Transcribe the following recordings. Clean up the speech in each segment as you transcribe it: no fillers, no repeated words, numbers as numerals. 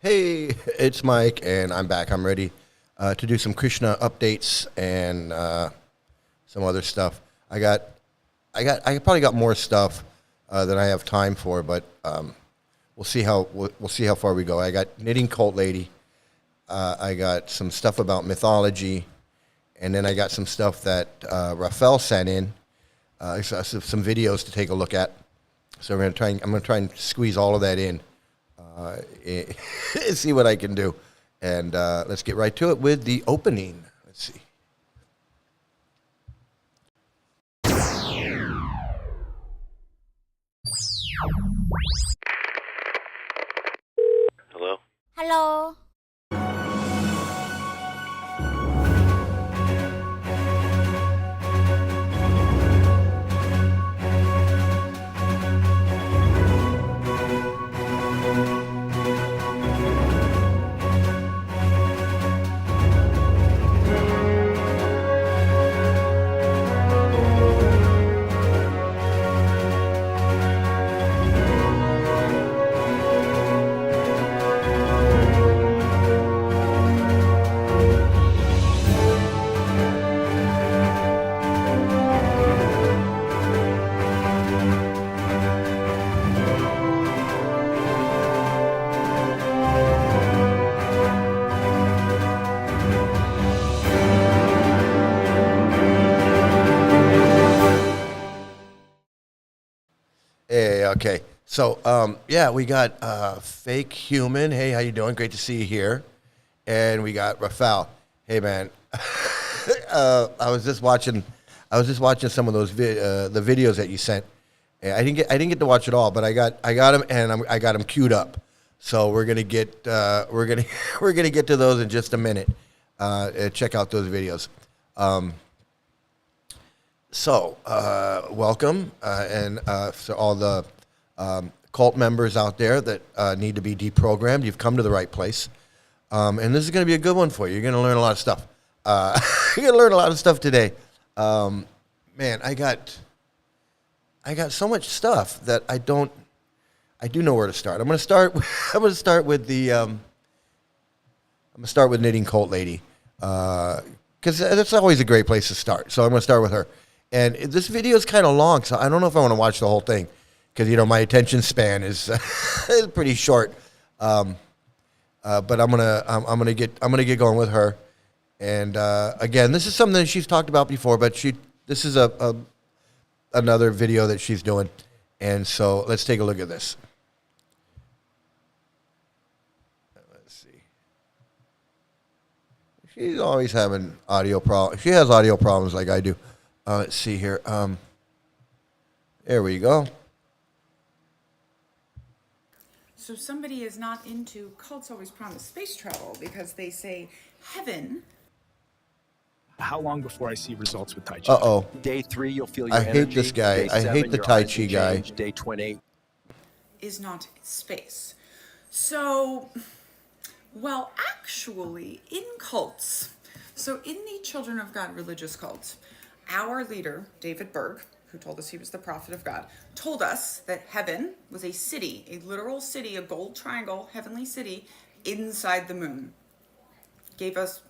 Hey, it's Mike, and I'm back. I'm ready to do some Krishna updates and some other stuff. I probably got more stuff than I have time for, but we'll see how far we go. I got knitting cult lady. I got some stuff about mythology, and then I got some stuff that Rafael sent in. Some videos to take a look at. So I'm gonna try and squeeze all of that in. See what I can do. And let's get right to it with the opening. Let's see. Hello? Hello. Hey, okay. So, yeah, we got Fake Human. Hey, how you doing? Great to see you here. And we got Rafael. Hey, man. I was just watching some of those the videos that you sent. And I didn't get to watch it all, but I got them, and I got them queued up. So we're gonna get we're gonna get to those in just a minute. Check out those videos. Welcome, and for all the cult members out there that need to be deprogrammed, you've come to the right place. And this is going to be a good one for you. You're going to learn a lot of stuff. You're going to learn a lot of stuff today. Man, I got so much stuff that I do know where to start. I'm going to start. I'm going to start with knitting cult lady, because that's always a great place to start. So I'm going to start with her. And this video is kind of long, so I don't know if I want to watch the whole thing, because my attention span is is pretty short. But I'm gonna get going with her. And again, this is something that she's talked about before, but this is another video that she's doing. And so let's take a look at this. Let's see. She's always having audio problems. She has audio problems like I do. Let's see here. There we go. So somebody is not into cults always promise space travel because they say heaven. How long before I see results with Tai Chi? Uh-oh. Day 3, you'll feel your I hate energy. this guy. Day I 7, hate the your Tai eyes Chi will guy. change. Day 28. Is not space. So, well, actually, in cults, so in the Children of God religious cult, our leader, David Berg, who told us he was the prophet of God, told us that heaven was a city, a literal city, a gold triangle, heavenly city, inside the moon. Gave us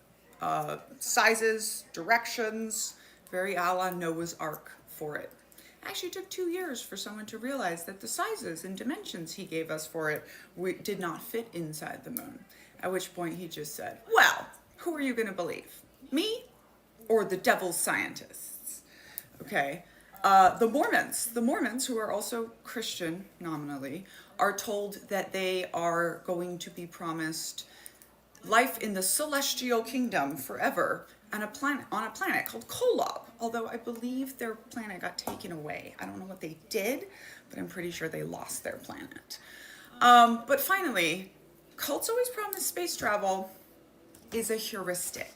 sizes, directions, very a la Noah's Ark for it. Actually took 2 years for someone to realize that the sizes and dimensions he gave us for it did not fit inside the moon. At which point he just said, well, who are you going to believe? Me or the devil's scientists? Okay. The Mormons, who are also Christian nominally, are told that they are going to be promised life in the celestial kingdom forever on a planet called Kolob. Although I believe their planet got taken away. I don't know what they did, but I'm pretty sure they lost their planet. But finally, cults always promise space travel is a heuristic.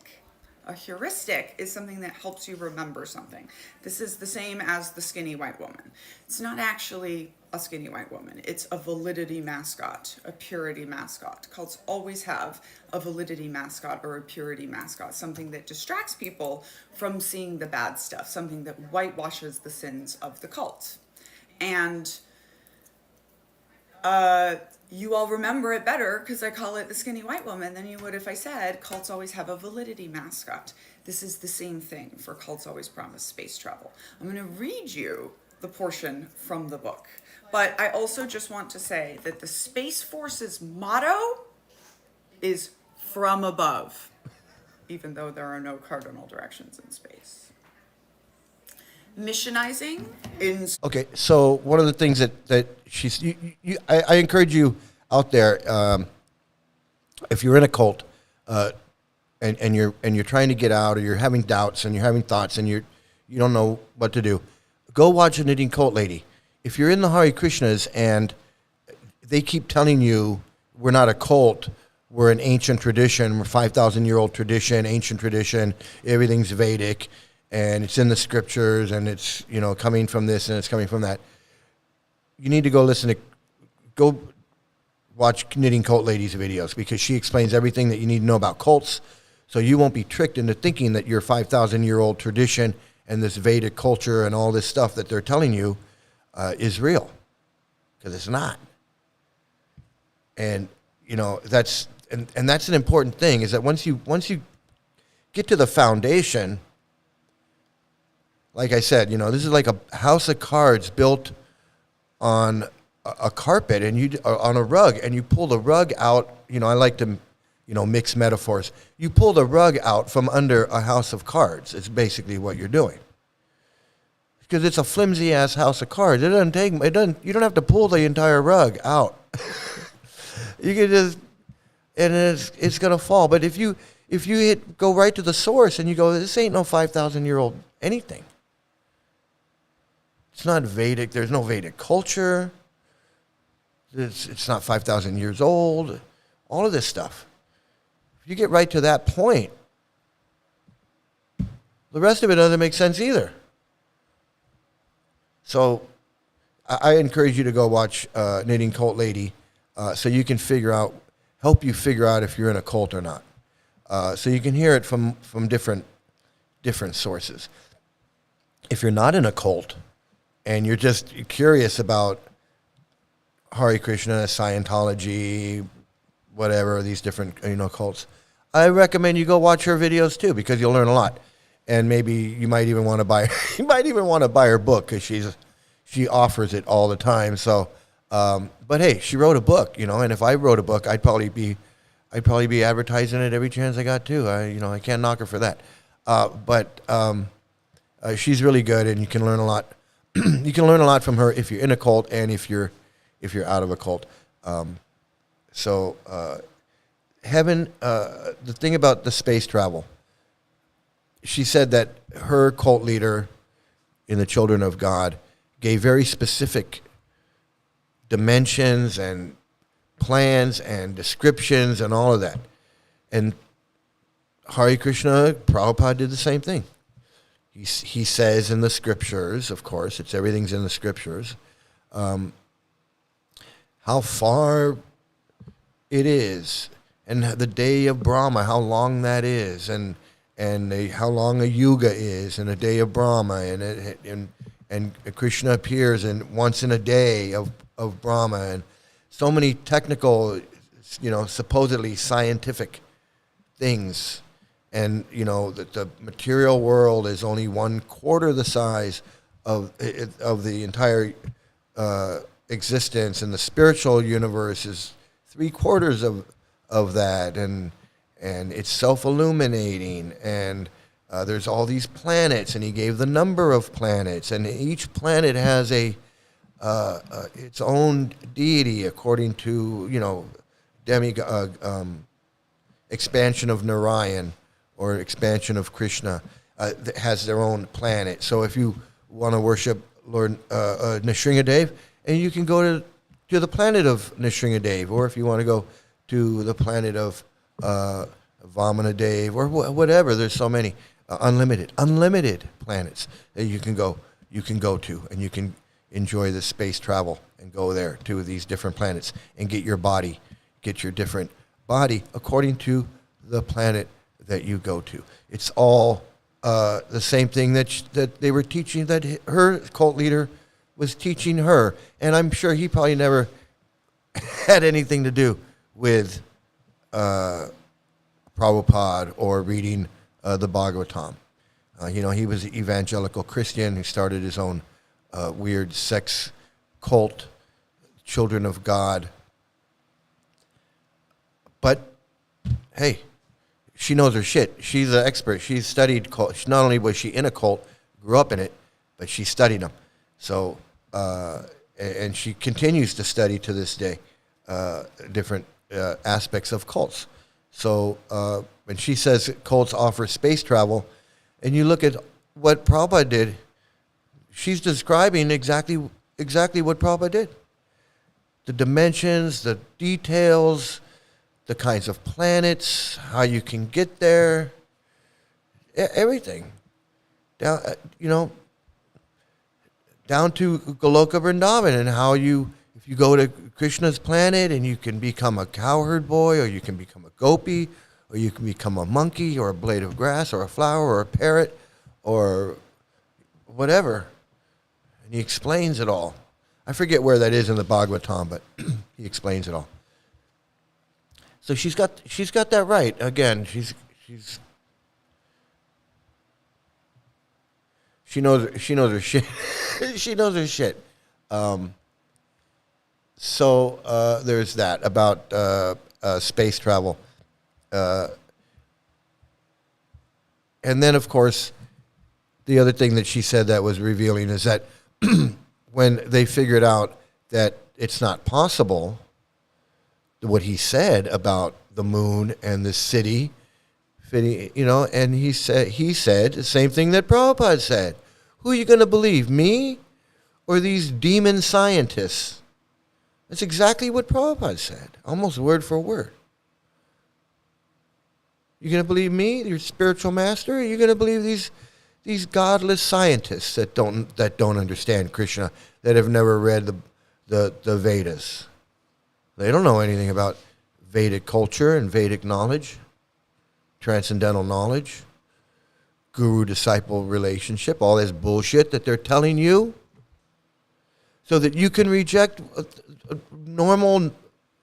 A heuristic is something that helps you remember something. This is the same as the skinny white woman. It's not actually a skinny white woman. It's a validity mascot, a purity mascot. Cults always have a validity mascot or a purity mascot, something that distracts people from seeing the bad stuff, something that whitewashes the sins of the cult. And you all remember it better because I call it the skinny white woman than you would if I said cults always have a validity mascot. This is the same thing for cults always promise space travel. I'm going to read you the portion from the book. But I also just want to say that the Space Force's motto is from above, even though there are no cardinal directions in space. Missionizing in... Okay, so one of the things that she's, I encourage you out there, if you're in a cult, and you're trying to get out, or you're having doubts and you're having thoughts and you don't know what to do, go watch a knitting cult lady. If you're in the Hare Krishnas and they keep telling you we're not a cult, we're an ancient tradition, we're 5,000-year-old tradition, ancient tradition, everything's Vedic, and it's in the scriptures, and it's, coming from this and it's coming from that. You need to go watch Knitting Cult Lady's videos, because she explains everything that you need to know about cults, so you won't be tricked into thinking that your 5,000-year-old tradition and this Vedic culture and all this stuff that they're telling you is real, because it's not. And that's an important thing, is that once you get to the foundation, like I said, this is like a house of cards built on a carpet and on a rug, and you pull the rug out. I like to mix metaphors. You pull the rug out from under a house of cards. It's basically what you're doing, because it's a flimsy ass house of cards. You don't have to pull the entire rug out. You can just, and it's gonna fall. But if you go right to the source and you go, this ain't no 5,000-year-old anything. It's not Vedic. There's no Vedic culture. It's not 5,000 years old. All of this stuff. If you get right to that point, the rest of it doesn't make sense either. So I encourage you to go watch Knitting Cult Lady, so you can help you figure out if you're in a cult or not. So you can hear it from different sources. If you're not in a cult and you're just curious about Hare Krishna, Scientology, whatever, these different cults, I recommend you go watch her videos too, because you'll learn a lot. And maybe you might even want to buy her book, because she offers it all the time. So, but hey, she wrote a book, and if I wrote a book, I'd probably be advertising it every chance I got too. I can't knock her for that. But she's really good, and you can learn a lot. You can learn a lot from her if you're in a cult and if you're out of a cult. Heaven, the thing about the space travel, she said that her cult leader in the Children of God gave very specific dimensions and plans and descriptions and all of that. And Hare Krishna, Prabhupada did the same thing. He says in the scriptures, of course, everything's in the scriptures, how far it is, and the day of Brahma, how long that is, and how long a yuga is, and a day of Brahma, and Krishna appears once in a day of Brahma, and so many technical, supposedly scientific things. And that the material world is only 1/4 the size of the entire existence, and the spiritual universe is 3/4 of that, and it's self-illuminating, and there's all these planets, and he gave the number of planets, and each planet has its own deity according to expansion of Narayan, or expansion of Krishna, that has their own planet. So if you want to worship Lord Nrsingadev, and you can go to the planet of Nrsingadev, or if you want to go to the planet of Vamanadev, or whatever. There's so many unlimited planets that you can go to, and you can enjoy the space travel and go there to these different planets and get your different body according to the planet that you go to. It's all the same thing that they were teaching, that her cult leader was teaching her. And I'm sure he probably never had anything to do with Prabhupada or reading the Bhagavatam. He was an evangelical Christian who started his own weird sex cult, Children of God. But, hey, she knows her shit. She's an expert. She's studied cult. Not only was she in a cult, grew up in it, but she studied them. So, and she continues to study to this day different aspects of cults. So when she says cults offer space travel, and you look at what Prabhupada did, she's describing exactly what Prabhupada did. The dimensions, the details, the kinds of planets, how you can get there, everything. Down, down to Goloka Vrindavan, and how if you go to Krishna's planet and you can become a cowherd boy, or you can become a gopi, or you can become a monkey, or a blade of grass, or a flower, or a parrot, or whatever. And he explains it all. I forget where that is in the Bhagavatam, but he explains it all. So she's got that right. Again, she knows her shit. She knows her shit. So there's that about space travel. And then, of course, the other thing that she said that was revealing is that when they figured out that it's not possible, what he said about the moon and the city, and he said the same thing that Prabhupada said. Who are you going to believe, me or these demon scientists? That's exactly what Prabhupada said, almost word for word. You going to believe me, your spiritual master, or are you going to believe these godless scientists that don't understand Krishna, that have never read the Vedas? They don't know anything about Vedic culture and Vedic knowledge, transcendental knowledge, guru-disciple relationship, all this bullshit that they're telling you, so that you can reject normal,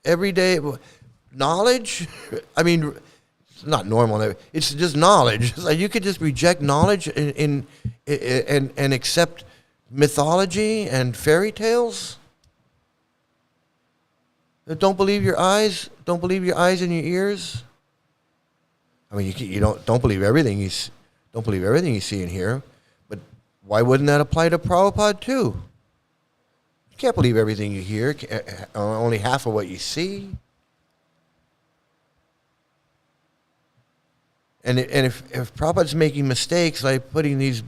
everyday knowledge. I mean, it's not normal. It's just knowledge. It's like you could just reject knowledge and accept mythology and fairy tales. Don't believe your eyes. Don't believe your eyes and your ears. I mean, you don't believe everything you see and hear. But why wouldn't that apply to Prabhupada too? You can't believe everything you hear. Only half of what you see. And if Prabhupada's making mistakes, like putting these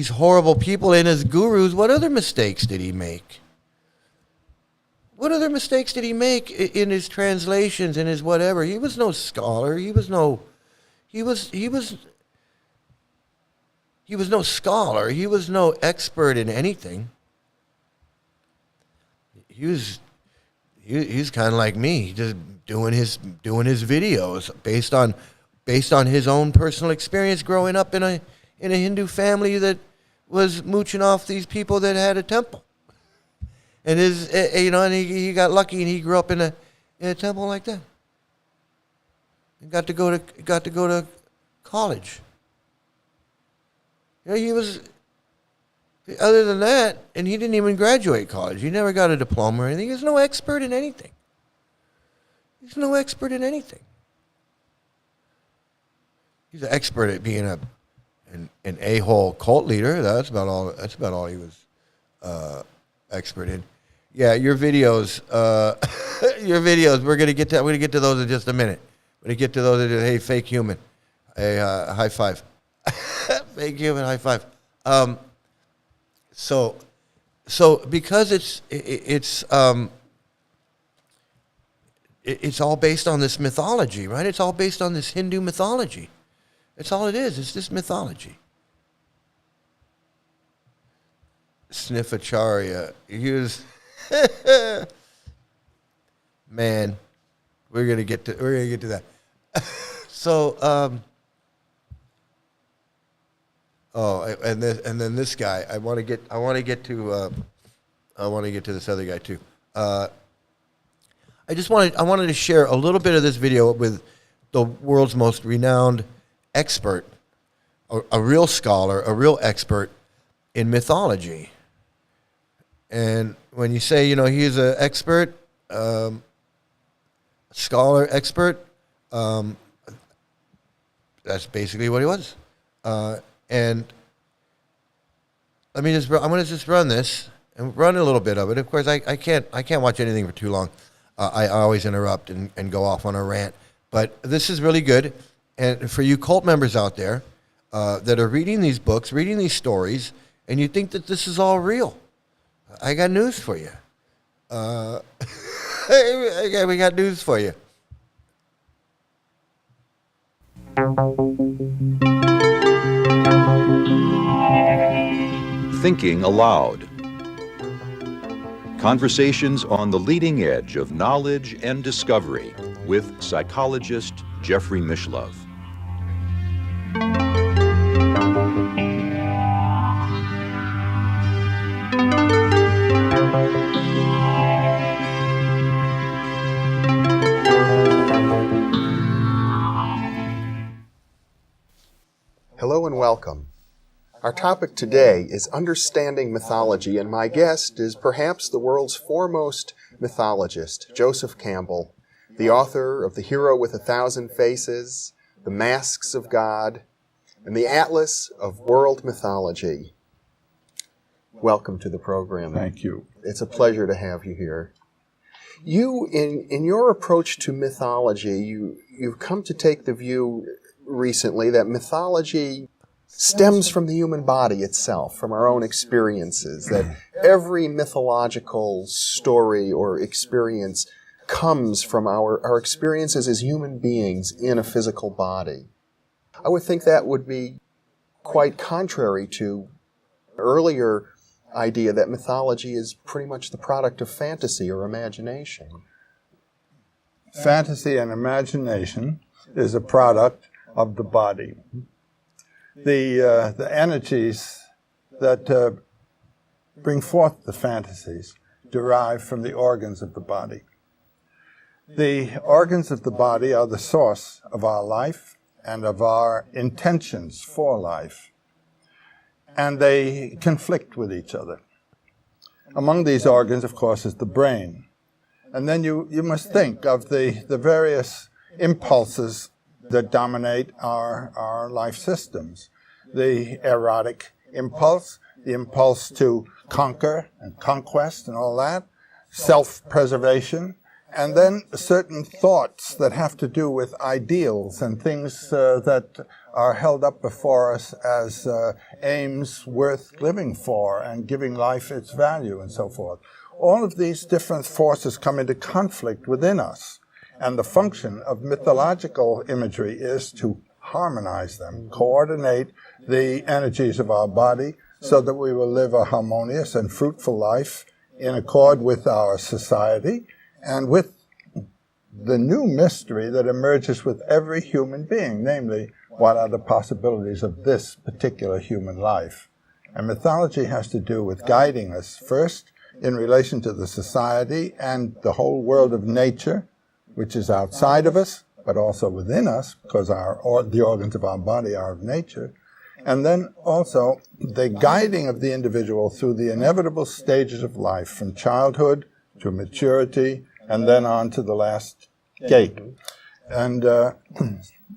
horrible people in as gurus, what other mistakes did he make? What other mistakes did he make in his translations and his whatever? He was no scholar. He was no scholar. He was no expert in anything. He's kind of like me, just doing his videos based on his own personal experience growing up in a Hindu family that was mooching off these people that had a temple. And and he got lucky and he grew up in a temple like that. And got to go to college. He was, other than that, and he didn't even graduate college. He never got a diploma or anything. He's no expert in anything. He's no expert in anything. He's an expert at being an a-hole cult leader. That's about all he was expert in. Yeah, your videos. We're gonna get to those in just a minute. We're gonna get to those. Hey, fake human. Hey, high five. Fake human, high five. So because it's all based on this mythology, right? It's all based on this Hindu mythology. That's all it is. It's just mythology. Sniffacharya. He was man. We're gonna get to that. So and then this guy. I want to get to this other guy too. I wanted to share a little bit of this video with the world's most renowned expert, a real scholar, a real expert in mythology. And when you say, he's an expert, scholar expert, that's basically what he was. And I'm going to just run this and run a little bit of it. Of course, I can't watch anything for too long. I always interrupt and go off on a rant. But this is really good. And for you cult members out there that are reading these books, reading these stories, and you think that this is all real, I got news for you. We got news for you. Thinking Aloud. Conversations on the leading edge of knowledge and discovery with psychologist Jeffrey Mishlove. Hello and welcome. Our topic today is understanding mythology, and my guest is perhaps the world's foremost mythologist, Joseph Campbell, the author of The Hero with a Thousand Faces, The Masks of God, and the Atlas of World Mythology. Welcome to the program. Thank you. It's a pleasure to have you here. You, in your approach to mythology, you've come to take the view recently that mythology stems from the human body itself, from our own experiences, that every mythological story or experience comes from our experiences as human beings in a physical body. I would think that would be quite contrary to earlier idea that mythology is pretty much the product of fantasy or imagination. Fantasy and imagination is a product of the body. The energies that bring forth the fantasies derive from the organs of the body. The organs of the body are the source of our life and of our intentions for life, and they conflict with each other. Among these organs, of course, is the brain. And then you must think of the various impulses that dominate our life systems. The erotic impulse, the impulse to conquer and conquest and all that, self-preservation, and then certain thoughts that have to do with ideals and things that are held up before us as aims worth living for and giving life its value and so forth. All of these different forces come into conflict within us. And the function of mythological imagery is to harmonize them, coordinate the energies of our body so that we will live a harmonious and fruitful life in accord with our society and with the new mystery that emerges with every human being, namely, what are the possibilities of this particular human life? And mythology has to do with guiding us first in relation to the society and the whole world of nature, which is outside of us, but also within us, because the organs of our body are of nature. And then also the guiding of the individual through the inevitable stages of life, from childhood to maturity, and then on to the last gate. And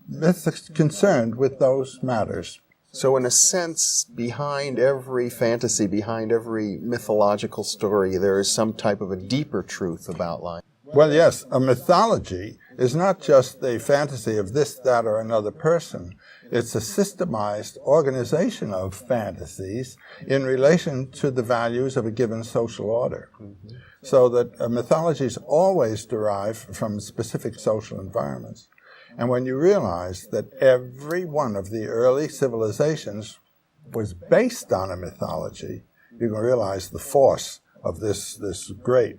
myth is concerned with those matters. So in a sense, behind every fantasy, behind every mythological story, there is some type of a deeper truth about life. Well, yes, a mythology is not just the fantasy of this, that, or another person. It's a systemized organization of fantasies in relation to the values of a given social order. Mm-hmm. So that mythologies always derive from specific social environments. And when you realize that every one of the early civilizations was based on a mythology, you can realize the force of this great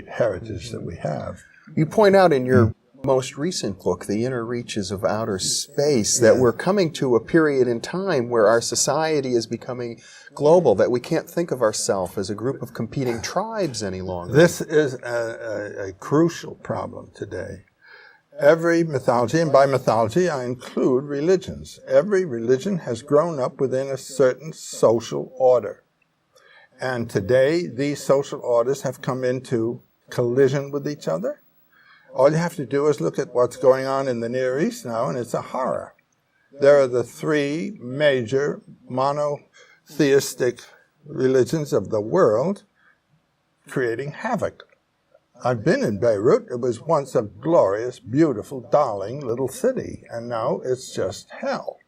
heritage that we have. You point out in your most recent book, The Inner Reaches of Outer Space, that we're coming to a period in time where our society is becoming global, that we can't think of ourselves as a group of competing tribes any longer. This is a crucial problem today. Every mythology, and by mythology I include religions, every religion has grown up within a certain social order. And today these social orders have come into collision with each other. All you have to do is look at what's going on in the Near East now, and it's a horror. There are the three major monotheistic religions of the world creating havoc. I've been in Beirut. It was once a glorious, beautiful, darling little city, and now it's just hell,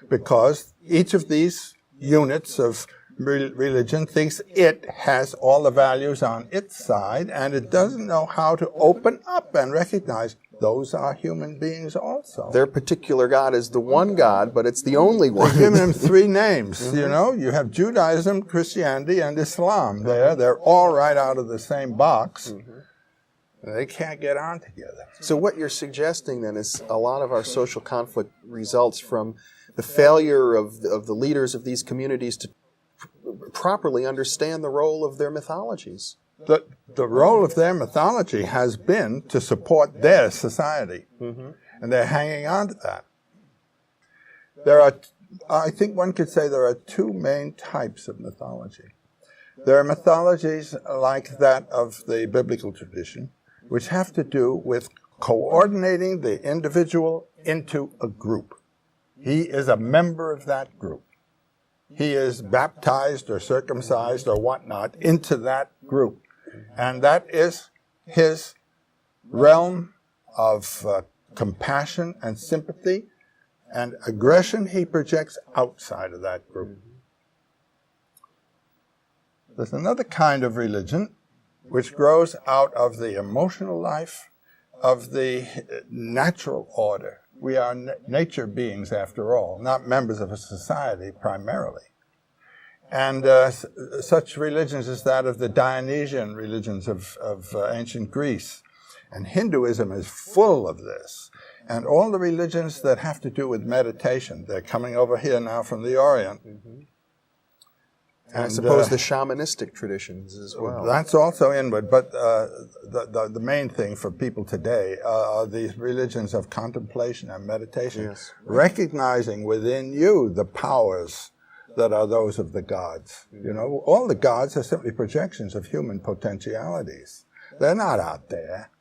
because each of these units of religion thinks it has all the values on its side, and it doesn't know how to open up and recognize those are human beings also. Their particular God is the one God, but it's the only one. They've given them three names, you know. You have Judaism, Christianity, and Islam there. They're all right out of the same box. They can't get on together. So what you're suggesting then is a lot of our social conflict results from the failure of the leaders of these communities to properly understand the role of their mythologies. The role of their mythology has been to support their society, and they're hanging on to that. There are, I think one could say there are two main types of mythology. There are mythologies like that of the biblical tradition, which have to do with coordinating the individual into a group. He is a member of that group. He is baptized or circumcised or whatnot into that group. And that is his realm of compassion and sympathy, and aggression he projects outside of that group. There's another kind of religion which grows out of the emotional life of the natural order. We are nature beings, after all, not members of a society primarily. And such religions as that of the Dionysian religions of ancient Greece. And Hinduism is full of this. And all the religions that have to do with meditation, they're coming over here now from the Orient. And I suppose the shamanistic traditions as well. That's also inward, but the main thing for people today are these religions of contemplation and meditation, recognizing within you the powers that are those of the gods. You know, all the gods are simply projections of human potentialities. They're not out there.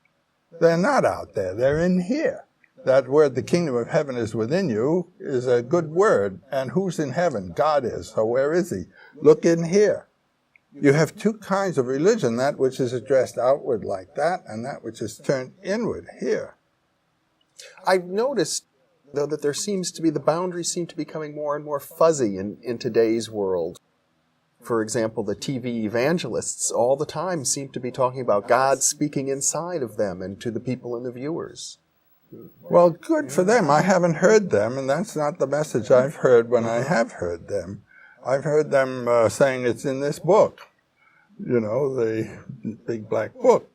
They're not out there. They're in here. That word, the kingdom of heaven is within you, is a good word. And who's in heaven? God is. So where is he? Look in here. You have two kinds of religion, that which is addressed outward like that, and that which is turned inward here. I've noticed, though, that there seems to be, the boundaries seem to be becoming more and more fuzzy in today's world. For example, the TV evangelists all the time seem to be talking about God speaking inside of them and to the people and the viewers. Well, good for them. I haven't heard them, and that's not the message I've heard when I have heard them. I've heard them saying it's in this book, you know, the big black book.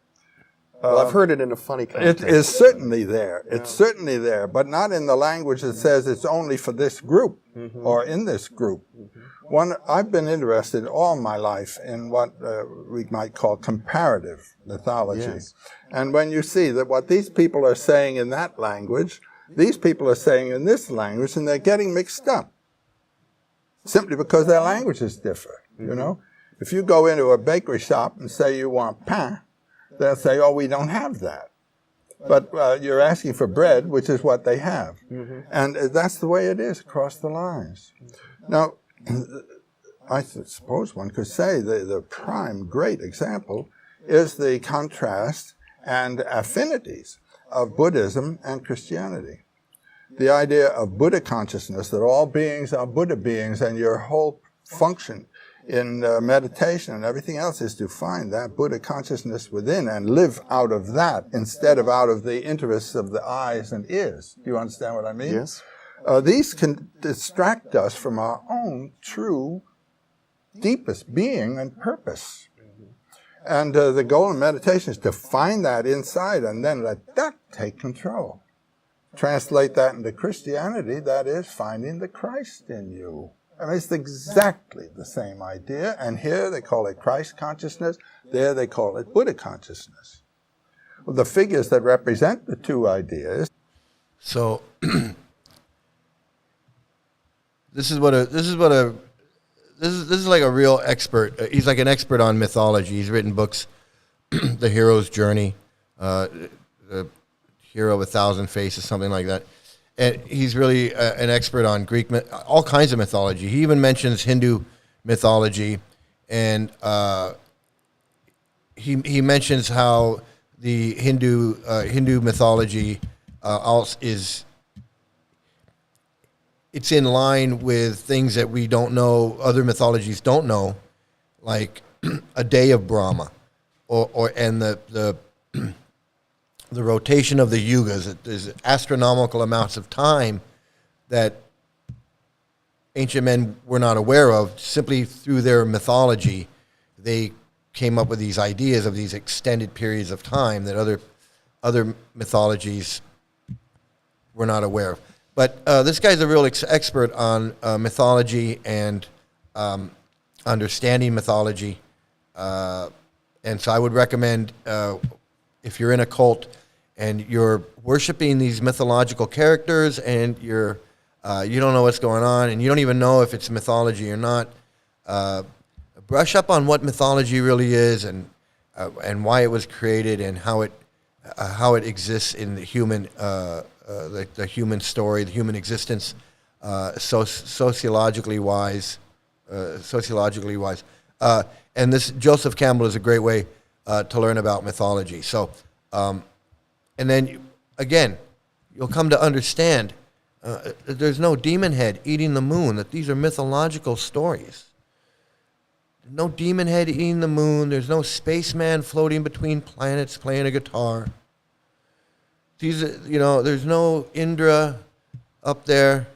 Well, I've heard it in a funny context. It is certainly there. It's certainly there, but not in the language that says it's only for this group or in this group. I've been interested all my life in what we might call comparative mythology. Yes. And when you see that what these people are saying in that language, these people are saying in this language, and they're getting mixed up simply because their languages differ, you know. If you go into a bakery shop and say you want pain, they'll say, oh, we don't have that. But you're asking for bread, which is what they have. And that's the way it is across the lines. Now, I suppose one could say the prime great example is the contrast and affinities of Buddhism and Christianity. The idea of Buddha consciousness, that all beings are Buddha beings, and your whole function in meditation and everything else is to find that Buddha consciousness within and live out of that instead of out of the interests of the eyes and ears. Do you understand what I mean? Yes. These can distract us from our own true, deepest being and purpose. And the goal of meditation is to find that inside and then let that take control. Translate that into Christianity, that is finding the Christ in you. I mean, it's exactly the same idea. And here they call it Christ consciousness. There they call it Buddha consciousness. Well, the figures that represent the two ideas. So this is like a real expert. He's like an expert on mythology. He's written books, The Hero's Journey, The Hero of a Thousand Faces, something like that. And he's really an expert on Greek, all kinds of mythology. He even mentions Hindu mythology, and he mentions how the Hindu mythology it's in line with things that we don't know, other mythologies don't know, like a day of Brahma, and the rotation of the yugas. There's astronomical amounts of time that ancient men were not aware of. Simply through their mythology, they came up with these ideas of these extended periods of time that other mythologies were not aware of. But this guy's a real expert on mythology and understanding mythology. And so I would recommend, if you're in a cult and you're worshiping these mythological characters and you don't know what's going on and you don't even know if it's mythology or not, brush up on what mythology really is and why it was created and how it exists in the human the human story, the human existence, sociologically wise. And this Joseph Campbell is a great way to learn about mythology. So, and then again, you'll come to understand that there's no demon head eating the moon. That these are mythological stories. There's no demon head eating the moon. There's no spaceman floating between planets playing a guitar. These, there's no Indra up there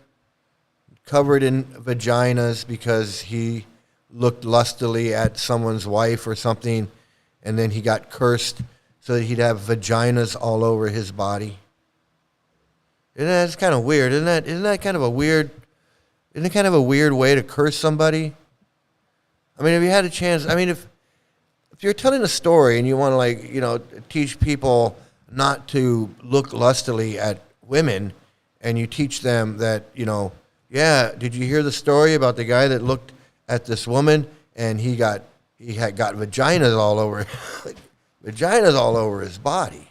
covered in vaginas because he looked lustily at someone's wife or something, and then he got cursed so that he'd have vaginas all over his body. That's kind of weird, isn't that? Isn't it kind of a weird way to curse somebody? I mean, if you had a chance, I mean, if you're telling a story and you want to teach people not to look lustily at women, and you teach them that, did you hear the story about the guy that looked at this woman and he had got vaginas all over his body?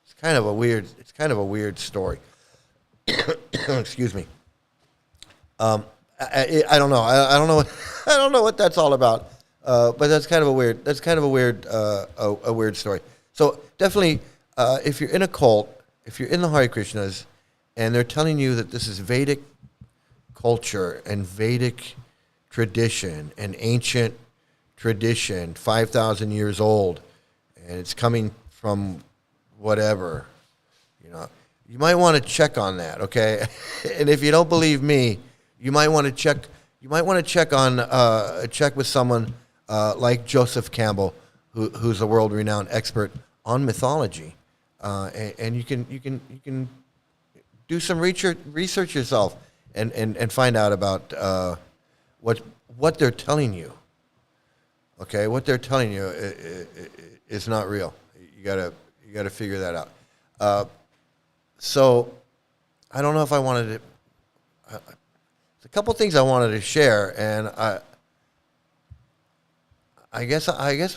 It's kind of a weird story. Excuse me. I don't know. I don't know. I don't know what that's all about. But that's kind of a weird story. So definitely, if you're in a cult, if you're in the Hare Krishnas, and they're telling you that this is Vedic culture and Vedic tradition and ancient tradition, 5,000 years old, and it's coming from whatever, you might want to check on that, okay? And if you don't believe me, you might want to check. You might want to check with someone like Joseph Campbell, who's a world-renowned expert on mythology, and you can do some research yourself and find out about what they're telling you. Okay, what they're telling you is not real. You gotta figure that out. So I don't know if I wanted to. There's a couple things I wanted to share, and I guess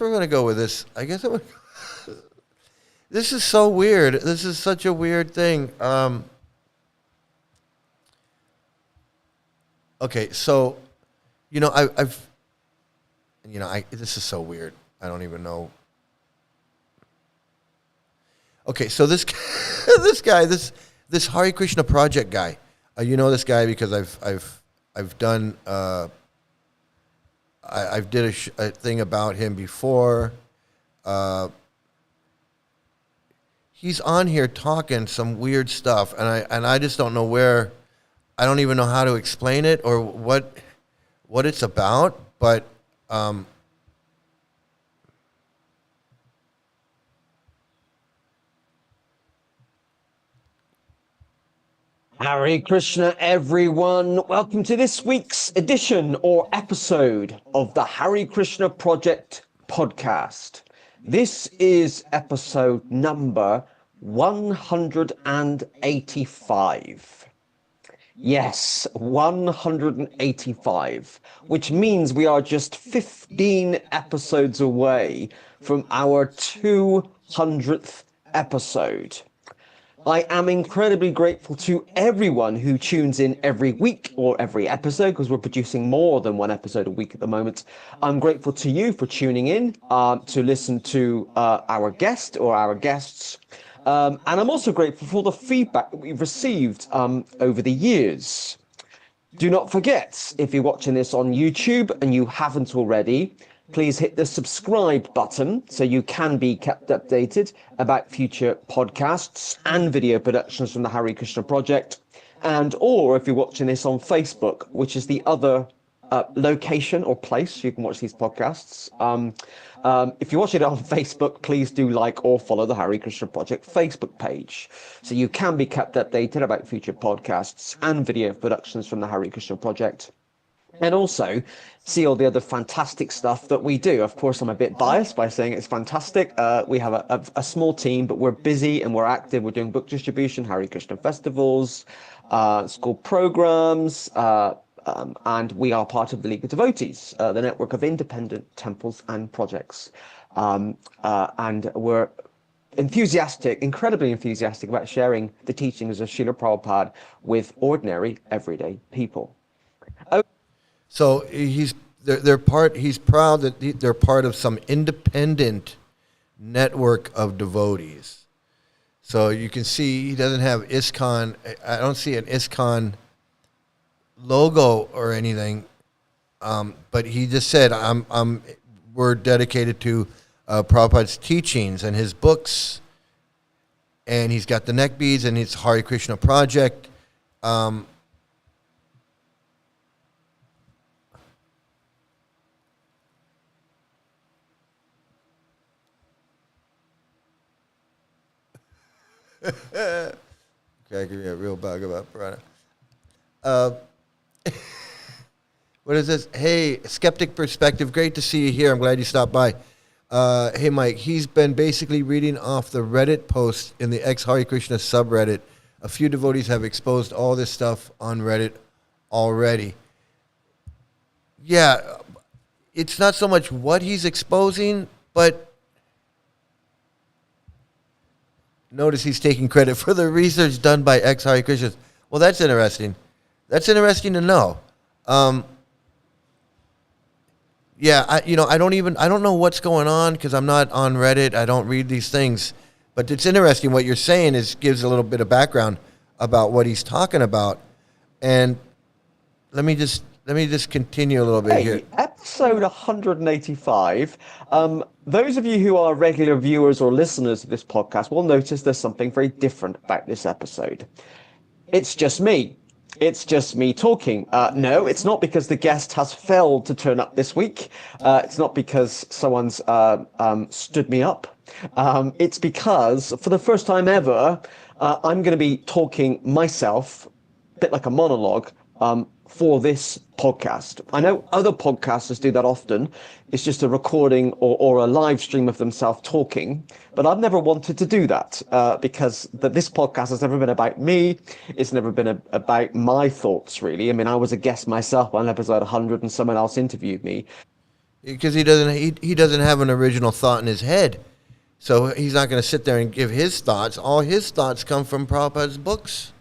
we're going to go with this. This is so weird. This is such a weird thing. Okay, so this is so weird. I don't even know. Okay, so this guy, this Hare Krishna project guy, this guy because I've done I've did a thing about him before. He's on here talking some weird stuff, and I just don't know where. I don't even know how to explain it or what it's about. But Hare Krishna, everyone. Welcome to this week's edition or episode of the Hare Krishna Project podcast. This is episode number 185. Yes, 185, which means we are just 15 episodes away from our 200th episode. I am incredibly grateful to everyone who tunes in every week or every episode, because we're producing more than one episode a week at the moment. I'm grateful to you for tuning in to listen to our guest or our guests. And I'm also grateful for the feedback that we've received over the years. Do not forget, if you're watching this on YouTube and you haven't already, please hit the subscribe button so you can be kept updated about future podcasts and video productions from the Hare Krishna Project. And or if you're watching this on Facebook, which is the other location or place you can watch these podcasts. If you're watching it on Facebook, please do like or follow the Hare Krishna Project Facebook page so you can be kept updated about future podcasts and video productions from the Hare Krishna Project. And also see all the other fantastic stuff that we do. Of course, I'm a bit biased by saying it's fantastic. We have a small team, but we're busy and we're active. We're doing book distribution, Hare Krishna festivals, school programs, and we are part of the League of Devotees, the network of independent temples and projects. And we're incredibly enthusiastic about sharing the teachings of Srila Prabhupada with ordinary, everyday people. So he's proud that they're part of some independent network of devotees. So you can see he doesn't have ISKCON. I don't see an ISKCON logo or anything. But he just said, we're dedicated to Prabhupada's teachings and his books. And he's got the neck beads and his Hare Krishna project. Okay, give me a real bug about Piranha. What is this? Hey, Skeptic Perspective, great to see you here. I'm glad you stopped by. Hey, Mike, he's been basically reading off the Reddit post in the ex-Hare Krishna subreddit. A few devotees have exposed all this stuff on Reddit already. Yeah, it's not so much what he's exposing, but notice he's taking credit for the research done by ex-Hare Krishnas. Well, that's interesting. That's interesting to know. Yeah, I don't know what's going on because I'm not on Reddit. I don't read these things. But it's interesting. What you're saying gives a little bit of background about what he's talking about. And let me just continue a little bit here. Episode 185. Those of you who are regular viewers or listeners of this podcast will notice there's something very different about this episode. It's just me. It's just me talking. No, it's not because the guest has failed to turn up this week. It's not because someone's stood me up. It's because for the first time ever, I'm going to be talking myself, a bit like a monologue, for this podcast. I know other podcasters do that often. It's just a recording or a live stream of themselves talking, but I've never wanted to do that because this podcast has never been about me. It's never been about my thoughts, really. I mean, I was a guest myself on episode 100 and someone else interviewed me. Because he doesn't have an original thought in his head. So he's not going to sit there and give his thoughts. All his thoughts come from Prabhupada's books.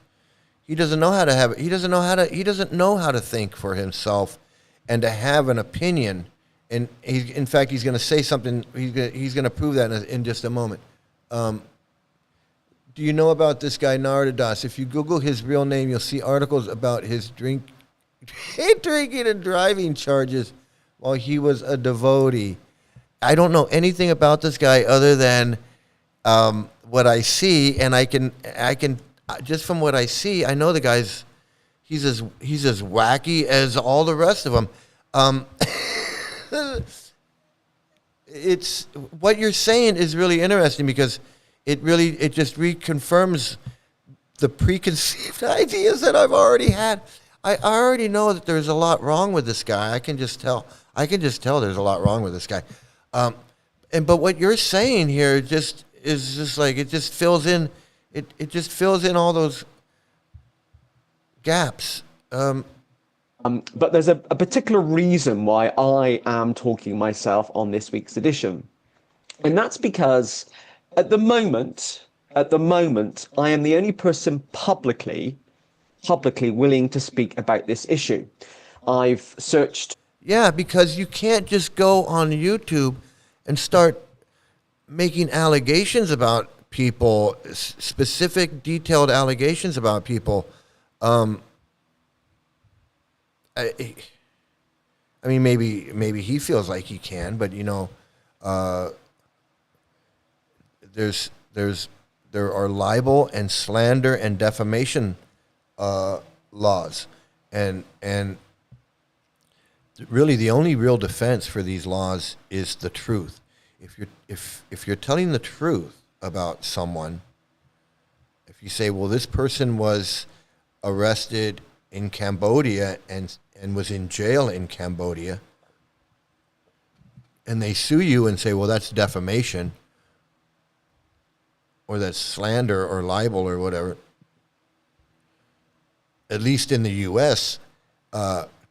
He doesn't know how to have it. He doesn't know how to think for himself and to have an opinion. And in fact, he's going to say something. He's going to prove that in just a moment. Do you know about this guy Narada Das? If you Google his real name, you'll see articles about his drinking and driving charges while he was a devotee. I don't know anything about this guy other than what I see, and I can just from what I see, I know the guy's he's as wacky as all the rest of them. It's what you're saying is really interesting because it just reconfirms the preconceived ideas that I've already had. I already know that there's a lot wrong with this guy. I can just tell. There's a lot wrong with this guy. But what you're saying here just is just like it just fills in. It just fills in all those gaps. But there's a particular reason why I am talking myself on this week's edition. And that's because at the moment, I am the only person publicly willing to speak about this issue. I've searched. Yeah, because you can't just go on YouTube and start making allegations about people, specific, detailed allegations about people. I mean, maybe he feels like he can, but there are libel and slander and defamation laws, and really the only real defense for these laws is the truth. If you're telling the truth about someone, if you say, well, this person was arrested in Cambodia and was in jail in Cambodia, and they sue you and say, well, that's defamation, or that's slander or libel or whatever, at least in the U.S.,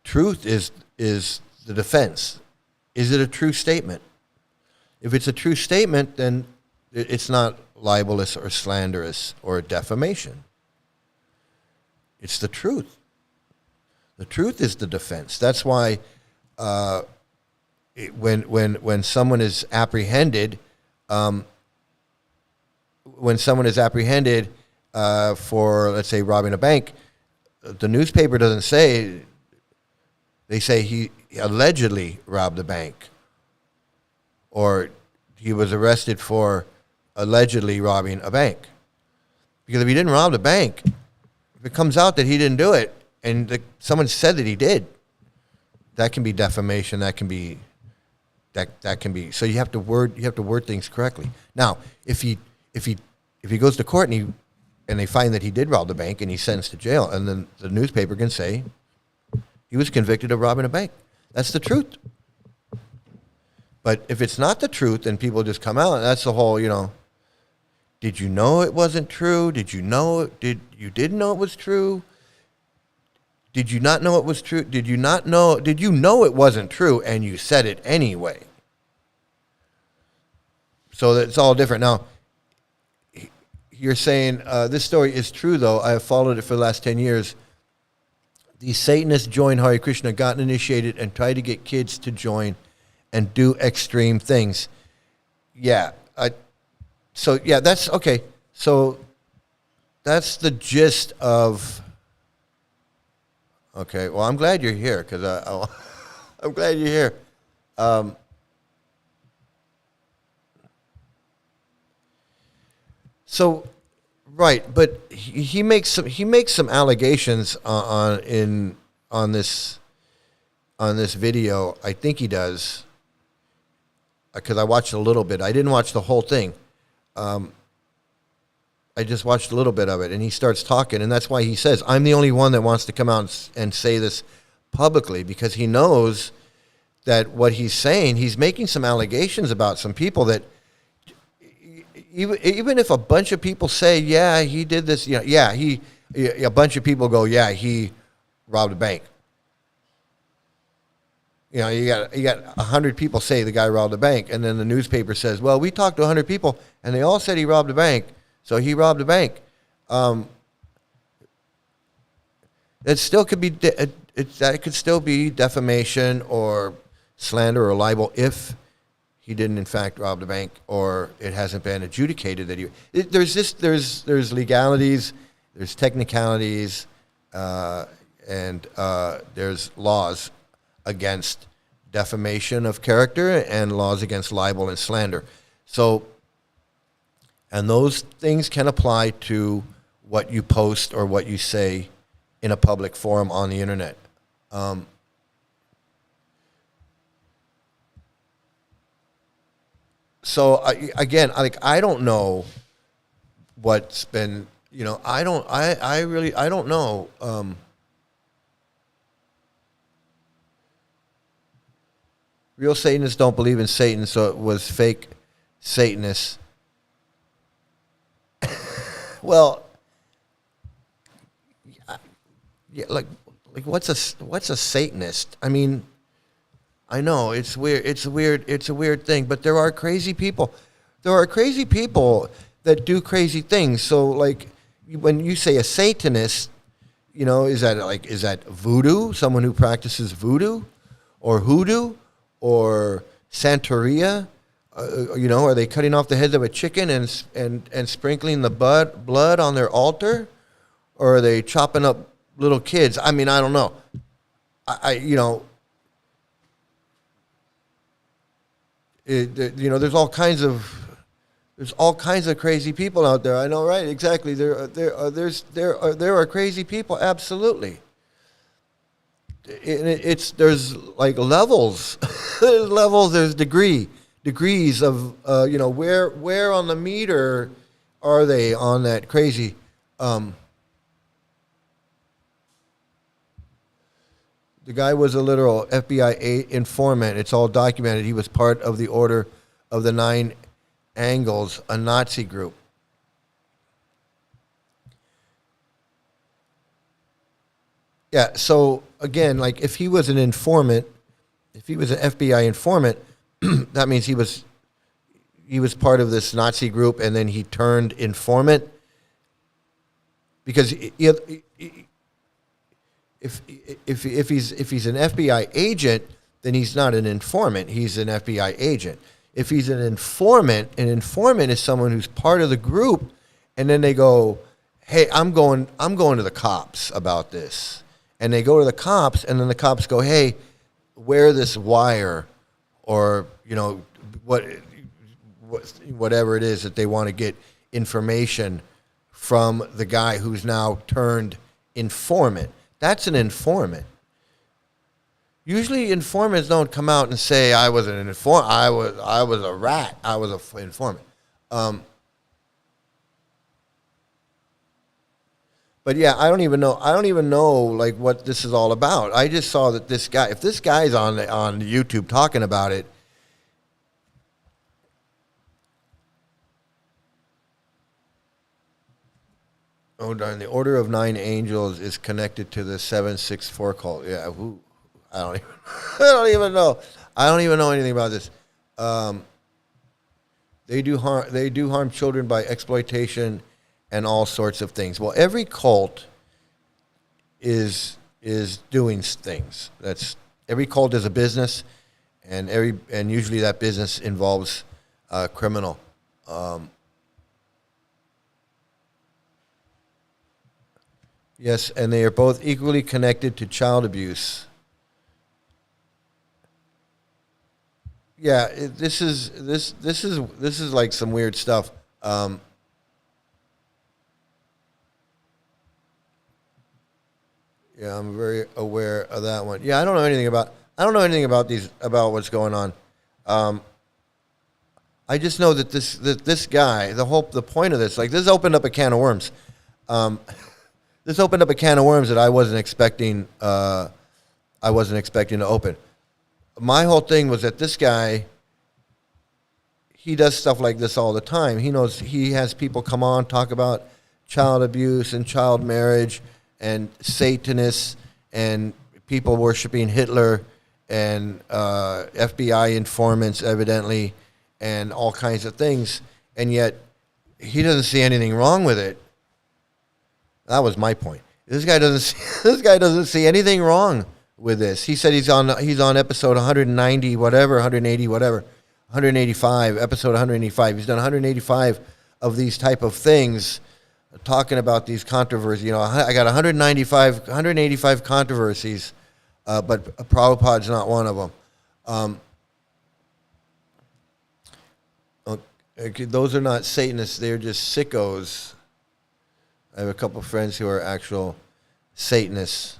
truth is the defense. Is it a true statement? If it's a true statement, then it's not libelous or slanderous or defamation. It's the truth. The truth is the defense. That's why when someone is apprehended, for, let's say, robbing a bank, the newspaper doesn't say. They say he allegedly robbed a bank, or he was arrested for allegedly robbing a bank. Because if he didn't rob the bank, if it comes out that he didn't do it, and someone said that he did, that can be defamation. That can be. So you have to word things correctly. Now, if he goes to court and they find that he did rob the bank and he's sentenced to jail, and then the newspaper can say he was convicted of robbing a bank. That's the truth. But if it's not the truth, then people just come out, and that's the whole, did you know it wasn't true? Did you know you didn't know it was true? Did you not know it was true? Did you know it wasn't true and you said it anyway? So that's all different. Now, you're saying this story is true, though. I have followed it for the last 10 years. These Satanists joined Hare Krishna, got initiated, and tried to get kids to join and do extreme things. Yeah. That's okay. So that's the gist of... Okay, well, I'm glad you're here, because I'm glad you're here. Right, but he makes some allegations on this video. I think he does, because I watched a little bit. I didn't watch the whole thing. I just watched a little bit of it, and he starts talking, and that's why he says, I'm the only one that wants to come out and say this publicly, because he knows that what he's saying, he's making some allegations about some people that, even if a bunch of people say, yeah, he did this, a bunch of people go, yeah, he robbed a bank. You got 100 people say the guy robbed a bank, and then the newspaper says, well, we talked to 100 people, and they all said he robbed a bank. So he robbed a bank. It still could be that could still be defamation or slander or libel if he didn't in fact rob the bank, or it hasn't been adjudicated that he. There's legalities, there's technicalities, and there's laws against defamation of character and laws against libel and slander. So. And those things can apply to what you post or what you say in a public forum on the internet. I don't know what's been I really, I don't know. Real Satanists don't believe in Satan, so it was fake Satanists. Well, yeah, like what's a Satanist? I mean, I know it's weird. It's a weird thing, but there are crazy people. There are crazy people that do crazy things. So, like, when you say a Satanist, is that voodoo? Someone who practices voodoo, or hoodoo, or Santeria? Are they cutting off the heads of a chicken and sprinkling the blood on their altar, or are they chopping up little kids? I mean, I don't know. There's all kinds of crazy people out there. I know, right? Exactly. There are crazy people. Absolutely. There's like levels. There's levels. There's degrees of where on the meter are they on that crazy. The guy was a literal FBI informant. It's all documented. He was part of the Order of the Nine Angles, a Nazi group. Yeah, so again, like if he was an informant, if he was an FBI informant, that means he was part of this Nazi group and then he turned informant. Because if he's an FBI agent, then he's not an informant. He's an FBI agent. If he's an informant is someone who's part of the group, and then they go, "Hey, I'm going to the cops about this," and they go to the cops, and then the cops go, "Hey, wear this wire," or whatever it is that they want to get information from the guy who's now turned informant. That's an informant. Usually informants don't come out and say, I was an informant. I was a rat. I was an informant. But yeah, I don't even know like what this is all about. I just saw that if this guy's on YouTube talking about it, oh darn! The Order of Nine Angels is connected to the 764 cult. Yeah, I don't even know. I don't even know anything about this. They do harm children by exploitation and all sorts of things. Well, every cult is doing things. Every cult is a business, and usually that business involves criminal. Yes, and they are both equally connected to child abuse. Yeah, this is like some weird stuff. Yeah, I'm very aware of that one. Yeah, I don't know anything about what's going on. I just know that this guy, the point of this, like this opened up a can of worms. This opened up a can of worms that I wasn't expecting to open. My whole thing was that this guy, he does stuff like this all the time. He has people come on, talk about child abuse and child marriage and Satanists and people worshiping Hitler and FBI informants, evidently, and all kinds of things. And yet, he doesn't see anything wrong with it. That was my point. This guy doesn't see anything wrong with this. He said he's on episode 190 whatever, 180 whatever, 185, episode 185. He's done 185 of these type of things, talking about these controversies. I got 185 controversies, but Prabhupada's not one of them. Okay, those are not Satanists. They're just sickos. I have a couple of friends who are actual Satanists.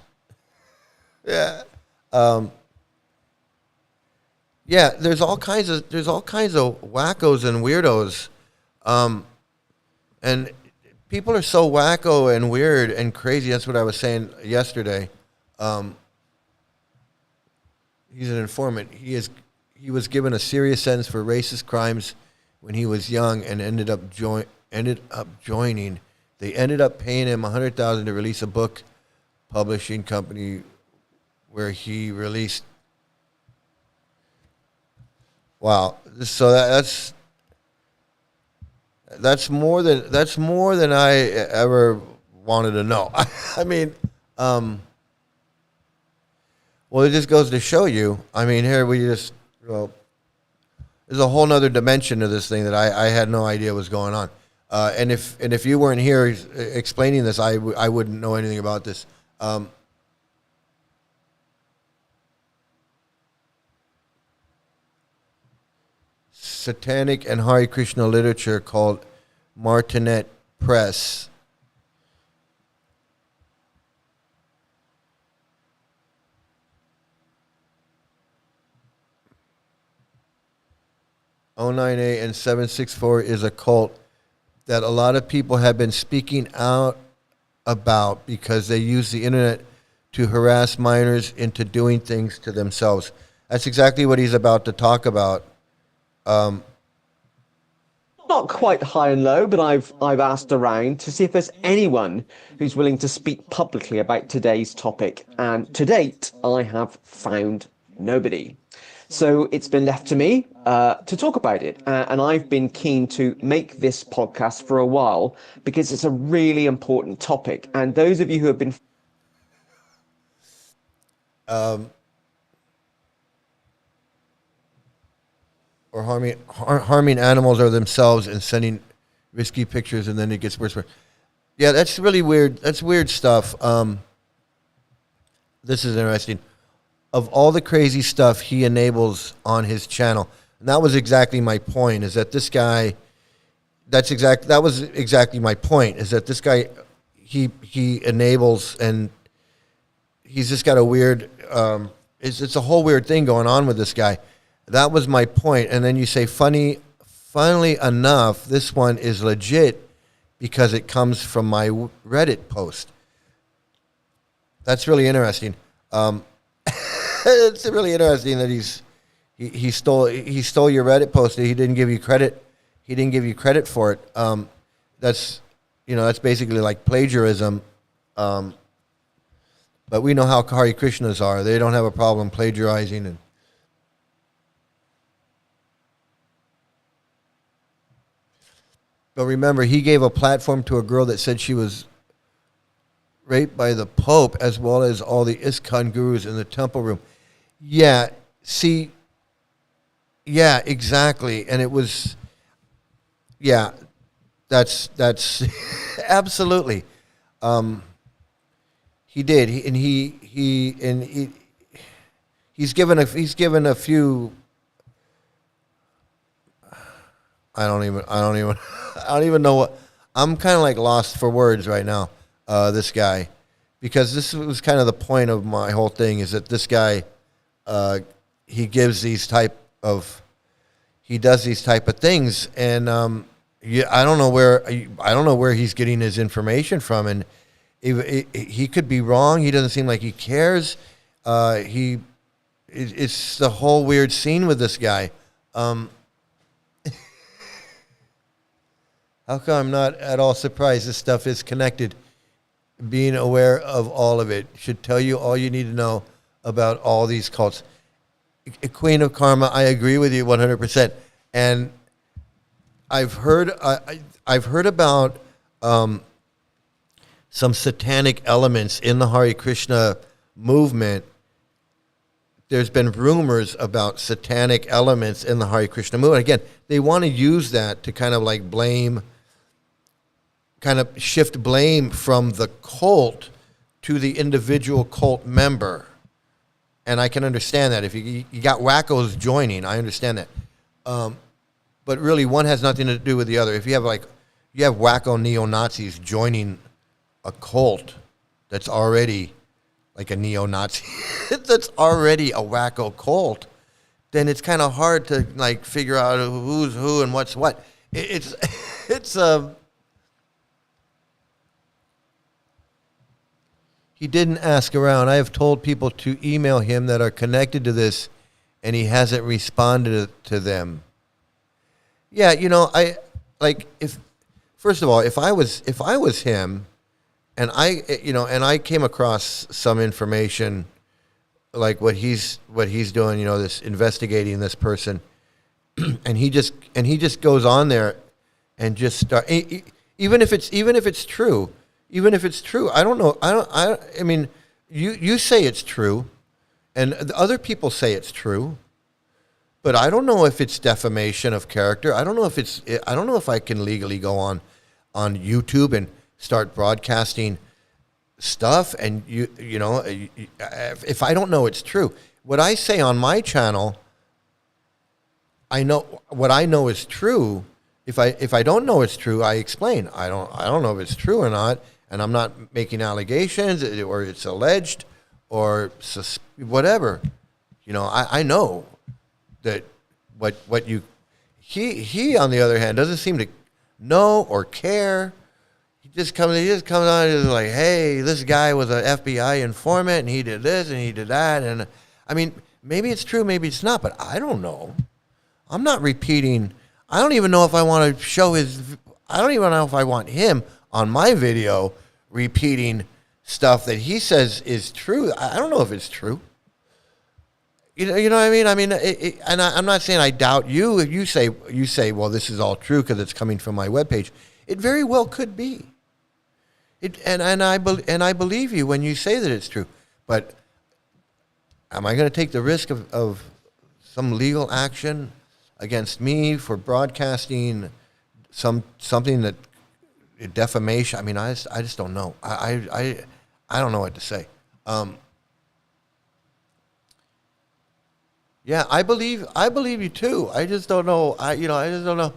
Yeah. Yeah, there's all kinds of wackos and weirdos. And people are so wacko and weird and crazy. That's what I was saying yesterday. He's an informant. He was given a serious sentence for racist crimes when he was young and ended up joining. They ended up paying him $100,000 to release a book publishing company where he released. Wow. So that's more than I ever wanted to know. I mean, well, it just goes to show you. I mean, here there's a whole nother dimension to this thing that I had no idea was going on. And if you weren't here explaining this, I wouldn't know anything about this. Satanic and Hare Krishna literature called Martinet Press. O98 and 764 is a cult that a lot of people have been speaking out about because they use the internet to harass minors into doing things to themselves. That's exactly what he's about to talk about. Not quite high and low, but I've asked around to see if there's anyone who's willing to speak publicly about today's topic, and to date, I have found nobody. So it's been left to me to talk about it, and I've been keen to make this podcast for a while because it's a really important topic. And those of you who have been or harming animals or themselves and sending risky pictures, and then it gets worse. Yeah, that's really weird. That's weird stuff. This is interesting. Of all the crazy stuff he enables on his channel, and that was exactly my point, is that this guy, that was exactly my point, is that this guy, he enables, and he's just got a weird, it's a whole weird thing going on with this guy. That was my point. And then you say, funnily enough, this one is legit because it comes from my Reddit post. That's really interesting. It's really interesting that he stole your Reddit post. He didn't give you credit. He didn't give you credit for it. That's basically like plagiarism. But we know how Hare Krishnas are. They don't have a problem plagiarizing. But remember, he gave a platform to a girl that said she was raped by the Pope as well as all the ISKCON gurus in the temple room. Yeah, see, yeah, exactly. And it was, yeah, that's absolutely. He did. He's given a few. I don't even know what. I'm kind of like lost for words right now. This guy, because this was kind of the point of my whole thing, is that this guy, he does these type of things, and I don't know where he's getting his information from, and he could be wrong. He doesn't seem like he cares. It's the whole weird scene with this guy. How come I'm not at all surprised this stuff is connected? Being aware of all of it should tell you all you need to know about all these cults. Queen of Karma, I agree with you 100%. And I've heard about some satanic elements in the Hare Krishna movement. There's been rumors about satanic elements in the Hare Krishna movement. Again, they want to use that to kind of like shift blame from the cult to the individual cult member. And I can understand that. If you got wackos joining, I understand that. But really, one has nothing to do with the other. If you have wacko neo-Nazis joining a cult that's already like a neo-Nazi, that's already a wacko cult, then it's kind of hard to like figure out who's who and what's what. He didn't ask around. I have told people to email him that are connected to this, and he hasn't responded to them. Yeah, you know, first of all, if I was him, and I came across some information like what he's doing, you know, this investigating this person, and he just goes on there and just start, even if it's true, I don't know, I mean, you say it's true, and the other people say it's true, but I don't know if it's defamation of character. I don't know if I can legally go on YouTube and start broadcasting stuff, and you know, if I don't know it's true. What I say on my channel, I know what I know is true. If I don't know it's true, I explain. I don't know if it's true or not, and I'm not making allegations or it's alleged or whatever. You know, I know that what you he on the other hand doesn't seem to know or care. He just comes on and is like, hey, this guy was an FBI informant and he did this and he did that, and I mean, maybe it's true, maybe it's not, but I don't know. I'm not repeating. I don't even know if I want to show his. I don't even know if I want him on my video repeating stuff that he says is true. I don't know if it's true. You know what I mean? I mean, and I'm not saying I doubt you. If you say, well, this is all true because it's coming from my webpage. It very well could be. And I believe you when you say that it's true. But am I going to take the risk of some legal action against me for broadcasting something that defamation? I mean, I just don't know. I don't know what to say. Yeah, I believe you too. I just don't know. I just don't know.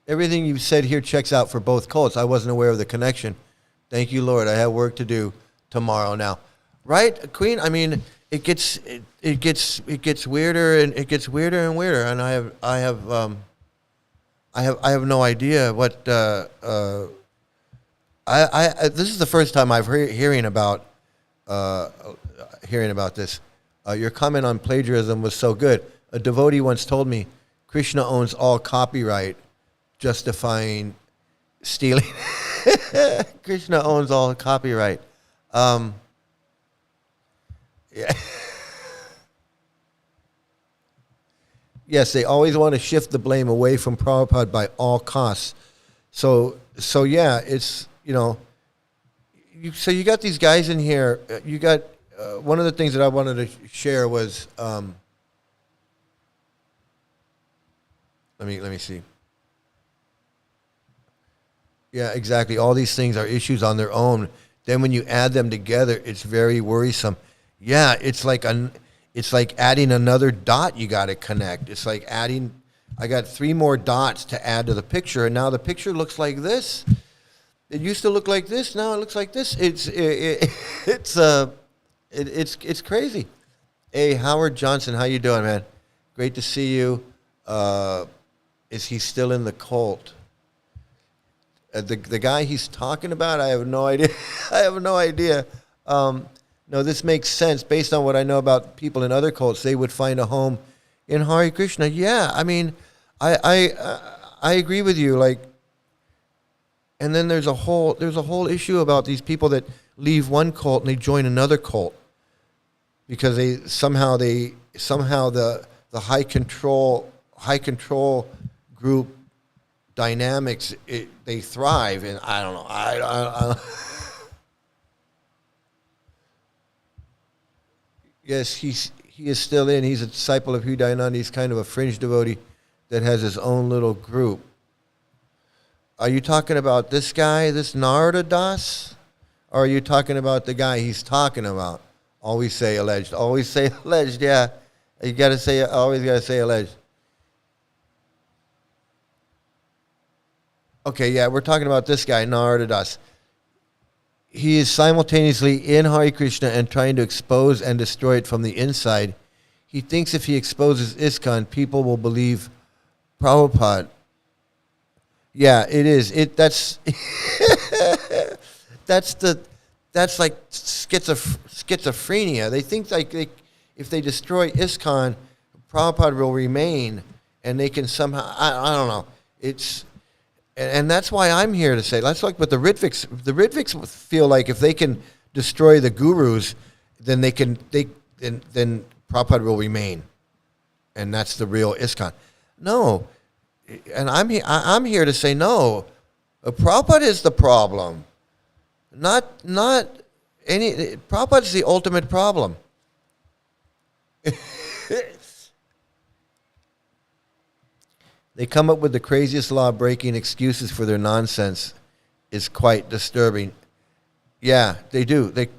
Everything you've said here checks out for both cults. I wasn't aware of the connection. Thank you, Lord. I have work to do tomorrow now. Right, Queen? I mean, it gets weirder and it gets weirder and weirder, and I have no idea what this is the first time I've hearing about this. Your comment on plagiarism was so good. A devotee once told me Krishna owns all copyright, justifying stealing. Krishna owns all copyright. Yeah. Yes, they always want to shift the blame away from Prabhupada by all costs. So yeah, it's, you know, so you got these guys in here. You got one of the things that I wanted to share was let me see. Yeah, exactly. All these things are issues on their own. Then when you add them together, it's very worrisome. Yeah, it's like adding another dot you got to connect. It's like adding. I got 3 more dots to add to the picture, and now the picture looks like this. It used to look like this. Now it looks like this. It's crazy. Hey, Howard Johnson, how you doing, man? Great to see you. Is he still in the cult? The guy he's talking about, I have no idea. I have no idea. No, this makes sense based on what I know about people in other cults. They would find a home in Hare Krishna. Yeah, I mean, I agree with you. Like, and then there's a whole issue about these people that leave one cult and they join another cult because they somehow the high control group dynamics, they thrive, and I don't know. I Yes, he is still in. He's a disciple of Hridayananda. He's kind of a fringe devotee that has his own little group. Are you talking about this guy, this Narada Das? Or are you talking about the guy he's talking about? Always say alleged. Always say alleged, yeah. You gotta say, always gotta say alleged. Okay, yeah, we're talking about this guy, Narada Das. He is simultaneously in Hare Krishna and trying to expose and destroy it from the inside. He thinks if he exposes ISKCON, people will believe Prabhupada. Yeah, it is. That's like schizophrenia. They think like if they destroy ISKCON, Prabhupada will remain, and they can somehow. I don't know. And that's why I'm here to say. That's like what the Ritviks. The Ritviks feel like if they can destroy the gurus, then then Prabhupada will remain, and that's the real ISKCON. No, and I'm here to say no. Prabhupada is the problem, not any. Prabhupada is the ultimate problem. They come up with the craziest law-breaking excuses for their nonsense. Is quite disturbing. Yeah, they do. They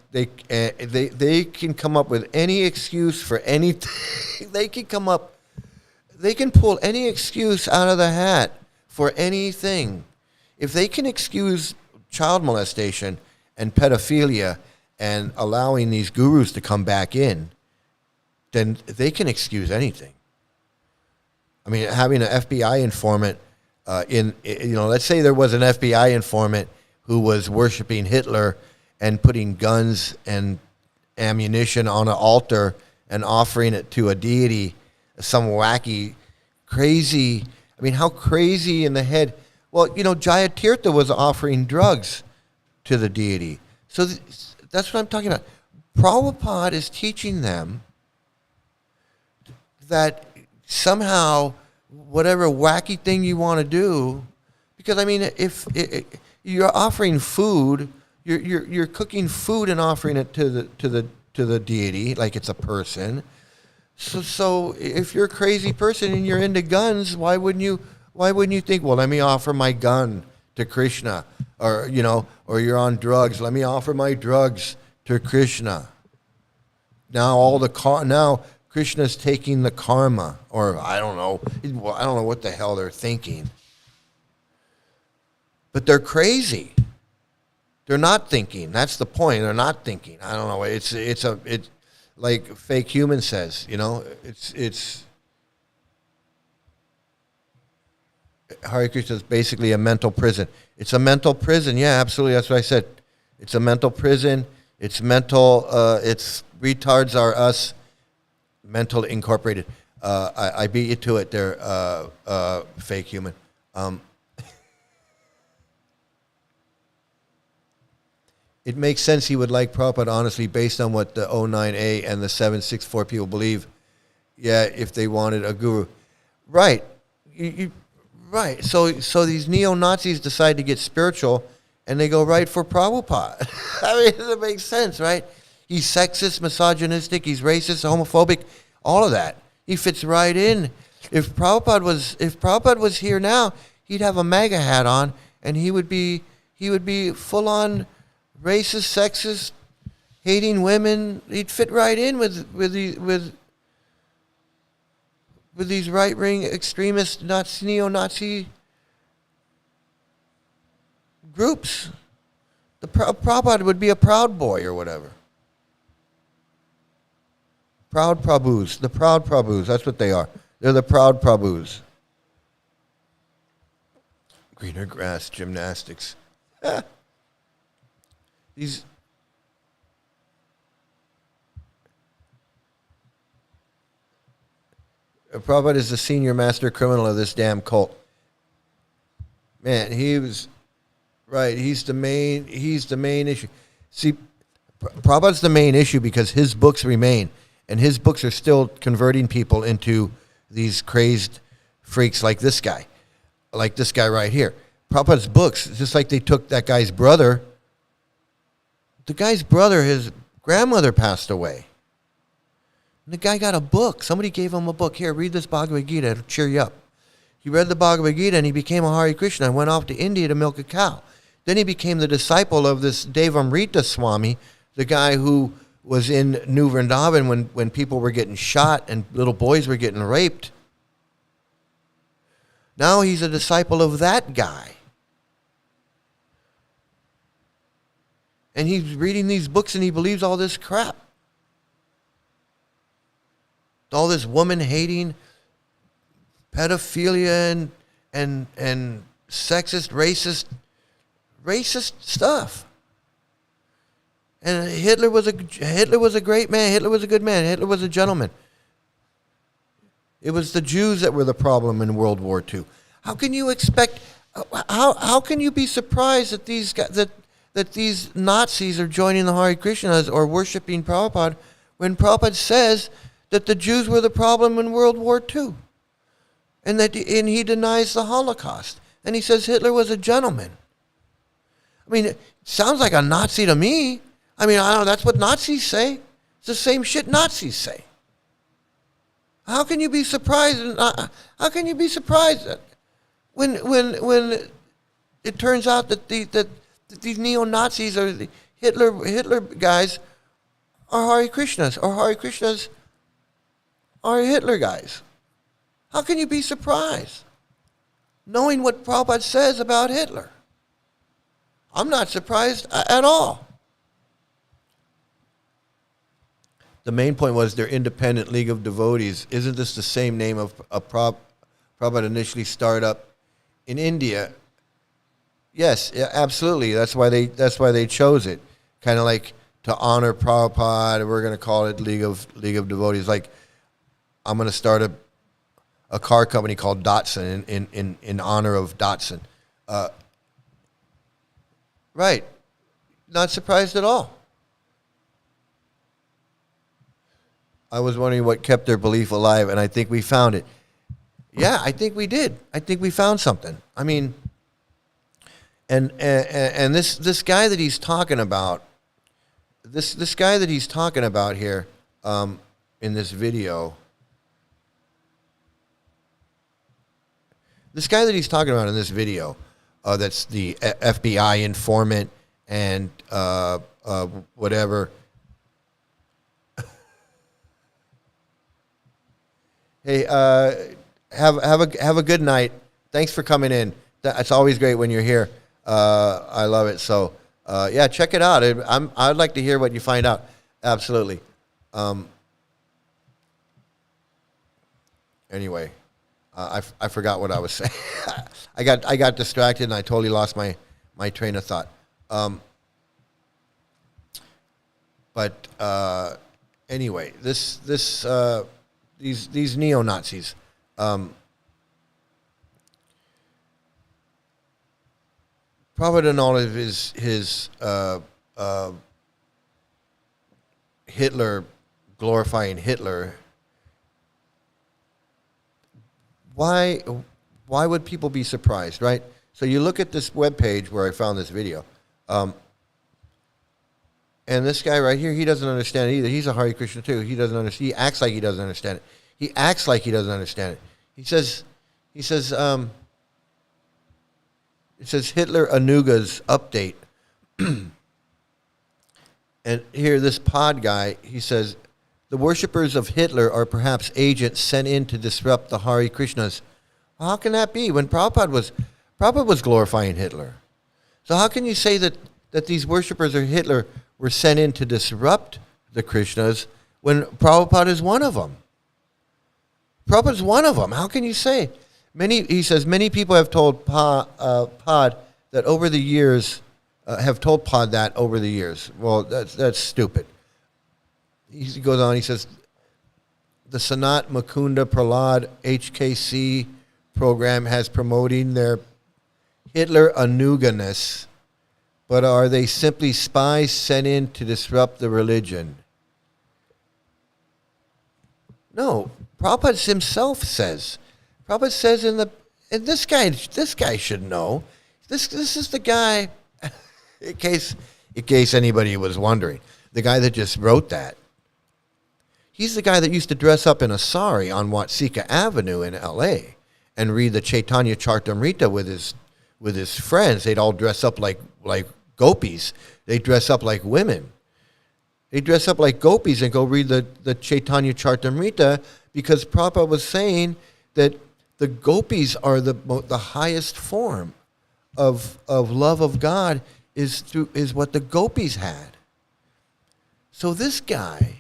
can come up with any excuse for anything. They can pull any excuse out of the hat for anything. If they can excuse child molestation and pedophilia and allowing these gurus to come back in, then they can excuse anything. I mean, having an FBI informant let's say there was an FBI informant who was worshiping Hitler and putting guns and ammunition on an altar and offering it to a deity, some wacky, crazy. I mean, how crazy in the head? Well, Jayatirtha was offering drugs to the deity. So that's what I'm talking about. Prabhupada is teaching them that somehow whatever wacky thing you want to do, because I mean, if you're offering food, you're cooking food and offering it to the deity like it's a person. So if you're a crazy person and you're into guns, why wouldn't you think, well, let me offer my gun to Krishna, or you're on drugs, let me offer my drugs to Krishna. Now Krishna's taking the karma, or I don't know what the hell they're thinking. But they're crazy. They're not thinking. That's the point. They're not thinking. I don't know. It's like Fake Human says. It's Hare Krishna is basically a mental prison. It's a mental prison. Yeah, absolutely. That's what I said. It's a mental prison. It's mental. It's retards are us. Mental incorporated. I beat you to it there, Fake Human. It makes sense he would like Prabhupada, honestly, based on what the 09A and the 764 people believe. Yeah, if they wanted a guru. Right. Right. So these neo-Nazis decide to get spiritual, and they go right for Prabhupada. I mean, it makes sense, right? He's sexist, misogynistic, he's racist, homophobic, all of that. He fits right in. If Prabhupada was here now, he'd have a MAGA hat on, and he would be full on racist, sexist, hating women. He'd fit right in with these right wing extremist neo-Nazi groups. The Prabhupada would be a Proud Boy or whatever. Proud Prabhus. The Proud Prabhus. That's what they are. They're the Proud Prabhus. Greener grass, gymnastics. These. Prabhupada is the senior master criminal of this damn cult. Man, he was right. He's the main issue. See, Prabhupada's the main issue because his books remain. And his books are still converting people into these crazed freaks like this guy right here. Prabhupada's books, just like they took that guy's brother. The guy's brother, his grandmother passed away. And the guy got a book. Somebody gave him a book. Here, read this Bhagavad Gita. It'll cheer you up. He read the Bhagavad Gita and he became a Hare Krishna and went off to India to milk a cow. Then he became the disciple of this Devamrita Swami, the guy who was in New Vrindavan when people were getting shot and little boys were getting raped. Now he's a disciple of that guy. And he's reading these books and he believes all this crap. All this woman-hating, pedophilia and sexist, racist stuff. And Hitler was a great man. Hitler was a good man. Hitler was a gentleman. It was the Jews that were the problem in World War II. How can you expect? How can you be surprised that these guys, that these Nazis are joining the Hare Krishnas or worshiping Prabhupada when Prabhupada says that the Jews were the problem in World War II, and he denies the Holocaust, and he says Hitler was a gentleman. I mean, it sounds like a Nazi to me. I mean, I don't know. That's what Nazis say. It's the same shit Nazis say. How can you be surprised? How can you be surprised when it turns out that these neo-Nazis or the Hitler guys are Hare Krishnas, or Hare Krishnas are Hitler guys? How can you be surprised, knowing what Prabhupada says about Hitler? I'm not surprised at all. The main point was their independent League of Devotees. Isn't this the same name of a Prabhupada initially started up in India? Yes, yeah, absolutely. That's why they chose it. Kind of like to honor Prabhupada, we're going to call it League of Devotees. Like, I'm going to start a car company called Datsun in honor of Datsun. Right. Not surprised at all. I was wondering what kept their belief alive, and I think we found it. Yeah, I think we did. I think we found something. I mean, and this guy that he's talking about, this guy that he's talking about here in this video, that's the FBI informant and whatever. Hey, have a good night. Thanks for coming in. It's always great when you're here. I love it. So yeah, check it out. I'd like to hear what you find out. Absolutely. Anyway, I forgot what I was saying. I got distracted and I totally lost my train of thought. But anyway, these neo-Nazis. Prabhupada and all of his Hitler, glorifying Hitler. Why would people be surprised, right? So you look at this webpage where I found this video. And this guy right here, he doesn't understand it either. He's a Hare Krishna too. He doesn't understand. He acts like he doesn't understand it. He acts like he doesn't understand it. It says Hitler Anuga's update. And here, this pod guy, he says, the worshippers of Hitler are perhaps agents sent in to disrupt the Hare Krishnas. Well, how can that be when Prabhupada was glorifying Hitler? So how can you say that these worshippers of Hitler were sent in to disrupt the Krishnas when Prabhupada is one of them? Prabhupada is one of them. How can you say? He says, many people have told Pod that over the years, Well, that's stupid. He goes on, he says, the Sanat Mukunda Prahlad HKC program has promoting their Hitler Anuganess, but are they simply spies sent in to disrupt the religion? No, Prabhupada himself says. Prabhupada says and this guy should know. This is the guy, in case anybody was wondering, the guy that just wrote that. He's the guy that used to dress up in a sari on Watsika Avenue in L.A. and read the Chaitanya Charitamrita with his friends. They'd all dress up like gopis. They'd dress up like women. They'd dress up like gopis and go read the Chaitanya Charitamrita because Prabhupada was saying that the gopis are the highest form of love of God is what the gopis had. So this guy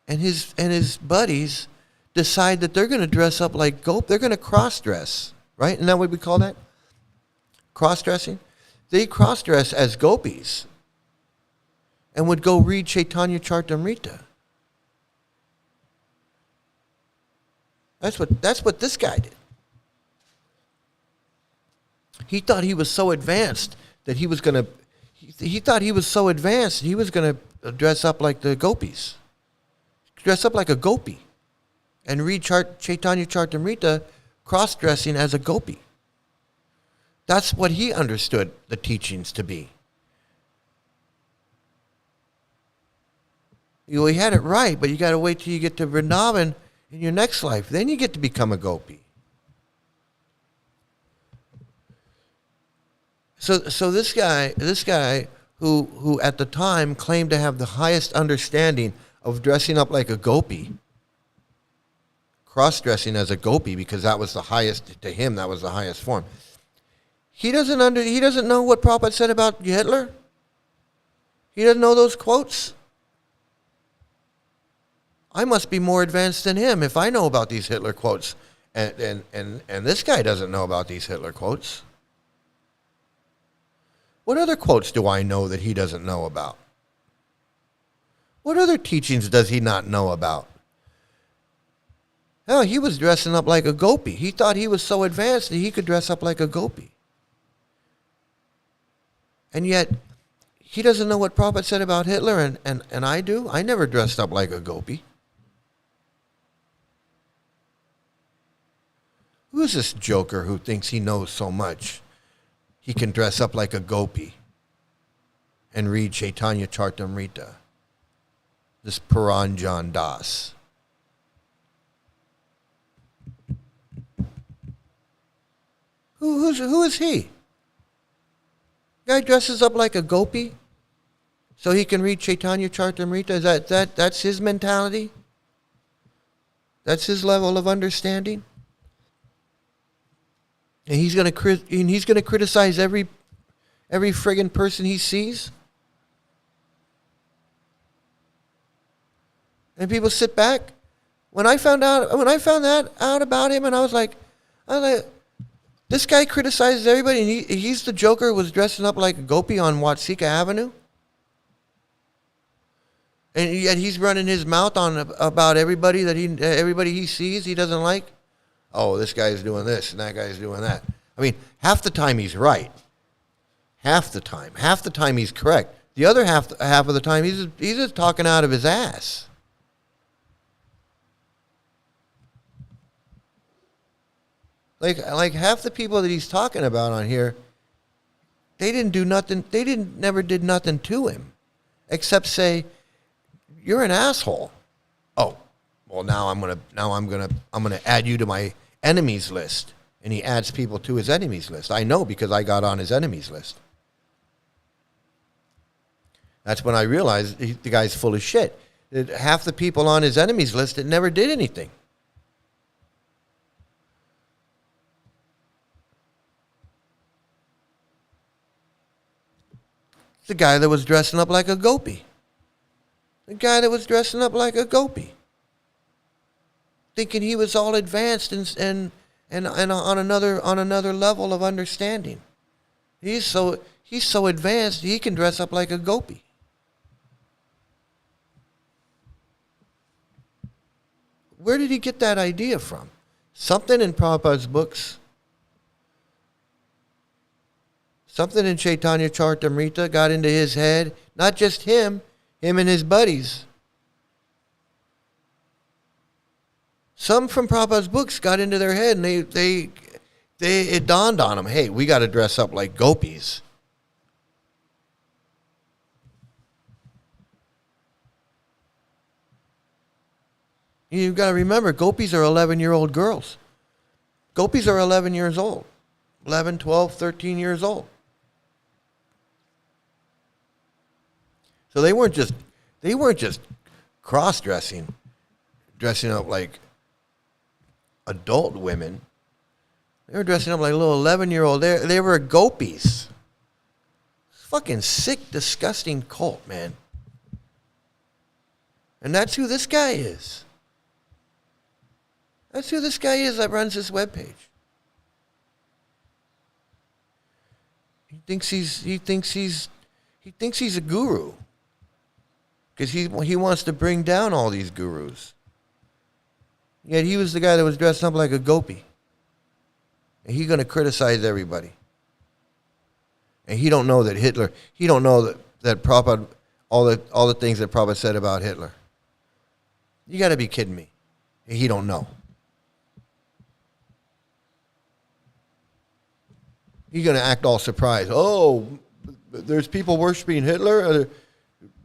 and his buddies decide that they're going to dress up like they're going to cross-dress, right? Isn't that what we call that? Cross-dressing? They cross-dress as gopis. and would go read Chaitanya Charitamrita. That's what this guy did. He thought he was so advanced that he was gonna. He thought he was so advanced he was gonna dress up like the gopis, dress up like a gopi, and read Chaitanya Charitamrita, cross-dressing as a gopi. That's what he understood the teachings to be. He had it right, but you got to wait till you get to Vrindavan in your next life. Then you get to become a gopi. So this guy who at the time claimed to have the highest understanding of dressing up like a gopi, cross-dressing as a gopi, because that was the highest, to him, that was the highest form. He doesn't know what Prabhupada said about Hitler. He doesn't know those quotes. I must be more advanced than him if I know about these Hitler quotes. And this guy doesn't know about these Hitler quotes. What other quotes do I know that he doesn't know about? What other teachings does he not know about? Hell, he was dressing up like a gopi. He thought he was so advanced that he could dress up like a gopi. And yet, he doesn't know what Prabhupada said about Hitler, and I do. I never dressed up like a gopi. Who is this joker who thinks he knows so much he can dress up like a gopi and read Chaitanya Charitamrita? This Paranjan Das. Who is he? Guy dresses up like a gopi so he can read Chaitanya Charitamrita? Is that's his mentality? That's his level of understanding? And he's going to criticize every friggin' person he sees? And people sit back? When I found out about him, and I was like, this guy criticizes everybody, and he's the joker who was dressing up like a gopi on Watsika Avenue? And yet he's running his mouth on about everybody he sees he doesn't like? Oh, this guy's doing this and that guy's doing that. I mean, half the time he's right. Half the time he's correct. The other half of the time he's just talking out of his ass. Like half the people that he's talking about on here, they didn't do nothing. Never did nothing to him, except say, "You're an asshole." Oh, well, now I'm gonna add you to my enemies list, and he adds people to his enemies list. I know because I got on his enemies list. That's when I realized the guy's full of shit. Half the people on his enemies list that never did anything. The guy that was dressing up like a gopi. Thinking he was all advanced and on another level of understanding. He's so advanced he can dress up like a gopi. Where did he get that idea from? Something in Prabhupada's books. Something in Chaitanya Charitamrita got into his head. Not just him and his buddies. Some from Prabhupada's books got into their head, and it dawned on them, hey, we got to dress up like gopis. You've got to remember, gopis are 11-year-old girls. Gopis are 11 years old. 11, 12, 13 years old. So they weren't just cross-dressing, dressing up like adult women. They were dressing up like little 11-year-old. They were gopis. Fucking sick, disgusting cult, man. And that's who this guy is. That's who this guy is that runs this webpage. He thinks he's a guru. because he wants to bring down all these gurus. Yet he was the guy that was dressed up like a gopi. And he's going to criticize everybody. And he don't know that Hitler, he don't know that Prabhupada, all the things that Prabhupada said about Hitler. You got to be kidding me. He don't know. He's going to act all surprised. Oh, there's people worshiping Hitler.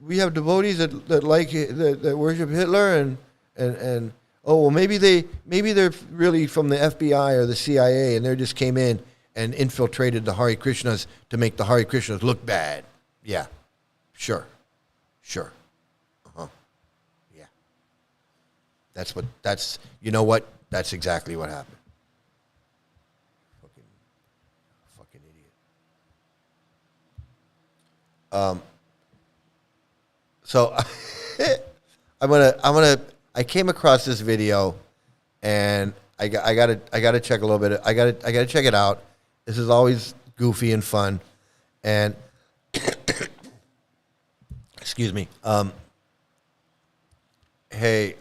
We have devotees that worship Hitler, and oh, well, maybe they're really from the FBI or the CIA, and they just came in and infiltrated the Hare Krishnas to make the Hare Krishnas look bad. Yeah, sure. Yeah. You know what? That's exactly what happened. Fucking idiot. So I came across this video, and I gotta check a little bit. I gotta check it out. This is always goofy and fun, and excuse me. Hey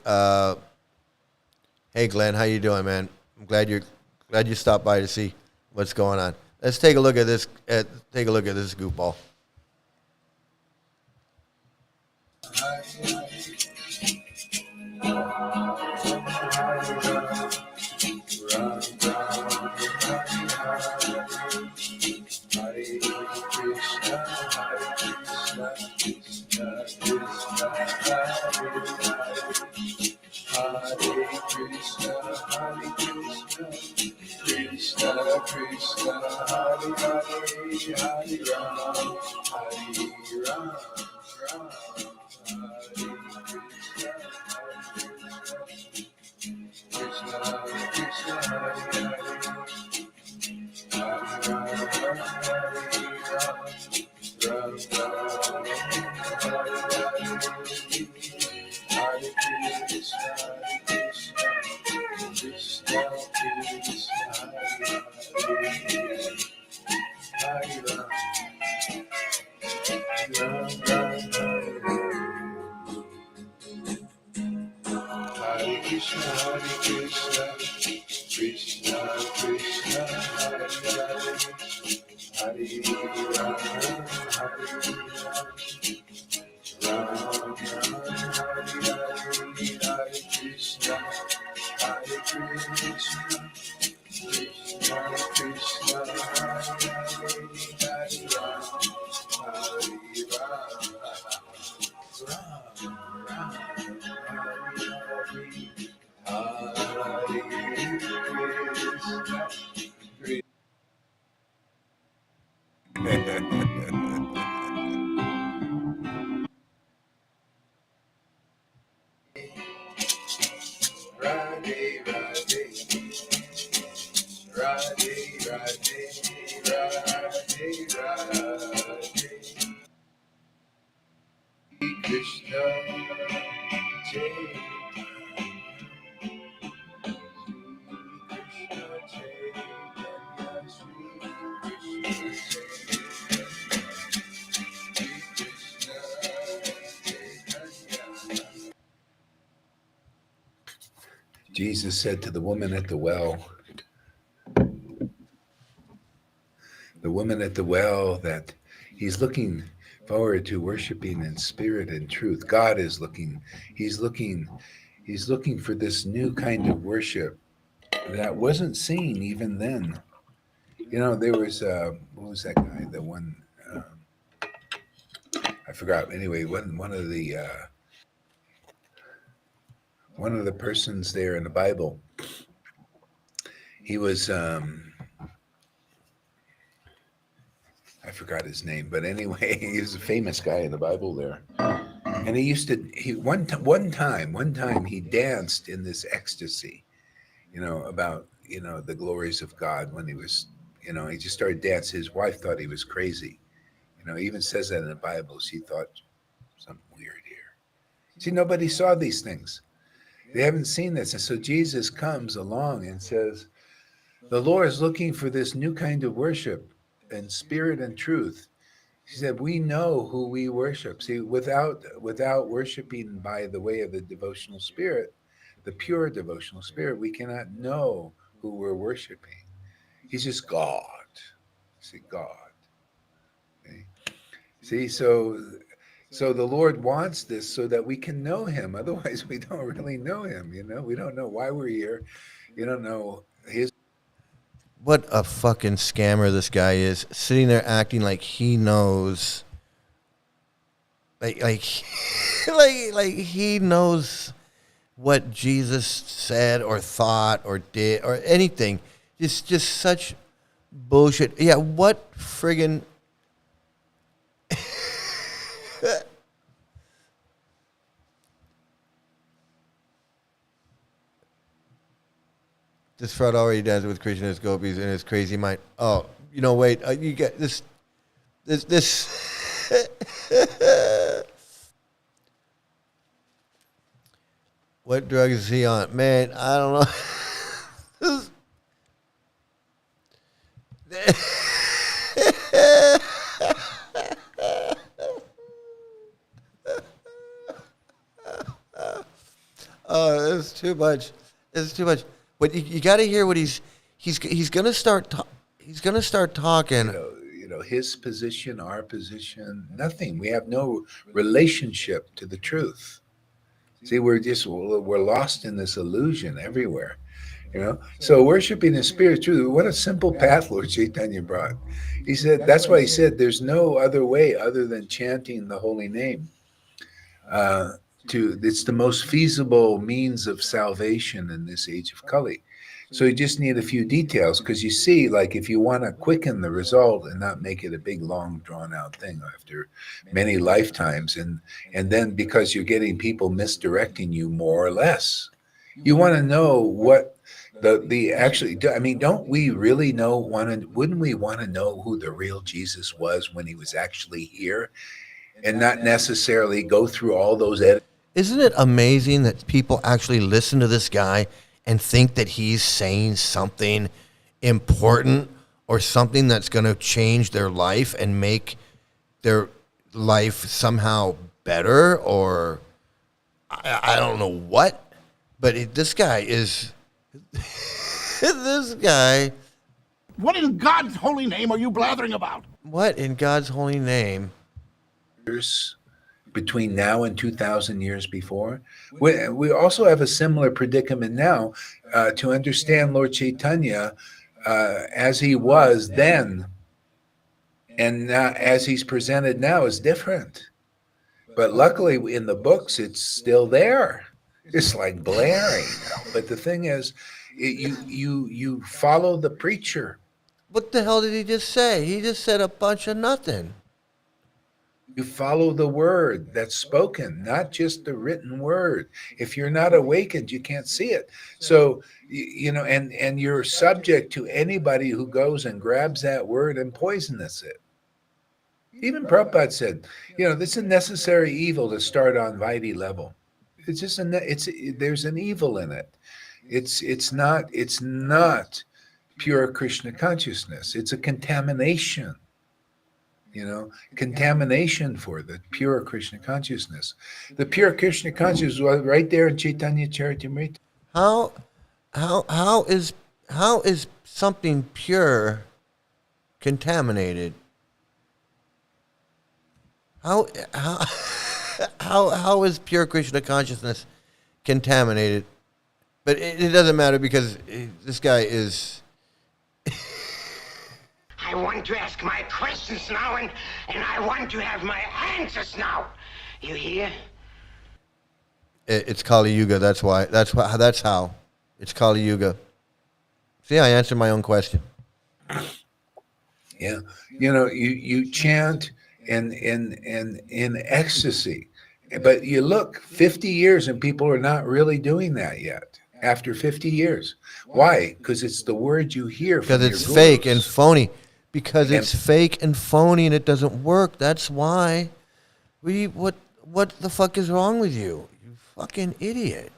Glenn, how you doing, man? I'm glad you stopped by to see what's going on. Let's take a look at this. Take a look at this goofball. Jesus said to the woman at the well, that he's looking forward to worshiping in spirit and truth. God is looking. He's looking for this new kind of worship that wasn't seen even then. You know, there was what was that guy? The one I forgot. Anyway, one of the persons there in the Bible. He was I forgot his name, but anyway, he was a famous guy in the Bible there. And one time he danced in this ecstasy, about the glories of God when he was, he just started dancing. His wife thought he was crazy. He even says that in the Bible. She thought something weird here. See, nobody saw these things. They haven't seen this. And so Jesus comes along and says, the Lord is looking for this new kind of worship in spirit and truth. She said, we know who we worship. See, without worshiping by the way of the devotional spirit, the pure devotional spirit, we cannot know who we're worshiping. He's just God. See, God. Okay? See, so the Lord wants this so that we can know him. Otherwise, we don't really know him, you know? We don't know why we're here. You don't know his. What a fucking scammer this guy is, sitting there acting like he knows, like like he knows what Jesus said or thought or did or anything. It's just such bullshit. Yeah, what friggin' this fraud already dances with Krishna's gopis in his crazy mind. Oh, you know, wait, you get this. What drug is he on? Man, I don't know. Oh, it's too much. It's too much. But you got to hear what he's gonna start. He's gonna start talking. You know, his position, our position, nothing. We have no relationship to the truth. See, we're lost in this illusion everywhere. You know, so worshiping the spirit truth. What a simple path Lord Chaitanya brought. He said that's why he said there's no other way other than chanting the holy name. It's the most feasible means of salvation in this age of Kali. So you just need a few details, because you see, like, if you want to quicken the result and not make it a big, long, drawn-out thing after many lifetimes, and then because you're getting people misdirecting you more or less, you want to know what the actually. I mean, don't we really wouldn't we want to know who the real Jesus was when he was actually here, and not necessarily go through all those edits? Isn't it amazing that people actually listen to this guy and think that he's saying something important or something that's going to change their life and make their life somehow better, or I don't know what, but this guy is this guy. What in God's holy name are you blathering about? What in God's holy name? Between now and 2,000 years before. We also have a similar predicament now. To understand Lord Chaitanya as he was then and as he's presented now is different. But luckily in the books, it's still there. It's like blaring. But the thing is, you follow the preacher. What the hell did he just say? He just said a bunch of nothing. You follow the word that's spoken, not just the written word. If you're not awakened, you can't see it. So, you know, and you're subject to anybody who goes and grabs that word and poisons it. Even Prabhupada said, you know, this is a necessary evil to start on Vaidhi level. It's just there's an evil in it. It's not pure Krishna consciousness. It's a contamination. You know, contamination for the pure Krishna consciousness. The pure Krishna consciousness was right there in Chaitanya Charitamrita. How is something pure contaminated? How is pure Krishna consciousness contaminated? But it doesn't matter, because this guy is. I want to ask my questions now, and I want to have my answers now. You hear? It's Kali Yuga. That's why. That's how. It's Kali Yuga. See, I answered my own question. Yeah, you know, you chant in ecstasy, but you look 50 years and people are not really doing that yet. After 50 years, why? Because it's the word you hear. Because it's fake and phony. Because it's fake and phony and it doesn't work. That's why. What the fuck is wrong with you? You fucking idiot.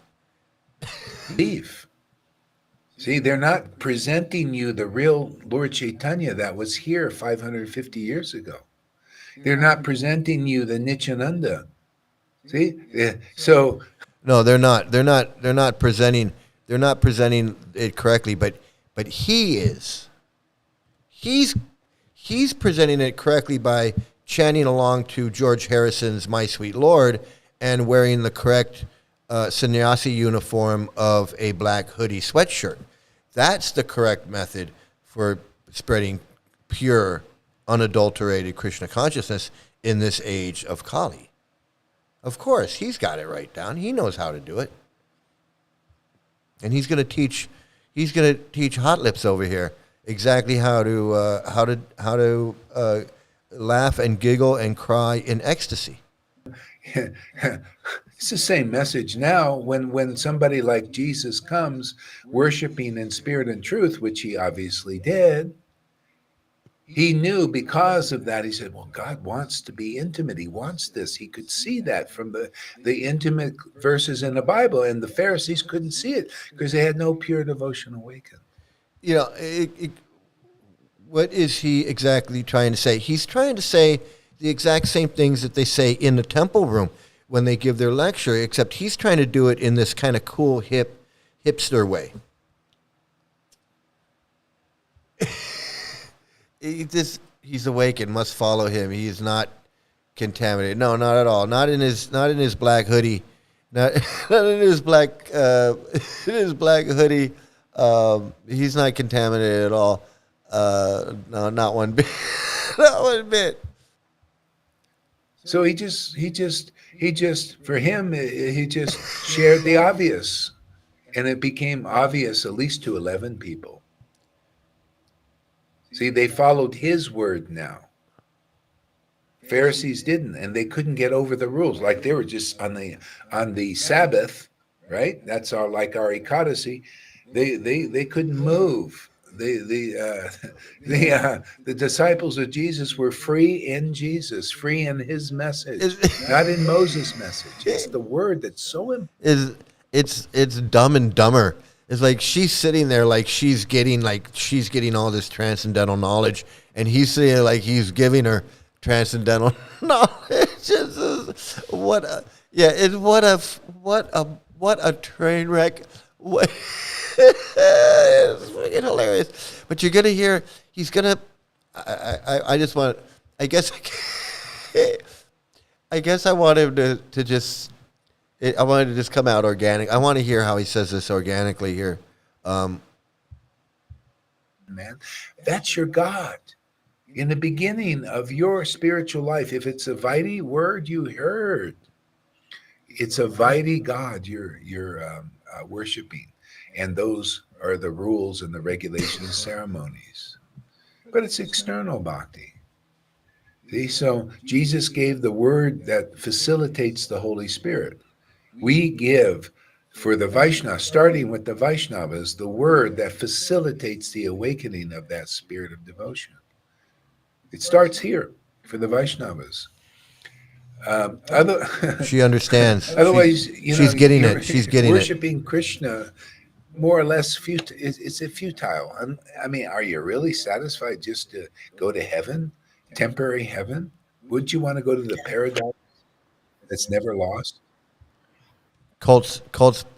Believe. See, they're not presenting you the real Lord Chaitanya that was here 550 years ago. They're not presenting you the Nityananda. See? Yeah. So No, they're not. They're not. They're not presenting. They're not presenting it correctly. But he is. He's presenting it correctly by chanting along to George Harrison's "My Sweet Lord" and wearing the correct sannyasi uniform of a black hoodie sweatshirt. That's the correct method for spreading pure, unadulterated Krishna consciousness in this age of Kali. Of course, he's got it right down. He knows how to do it. And he's going to teach Hot Lips over here exactly how to laugh and giggle and cry in ecstasy. it's the same message now when somebody like Jesus comes worshiping in spirit and truth, which he obviously did. He knew because of that. He said, well, God wants to be intimate. He wants this. He could see that from the intimate verses in the Bible, and the Pharisees couldn't see it because they had no pure devotion awakened. You know, what is he exactly trying to say? He's trying to say the exact same things that they say in the temple room when they give their lecture, except he's trying to do it in this kind of cool, hipster way. He's awake and must follow him. He is not contaminated. No, not at all. Not in his black hoodie. Not in his black hoodie. He's not contaminated at all. No, not one bit. Not one bit. So he just for him he just shared the obvious, and it became obvious at least to 11 people. See, they followed his word now. Pharisees didn't, and they couldn't get over the rules. Like they were just on the Sabbath, right? That's our Ekadasi. They couldn't move. The disciples of Jesus were free in Jesus, free in his message, not in Moses' message. It's the word that's so important. It's Dumb and Dumber. It's like she's sitting there like she's getting all this transcendental knowledge, and he's sitting there like he's giving her transcendental knowledge. What a train wreck. It's freaking hilarious. But you're gonna hear he's gonna. I just want. I guess I want him to just. I wanted to just come out organic. I want to hear how he says this organically here. Man, that's your God. In the beginning of your spiritual life, if it's a Vaidhi word you heard, it's a Vaidhi God you're worshiping. And those are the rules and the regulations and ceremonies. But it's external bhakti. See, so Jesus gave the word that facilitates the Holy Spirit. We give for the Vaishnavas, starting with the Vaishnavas, the word that facilitates the awakening of that spirit of devotion. It starts here for the Vaishnavas. She understands. Otherwise, she's getting it. She's getting worshiping Krishna, more or less, it's a futile. I mean, are you really satisfied just to go to heaven, temporary heaven? Would you want to go to the paradise that's never lost? Cult's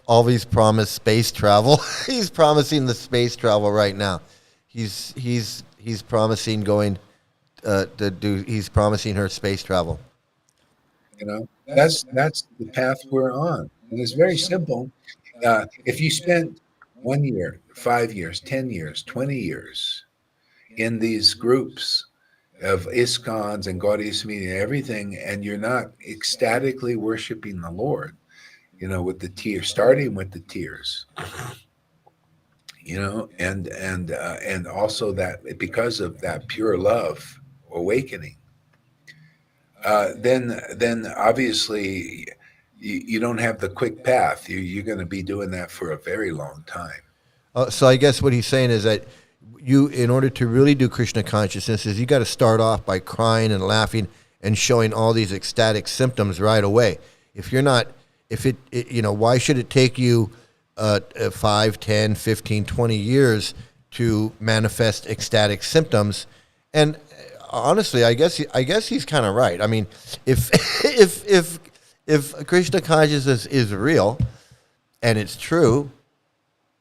always promised space travel. He's promising the space travel right now. He's promising going to do. He's promising her space travel. You know, that's the path we're on, and it's very simple. If you spent 1 year, 5 years, 10 years, 20 years in these groups of ISKCONs and Gaudiya Samiti and everything, and you're not ecstatically worshiping the Lord, you know, with the tears, starting with the tears, you know, and also that because of that pure love awakening, then obviously you don't have the quick path. You're going to be doing that for a very long time. So I guess what he's saying is that you, in order to really do Krishna consciousness, is you got to start off by crying and laughing and showing all these ecstatic symptoms right away. If you're not, you know, why should it take you 5, 10, 15, 20 years to manifest ecstatic symptoms? And honestly, I guess he's kind of right. I mean, if if Krishna consciousness is real and it's true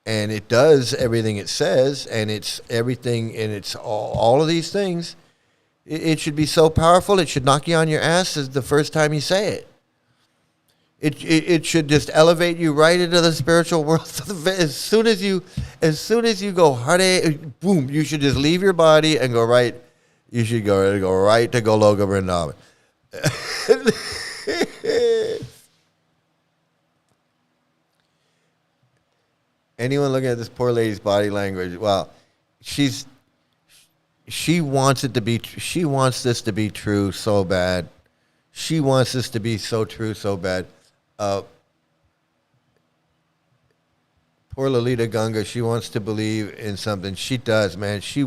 and it does everything it says and it's everything and it's all of these things, it should be so powerful it should knock you on your ass as the first time you say it. It should just elevate you right into the spiritual world. As soon as you go Hare, boom, you should just leave your body and go right. You should go right to Goloka Vrindavan. Anyone looking at this poor lady's body language? Well, she wants this to be true so bad. She wants this to be so true so bad. Poor Lalita Ganga, she wants to believe in something. She does, man. She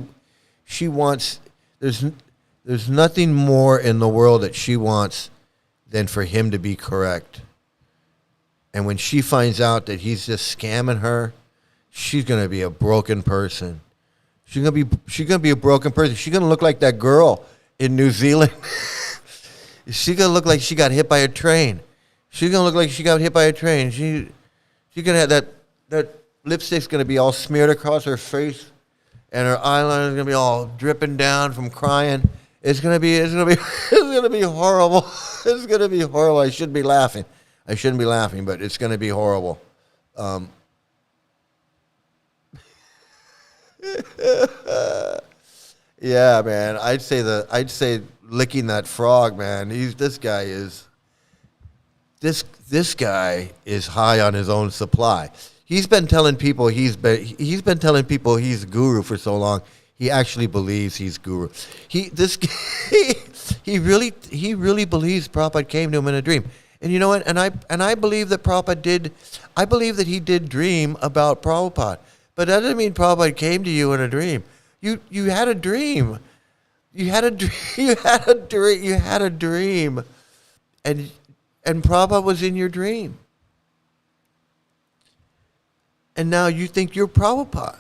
wants. There's nothing more in the world that she wants than for him to be correct. And when she finds out that he's just scamming her, she's gonna be a broken person. She's gonna be a broken person. She's gonna look like that girl in New Zealand. She's gonna look like she got hit by a train. She's gonna look like she got hit by a train. She's gonna have that lipstick's gonna be all smeared across her face, and her eyeliner's gonna be all dripping down from crying. It's gonna be horrible. It's gonna be horrible. I shouldn't be laughing, but it's gonna be horrible. Yeah, man. I'd say licking that frog, man. This guy is high on his own supply. He's been telling people he's guru for so long. He actually believes he's guru. He really believes Prabhupada came to him in a dream. And you know what? And I believe that Prabhupada did. I believe that he did dream about Prabhupada. But that doesn't mean Prabhupada came to you in a dream. You had a dream. You had a dream. And Prabhupada was in your dream. And now you think you're Prabhupada.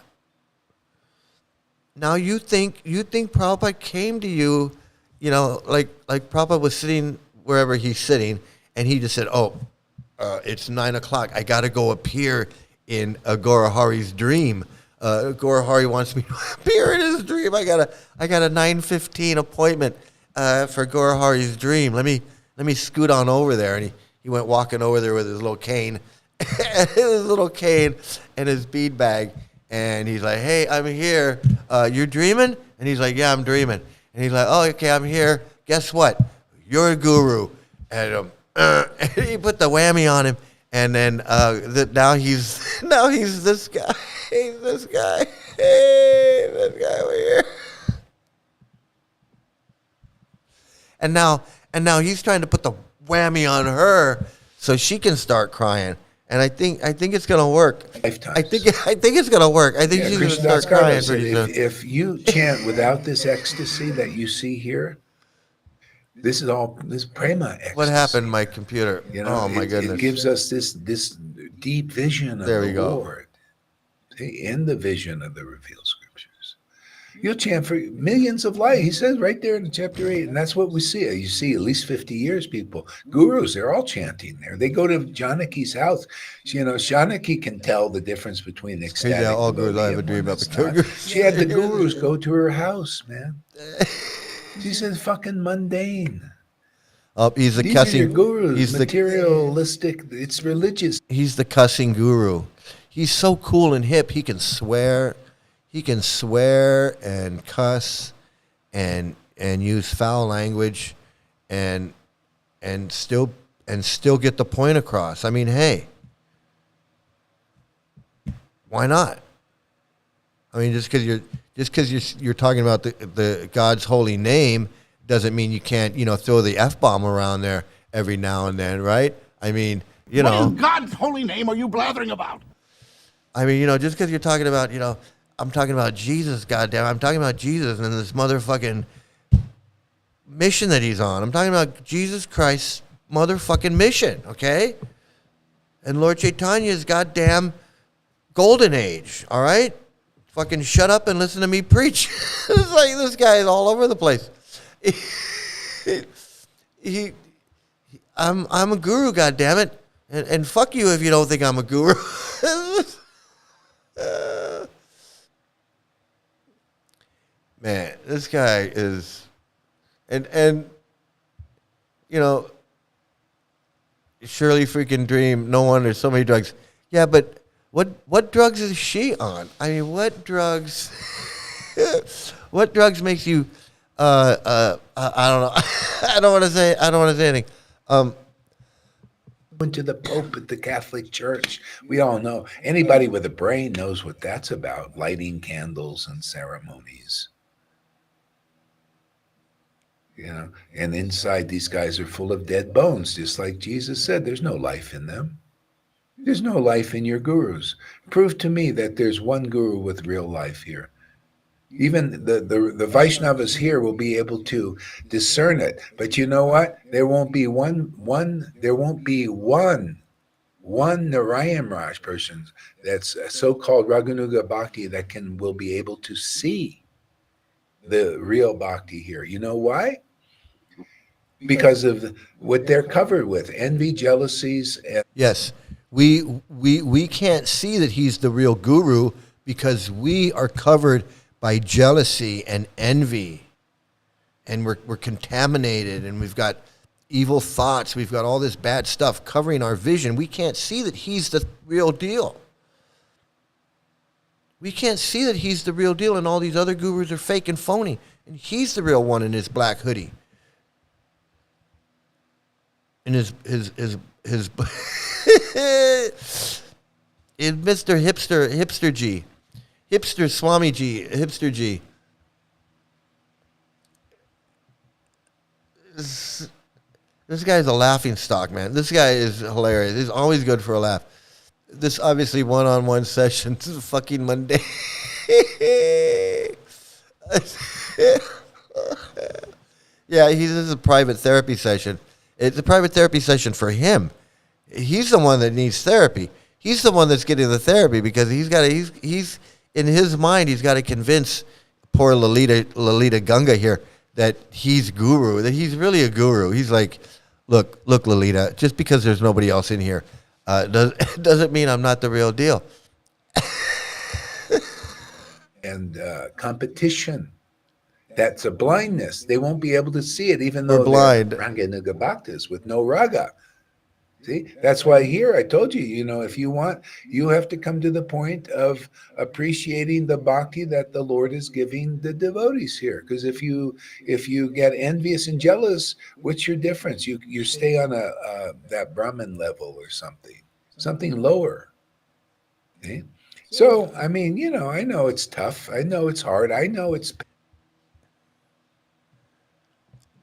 Now you think Prabhupada came to you, like Prabhupada was sitting wherever he's sitting, and he just said, it's 9:00. I got to go appear in Gaurahari's dream. Gaurahari wants me to appear in his dream. I got a 9:15 appointment for Gaurahari's dream. Let me scoot on over there. And he went walking over there with his little cane, and his bead bag. And he's like, "Hey, I'm here. You're dreaming?" And he's like, "Yeah, I'm dreaming." And he's like, "Oh, okay, I'm here. Guess what? You're a guru." And he put the whammy on him. And then now he's this guy. He's this guy. Hey, this guy over here. And now he's trying to put the whammy on her so she can start crying. And I think it's gonna work. Lifetimes. I think it's gonna work. I think she's gonna start crying pretty soon. If you chant without this ecstasy that you see here, this prema ecstasy. What happened to my computer? Oh my goodness! It gives us this deep vision of the Lord. See, in the vision of the revealed scriptures. You'll chant for millions of lives. He says right there in chapter 8, and that's what we see. You see at least 50 years people. Gurus, they're all chanting there. They go to Janaki's house. Janaki can tell the difference between ecstatic. Yeah, all gurus. I have a dream about the gurus. She had the gurus go to her house, man. She says fucking mundane. He's the These cussing are your gurus. He's materialistic. It's religious. He's the cussing guru. He's so cool and hip. He can swear. He can swear and cuss and use foul language and still get the point across. I mean, hey, why not? I mean, just because you're talking about the God's holy name doesn't mean you can't throw the F-bomb around there every now and then, right? I mean, What in God's holy name are you blathering about? I mean, just because you're talking about, I'm talking about Jesus, goddamn. I'm talking about Jesus and this motherfucking mission that he's on. I'm talking about Jesus Christ's motherfucking mission, okay? And Lord Chaitanya's goddamn golden age, all right? Fucking shut up and listen to me preach. It's like this guy is all over the place. he I'm a guru, goddammit. And fuck you if you don't think I'm a guru. Man, this guy is, and you know, Shirley freaking Dream. No wonder so many drugs. Yeah, but what drugs is she on? I mean, what drugs? What drugs makes you? I don't know. I don't want to say. I don't want to say anything. Went to the Pope at the Catholic Church. We all know. Anybody with a brain knows what that's about, lighting candles and ceremonies. You know, and inside these guys are full of dead bones, just like Jesus said, there's no life in them. There's no life in your gurus. Prove to me that there's one guru with real life here. Even the Vaishnavas here will be able to discern it. But you know what? There won't be one Narayan Raj person that's a so-called Raganuga Bhakti that will be able to see the real Bhakti here. You know why? Because of what they're covered with, envy, jealousies, and Yes, we can't see that he's the real guru because we are covered by jealousy and envy, and we're contaminated, and we've got evil thoughts. We've got all this bad stuff covering our vision. We can't see that he's the real deal. We can't see that he's the real deal, and all these other gurus are fake and phony, and he's the real one in his black hoodie. In his in Mr. Hipster G. Hipster Swami G. Hipster G. This guy's a laughing stock, man. This guy is hilarious. He's always good for a laugh. This obviously one-on-one session is fucking mundane. Yeah, this is a private therapy session. It's a private therapy session for him. He's the one that needs therapy. He's the one that's getting the therapy because he's in his mind, he's got to convince poor Lalita Gunga here that he's guru, that he's really a guru. He's like, look, Lalita, just because there's nobody else in here doesn't mean I'm not the real deal. and competition. That's a blindness. They won't be able to see it, even though We're blind. they're Ranga Bhaktas with no raga. See, that's why here I told you, if you want, you have to come to the point of appreciating the bhakti that the Lord is giving the devotees here. Because if you get envious and jealous, what's your difference? You stay on that Brahmin level or something lower. See? So I mean, I know it's tough. I know it's hard. I know it's.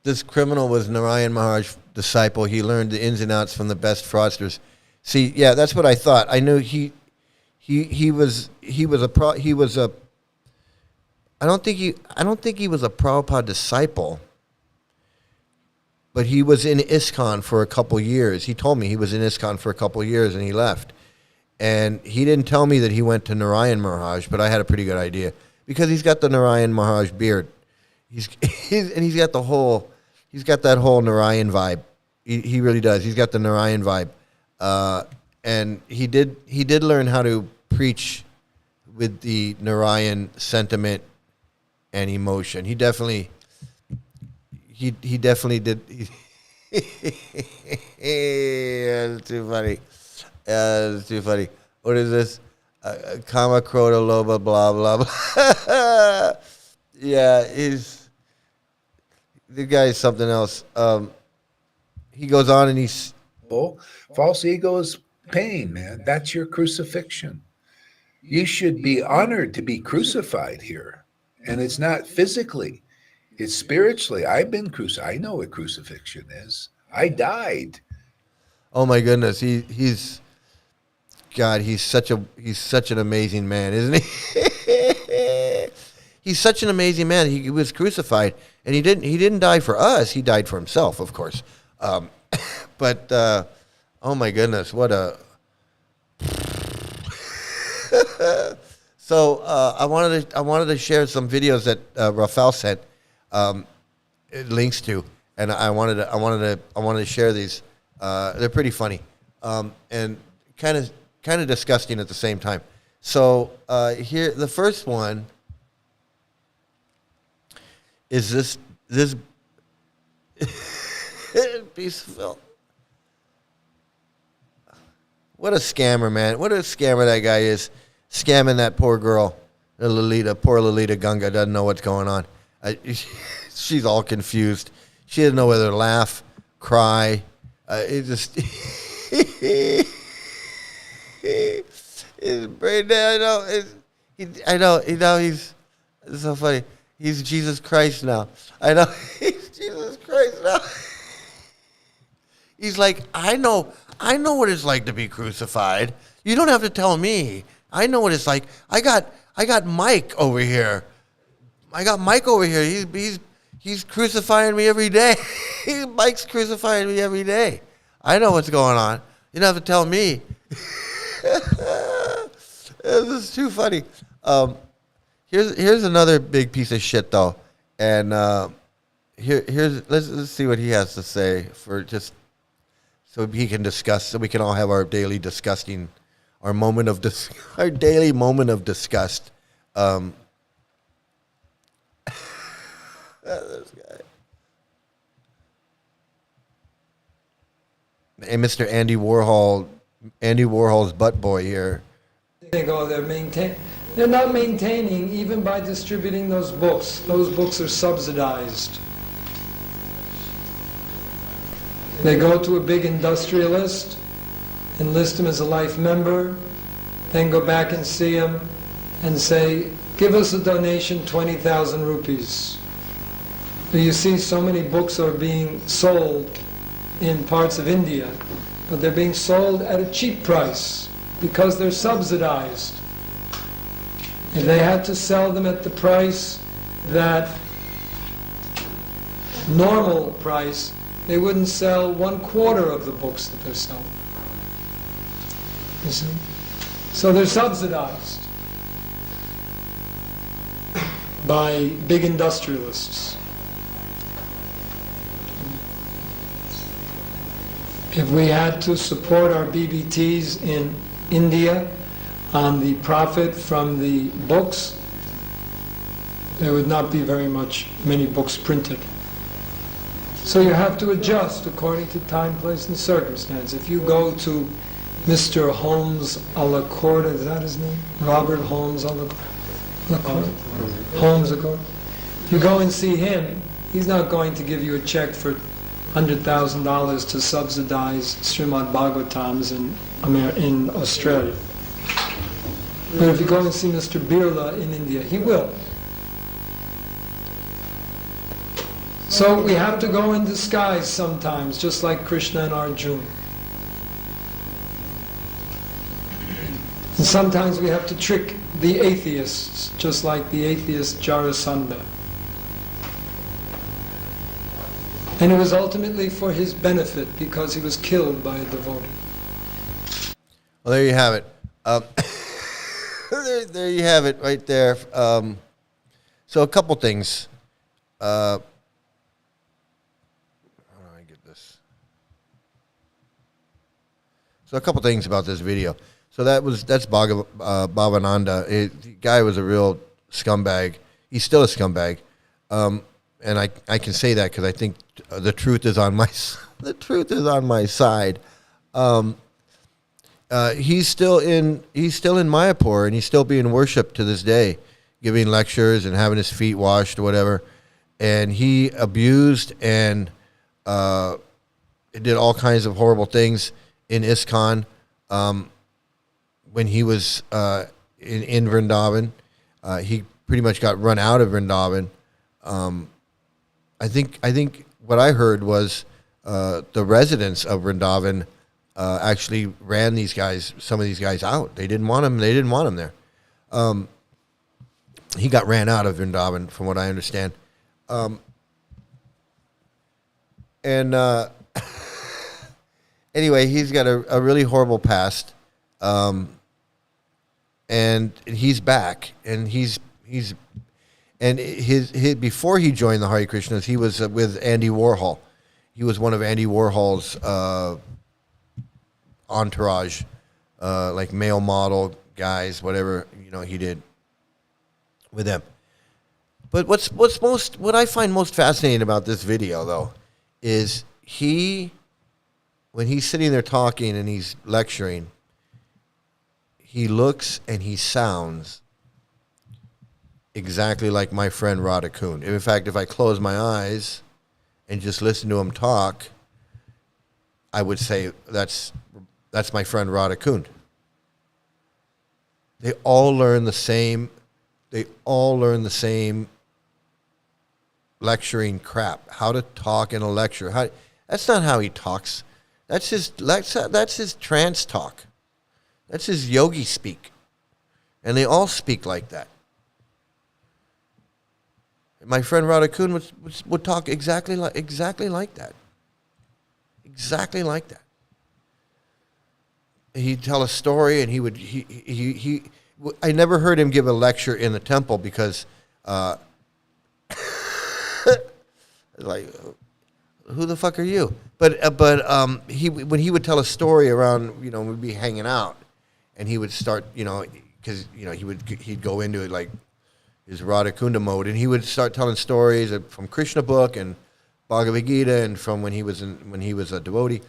This criminal was Narayan Maharaj's disciple. He learned the ins and outs from the best fraudsters. See, yeah, that's what I thought. I knew he was a. I don't think he was a Prabhupada disciple, but he was in ISKCON for a couple years. He told me he was in ISKCON for a couple years and he left. And he didn't tell me that he went to Narayan Maharaj, but I had a pretty good idea because he's got the Narayan Maharaj beard. He's got that whole Narayan vibe. He really does. He's got the Narayan vibe, and he did learn how to preach with the Narayan sentiment and emotion. He definitely did. That's too funny. That's too funny. What is this? Kama Krota Loba blah blah blah. Yeah, the guy is something else. He goes on and he's False ego is pain, man. That's your crucifixion. You should be honored to be crucified here. And it's not physically, it's spiritually. I've been crucified. I know what crucifixion is. I died. Oh my goodness, he's such an amazing man, isn't he? He's such an amazing man. He was crucified, and he didn't die for us. He died for himself, of course. But oh my goodness, what a. So I wanted to share some videos that Rafael sent. links to, and I wanted to share these. They're pretty funny, and kind of disgusting at the same time. So here, the first one is this piece of filth. What a scammer, man! What a scammer that guy is, scamming that poor girl, poor Lolita Gunga doesn't know what's going on. She's all confused. She doesn't know whether to laugh, cry. It just his brain. I know. He's it's so funny. He's Jesus Christ now. I know. He's Jesus Christ now. He's like, I know what it's like to be crucified. You don't have to tell me. I know what it's like. I got Mike over here. He's crucifying me every day. Mike's crucifying me every day. I know what's going on. You don't have to tell me. This is too funny. Here's another big piece of shit though, and let's see what he has to say for just so he can discuss, so we can all have our daily disgusting, our daily moment of disgust. This guy. And Mr. Andy Warhol's butt boy here. They go, they're not maintaining even by distributing those books. Those books are subsidized. They go to a big industrialist, enlist him as a life member, then go back and see him and say, give us a donation, 20,000 rupees. But you see, so many books are being sold in parts of India, but they're being sold at a cheap price because they're subsidized. If they had to sell them at the price, that normal price, they wouldn't sell 1/4 of the books that they're selling. You see? So they're subsidized by big industrialists. If we had to support our BBTs in India on the profit from the books, there would not be many books printed. So you have to adjust according to time, place, and circumstance. If you go to Mr. Holmes a la Court, is that his name? Robert Holmes a la Court? Holmes a la Court. If you go and see him, he's not going to give you a check for $100,000 to subsidize Srimad Bhagavatams in Australia. But if you go and see Mr. Birla in India, he will. So we have to go in disguise sometimes, just like Krishna and Arjuna. And sometimes we have to trick the atheists, just like the atheist Jarasandha. And it was ultimately for his benefit because he was killed by a devotee. Well, there you have it. There you have it right there. So a couple things. How do I get this? So a couple things about this video. So that's Bhavananda. The guy was a real scumbag. He's still a scumbag. And I can say that because I think the truth is on my side. He's still in Mayapur, and he's still being worshipped to this day, giving lectures and having his feet washed or whatever. And he abused and did all kinds of horrible things in ISKCON when he was in Vrindavan. He pretty much got run out of Vrindavan. I think what I heard was the residents of Vrindavan actually ran some of these guys out. They didn't want him. They didn't want him there. He got ran out of Vrindavan, from what I understand. Anyway, he's got a really horrible past, and he's back, and And his before he joined the Hare Krishnas, he was with Andy Warhol. He was one of Andy Warhol's entourage, like male model guys, whatever he did with them. But what I find most fascinating about this video though is when he's sitting there talking and he's lecturing, he looks and he sounds exactly like my friend Radha Kund. In fact, if I close my eyes and just listen to him talk, I would say that's my friend Radha Kund. They all learn the same lecturing crap. How to talk in a lecture. That's not how he talks. That's his trance talk. That's his yogi speak. And they all speak like that. My friend Radha Kund would talk exactly like that. Exactly like that. He'd tell a story, and I never heard him give a lecture in the temple because, like, who the fuck are you? But when he would tell a story around, we'd be hanging out, and he would start, because he'd go into it like his Radha Kunda mode, and he would start telling stories from Krishna book and Bhagavad Gita, and from when he was a devotee,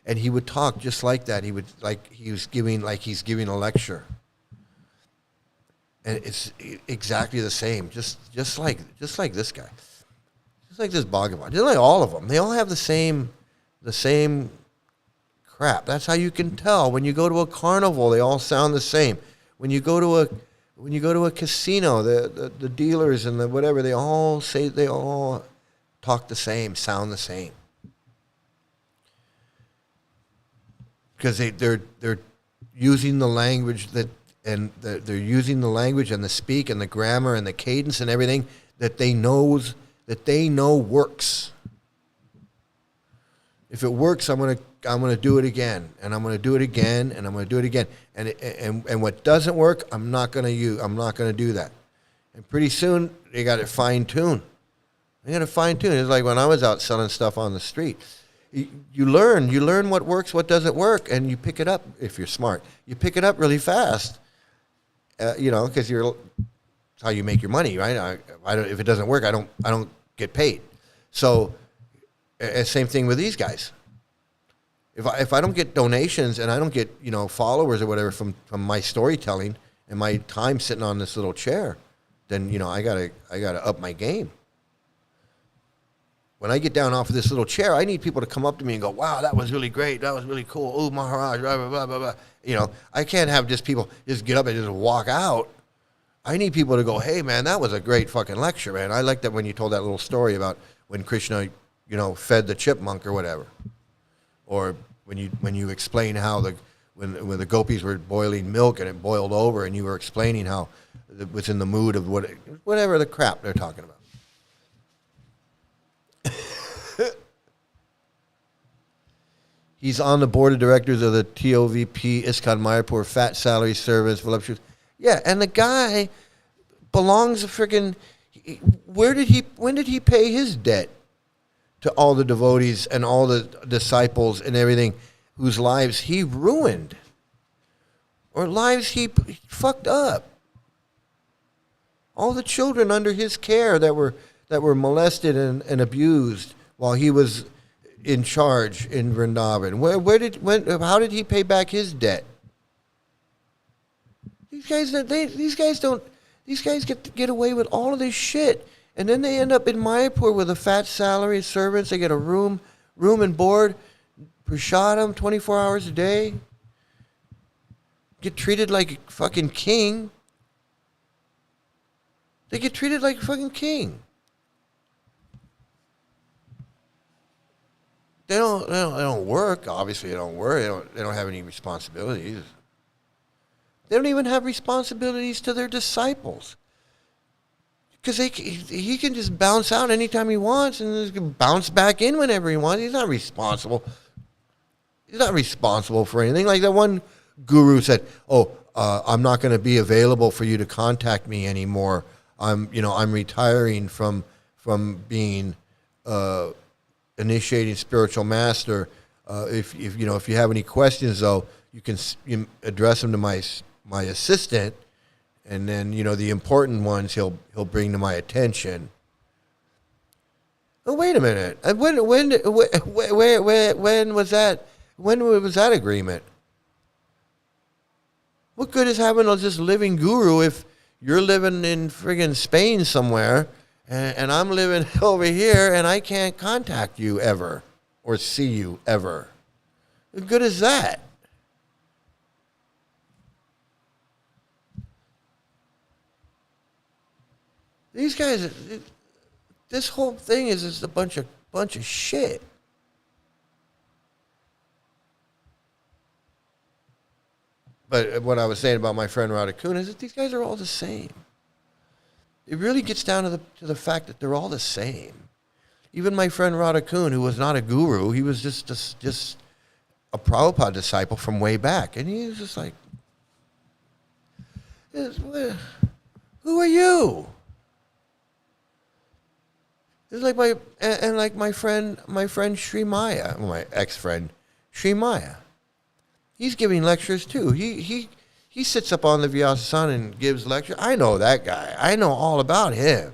and he would talk just like that. He would he's giving a lecture, and it's exactly the same, just like this guy, just like this Bhagavan, just like all of them. They all have the same crap. That's how you can tell when you go to a carnival. They all sound the same. When you go to a casino, the dealers and the whatever, they all talk the same, sound the same. Because they're using the language they're using the language and the speak and the grammar and the cadence and everything that they know works. If it works, I'm gonna do it again, and I'm gonna do it again, and I'm gonna do it again. And what doesn't work, I'm not gonna do that. And pretty soon they got it fine-tuned. It's like when I was out selling stuff on the street. You learn what works, what doesn't work, and you pick it up if you're smart. You pick it up really fast, because that's how you make your money, right? If it doesn't work, I don't get paid. So, same thing with these guys. If I don't get donations and I don't get followers or whatever from my storytelling and my time sitting on this little chair, then I gotta up my game. When I get down off of this little chair, I need people to come up to me and go, "Wow, that was really great. That was really cool. Oh, Maharaj, blah, blah, blah, blah, blah." I can't have just people just get up and just walk out. I need people to go, "Hey, man, that was a great fucking lecture, man. I like that when you told that little story about when Krishna, fed the chipmunk or whatever, or when you explain how when the gopis were boiling milk and it boiled over, and you were explaining how it was in the mood of whatever the crap they're talking about." He's on the board of directors of the TOVP, ISKCON Mayapur, fat salary servants, voluptuous. Yeah, and the guy belongs when did he pay his debt to all the devotees and all the disciples and everything whose lives he ruined or lives he fucked up? All the children under his care that were molested and abused while he was in charge in Vrindavan. How did he pay back his debt? These guys get away with all of this shit, and then they end up in Mayapur with a fat salary, servants. They get a room and board, prasadam 24 hours a day. Get treated like a fucking king. They get treated like a fucking king. They don't work. Obviously, they don't work. They don't have any responsibilities. They don't even have responsibilities to their disciples, because he can just bounce out anytime he wants and just bounce back in whenever he wants. He's not responsible. He's not responsible for anything. Like that one guru said, "Oh, I'm not going to be available for you to contact me anymore I'm retiring from being initiating spiritual master. If you have any questions, though, you can address them to my assistant, and then the important ones he'll bring to my attention. Oh, wait a minute. When was that? When was that agreement? What good is having this living guru if you're living in friggin' Spain somewhere and I'm living over here and I can't contact you ever or see you ever? What good is that? These guys, this whole thing is just a bunch of shit. But what I was saying about my friend Radhakun is that these guys are all the same. It really gets down to the fact that they're all the same. Even my friend Radhakun, who was not a guru, he was just a Prabhupada disciple from way back, and he was just like, "Who are you?" It's like my friend Sri Maya, my ex-friend Sri Maya. He's giving lectures too. He sits up on the Vyasasana and gives lectures. I know that guy. I know all about him.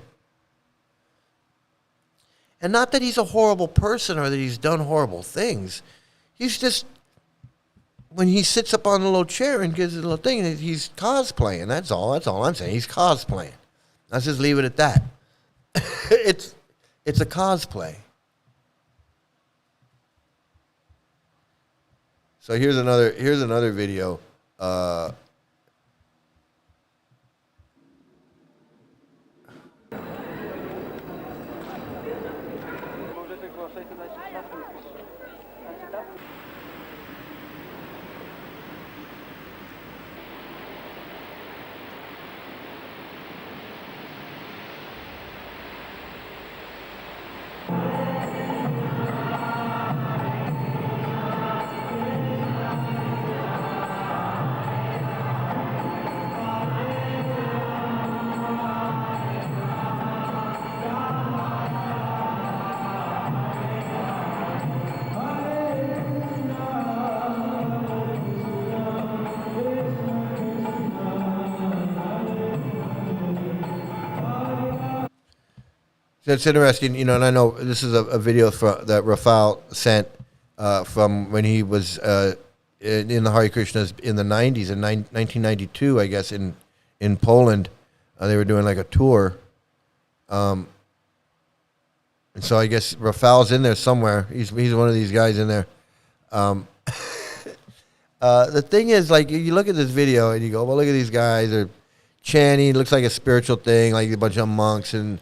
And not that he's a horrible person or that he's done horrible things. He's just, when he sits up on the little chair and gives a little thing, he's cosplaying. That's all I'm saying. He's cosplaying. Let's just leave it at that. It's a cosplay. So here's another video. That's interesting, and I know this is a video that Rafal sent from when he was in the Hare Krishnas in the 90s, in 1992, I guess, in Poland. They were doing like a tour. And so I guess Rafal's in there somewhere. He's one of these guys in there. The thing is, like, you look at this video and you go, well, look at these guys. They're chanting. It looks like a spiritual thing, like a bunch of monks and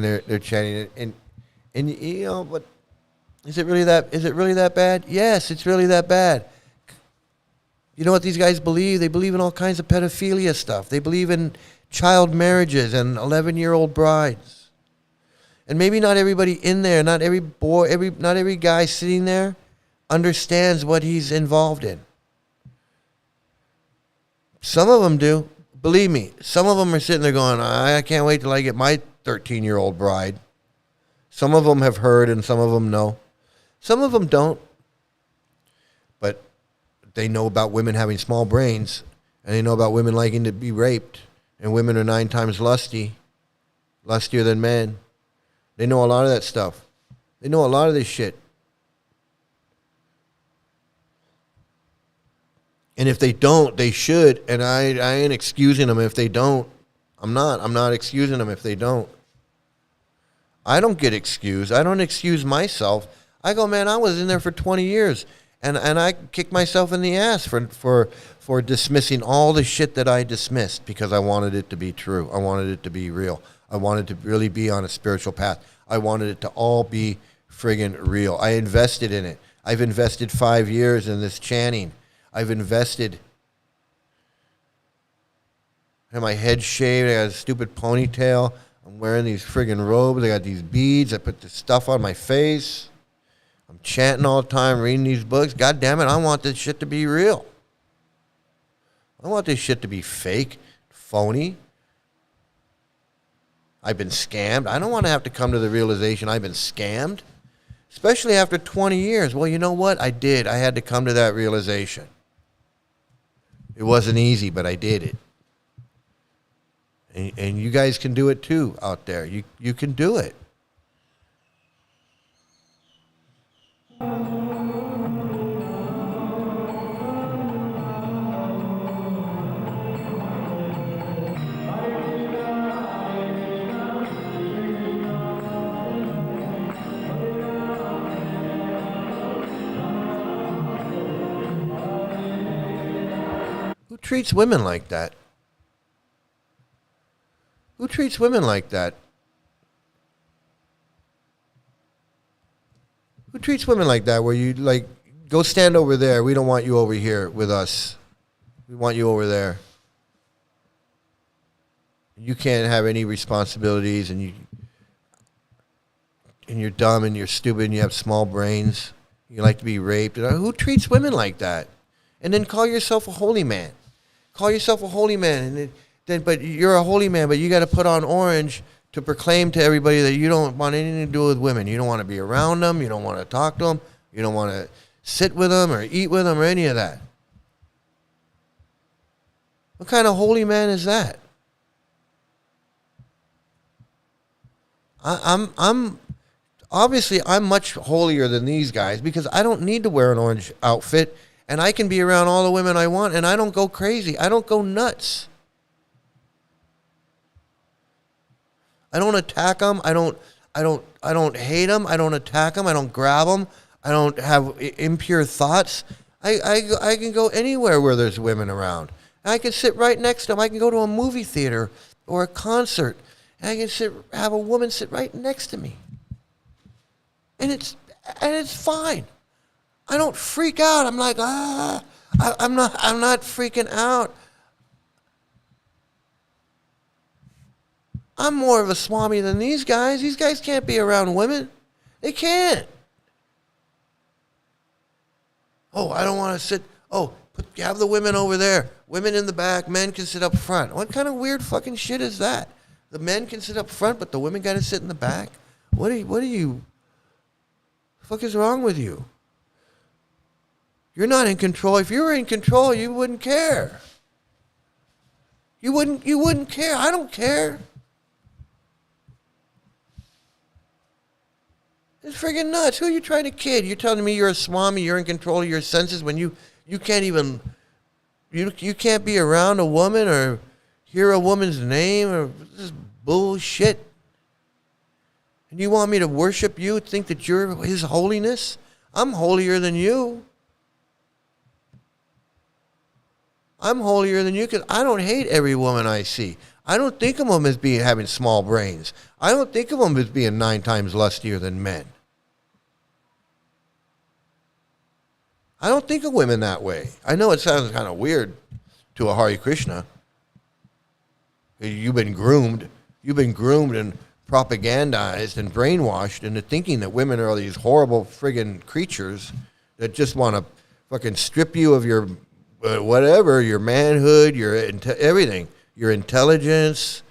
they're chanting it, and but is it really that bad? Yes, it's really that bad. You know what these guys believe? They believe in all kinds of pedophilia stuff. They believe in child marriages and 11-year-old brides. And maybe not everybody in there, not every boy, not every guy sitting there understands what he's involved in. Some of them do. Believe me, some of them are sitting there going, I can't wait till I get my 13-year-old bride. Some of them have heard and some of them know. Some of them don't. But they know about women having small brains, and they know about women liking to be raped, and women are 9 times lustier than men. They know a lot of that stuff. They know a lot of this shit. And if they don't, they should. And I ain't excusing them if they don't. I'm not excusing them if they don't. I don't get excused. I don't excuse myself. I go, man, I was in there for 20 years. And I kick myself in the ass for dismissing all the shit that I dismissed because I wanted it to be true. I wanted it to be real. I wanted to really be on a spiritual path. I wanted it to all be friggin' real. I invested in it. I've invested 5 years in this chanting. I've invested. I have my head shaved. I got a stupid ponytail. I'm wearing these friggin' robes. I got these beads. I put this stuff on my face. I'm chanting all the time, reading these books. God damn it, I want this shit to be real. I want this shit to be fake, phony. I've been scammed. I don't want to have to come to the realization I've been scammed, especially after 20 years. Well, you know what? I did. I had to come to that realization. It wasn't easy, but I did it. And you guys can do it too out there. You can do it. Who treats women like that? Who treats women like that? Who treats women like that where you like, go stand over there. We don't want you over here with us. We want you over there. You can't have any responsibilities and you're dumb and you're stupid and you have small brains. You like to be raped. Who treats women like that? And then call yourself a holy man. Call yourself a holy man, and then but you're a holy man, but you got to put on orange to proclaim to everybody that you don't want anything to do with women. You don't want to be around them. You don't want to talk to them. You don't want to sit with them or eat with them or any of that. What kind of holy man is that? I'm obviously I'm much holier than these guys because I don't need to wear an orange outfit. And I can be around all the women I want, and I don't go crazy. I don't go nuts. I don't attack them. I don't hate them. I don't attack them. I don't grab them. I don't have impure thoughts. I can go anywhere where there's women around. I can sit right next to them. I can go to a movie theater or a concert, and I can have a woman sit right next to me, and it's fine. I don't freak out. I'm like, I'm not freaking out. I'm more of a swami than these guys. These guys can't be around women. They can't. Oh, I don't want to sit. Oh, have the women over there. Women in the back. Men can sit up front. What kind of weird fucking shit is that? The men can sit up front, but the women got to sit in the back? What are you? The fuck is wrong with you? You're not in control. If you were in control, you wouldn't care. You wouldn't care. I don't care. It's friggin' nuts. Who are you trying to kid? You're telling me you're a swami, you're in control of your senses when you can't even, you can't be around a woman or hear a woman's name or this bullshit. And you want me to worship you, think that you're his holiness? I'm holier than you. I'm holier than you because I don't hate every woman I see. I don't think of them as having small brains. I don't think of them as being 9 times lustier than men. I don't think of women that way. I know it sounds kind of weird to a Hare Krishna. You've been groomed. You've been groomed and propagandized and brainwashed into thinking that women are these horrible friggin' creatures that just want to fucking strip you of your whatever, your manhood, your everything, your intelligence.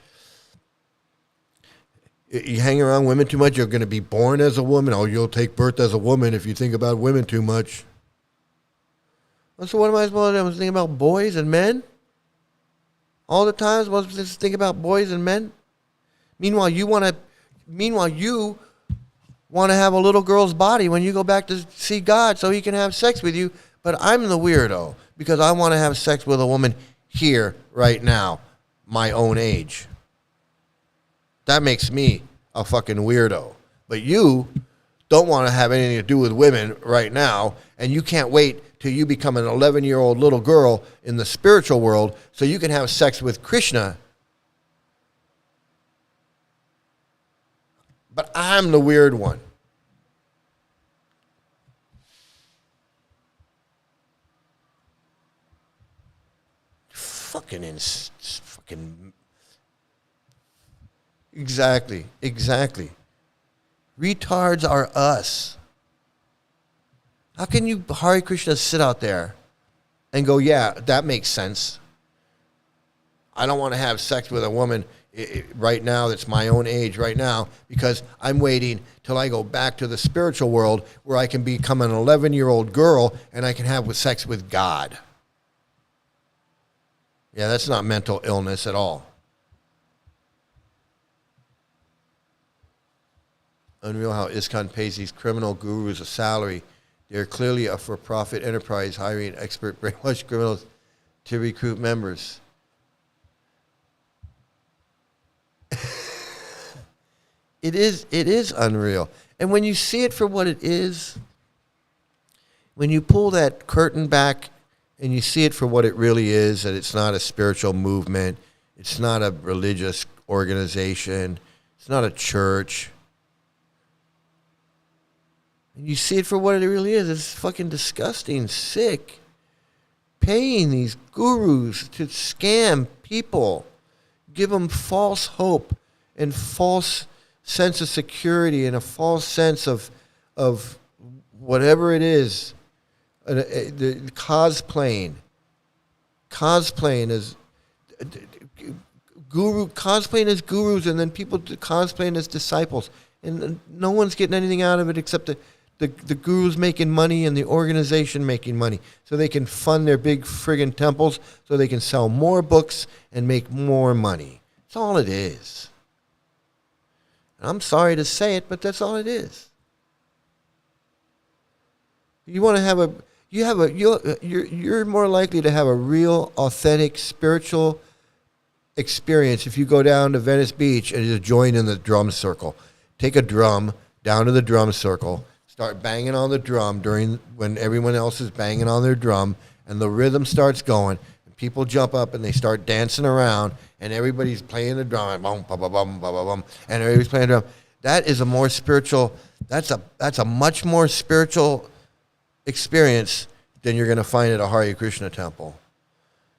You hang around women too much, you're going to be born as a woman. Oh, you'll take birth as a woman if you think about women too much. So what am I supposed to do? I'm thinking about boys and men? All the time I'm supposed to think about boys and men? Meanwhile, you want to have a little girl's body when you go back to see God so he can have sex with you. But I'm the weirdo because I want to have sex with a woman here, right now, my own age. That makes me a fucking weirdo. But you don't want to have anything to do with women right now, and you can't wait till you become an 11-year-old little girl in the spiritual world so you can have sex with Krishna. But I'm the weird one. Fucking exactly. Retards are us. How can you, Hare Krishna, sit out there and go, yeah, that makes sense. I don't want to have sex with a woman right now that's my own age right now, because I'm waiting till I go back to the spiritual world where I can become an 11-year-old girl and I can have sex with God. Yeah, that's not mental illness at all. Unreal how ISKCON pays these criminal gurus a salary. They're clearly a for-profit enterprise hiring expert brainwashed criminals to recruit members. It is unreal. And when you see it for what it is, when you pull that curtain back and you see it for what it really is, that it's not a spiritual movement, it's not a religious organization, it's not a church. And you see it for what it really is. It's fucking disgusting, sick. Paying these gurus to scam people, give them false hope and false sense of security and a false sense of whatever it is. The cosplaying as cosplaying as gurus, and then people cosplaying as disciples, and no one's getting anything out of it except the gurus making money and the organization making money, so they can fund their big friggin' temples, so they can sell more books and make more money. That's all it is. I'm sorry to say it, but that's all it is. You want to have you're more likely to have a real, authentic, spiritual experience if you go down to Venice Beach and just join in the drum circle. Take a drum down to the drum circle, start banging on the drum when everyone else is banging on their drum, and the rhythm starts going, and people jump up and they start dancing around, and everybody's playing the drum, bum, bum, bum, bum, bum, bum, and everybody's playing the drum. That is a more spiritual. That's a much more spiritual experience than you're going to find at a Hare Krishna temple.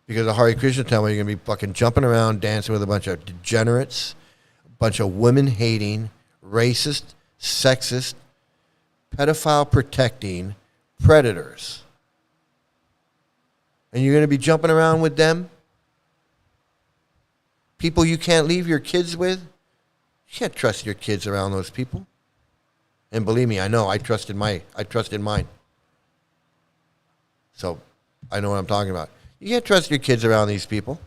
Because a Hare Krishna temple, you're going to be fucking jumping around, dancing with a bunch of degenerates, a bunch of women-hating, racist, sexist, pedophile-protecting predators. And you're going to be jumping around with them? People you can't leave your kids with? You can't trust your kids around those people. And believe me, I know, I trusted mine. So I know what I'm talking about. You can't trust your kids around these people.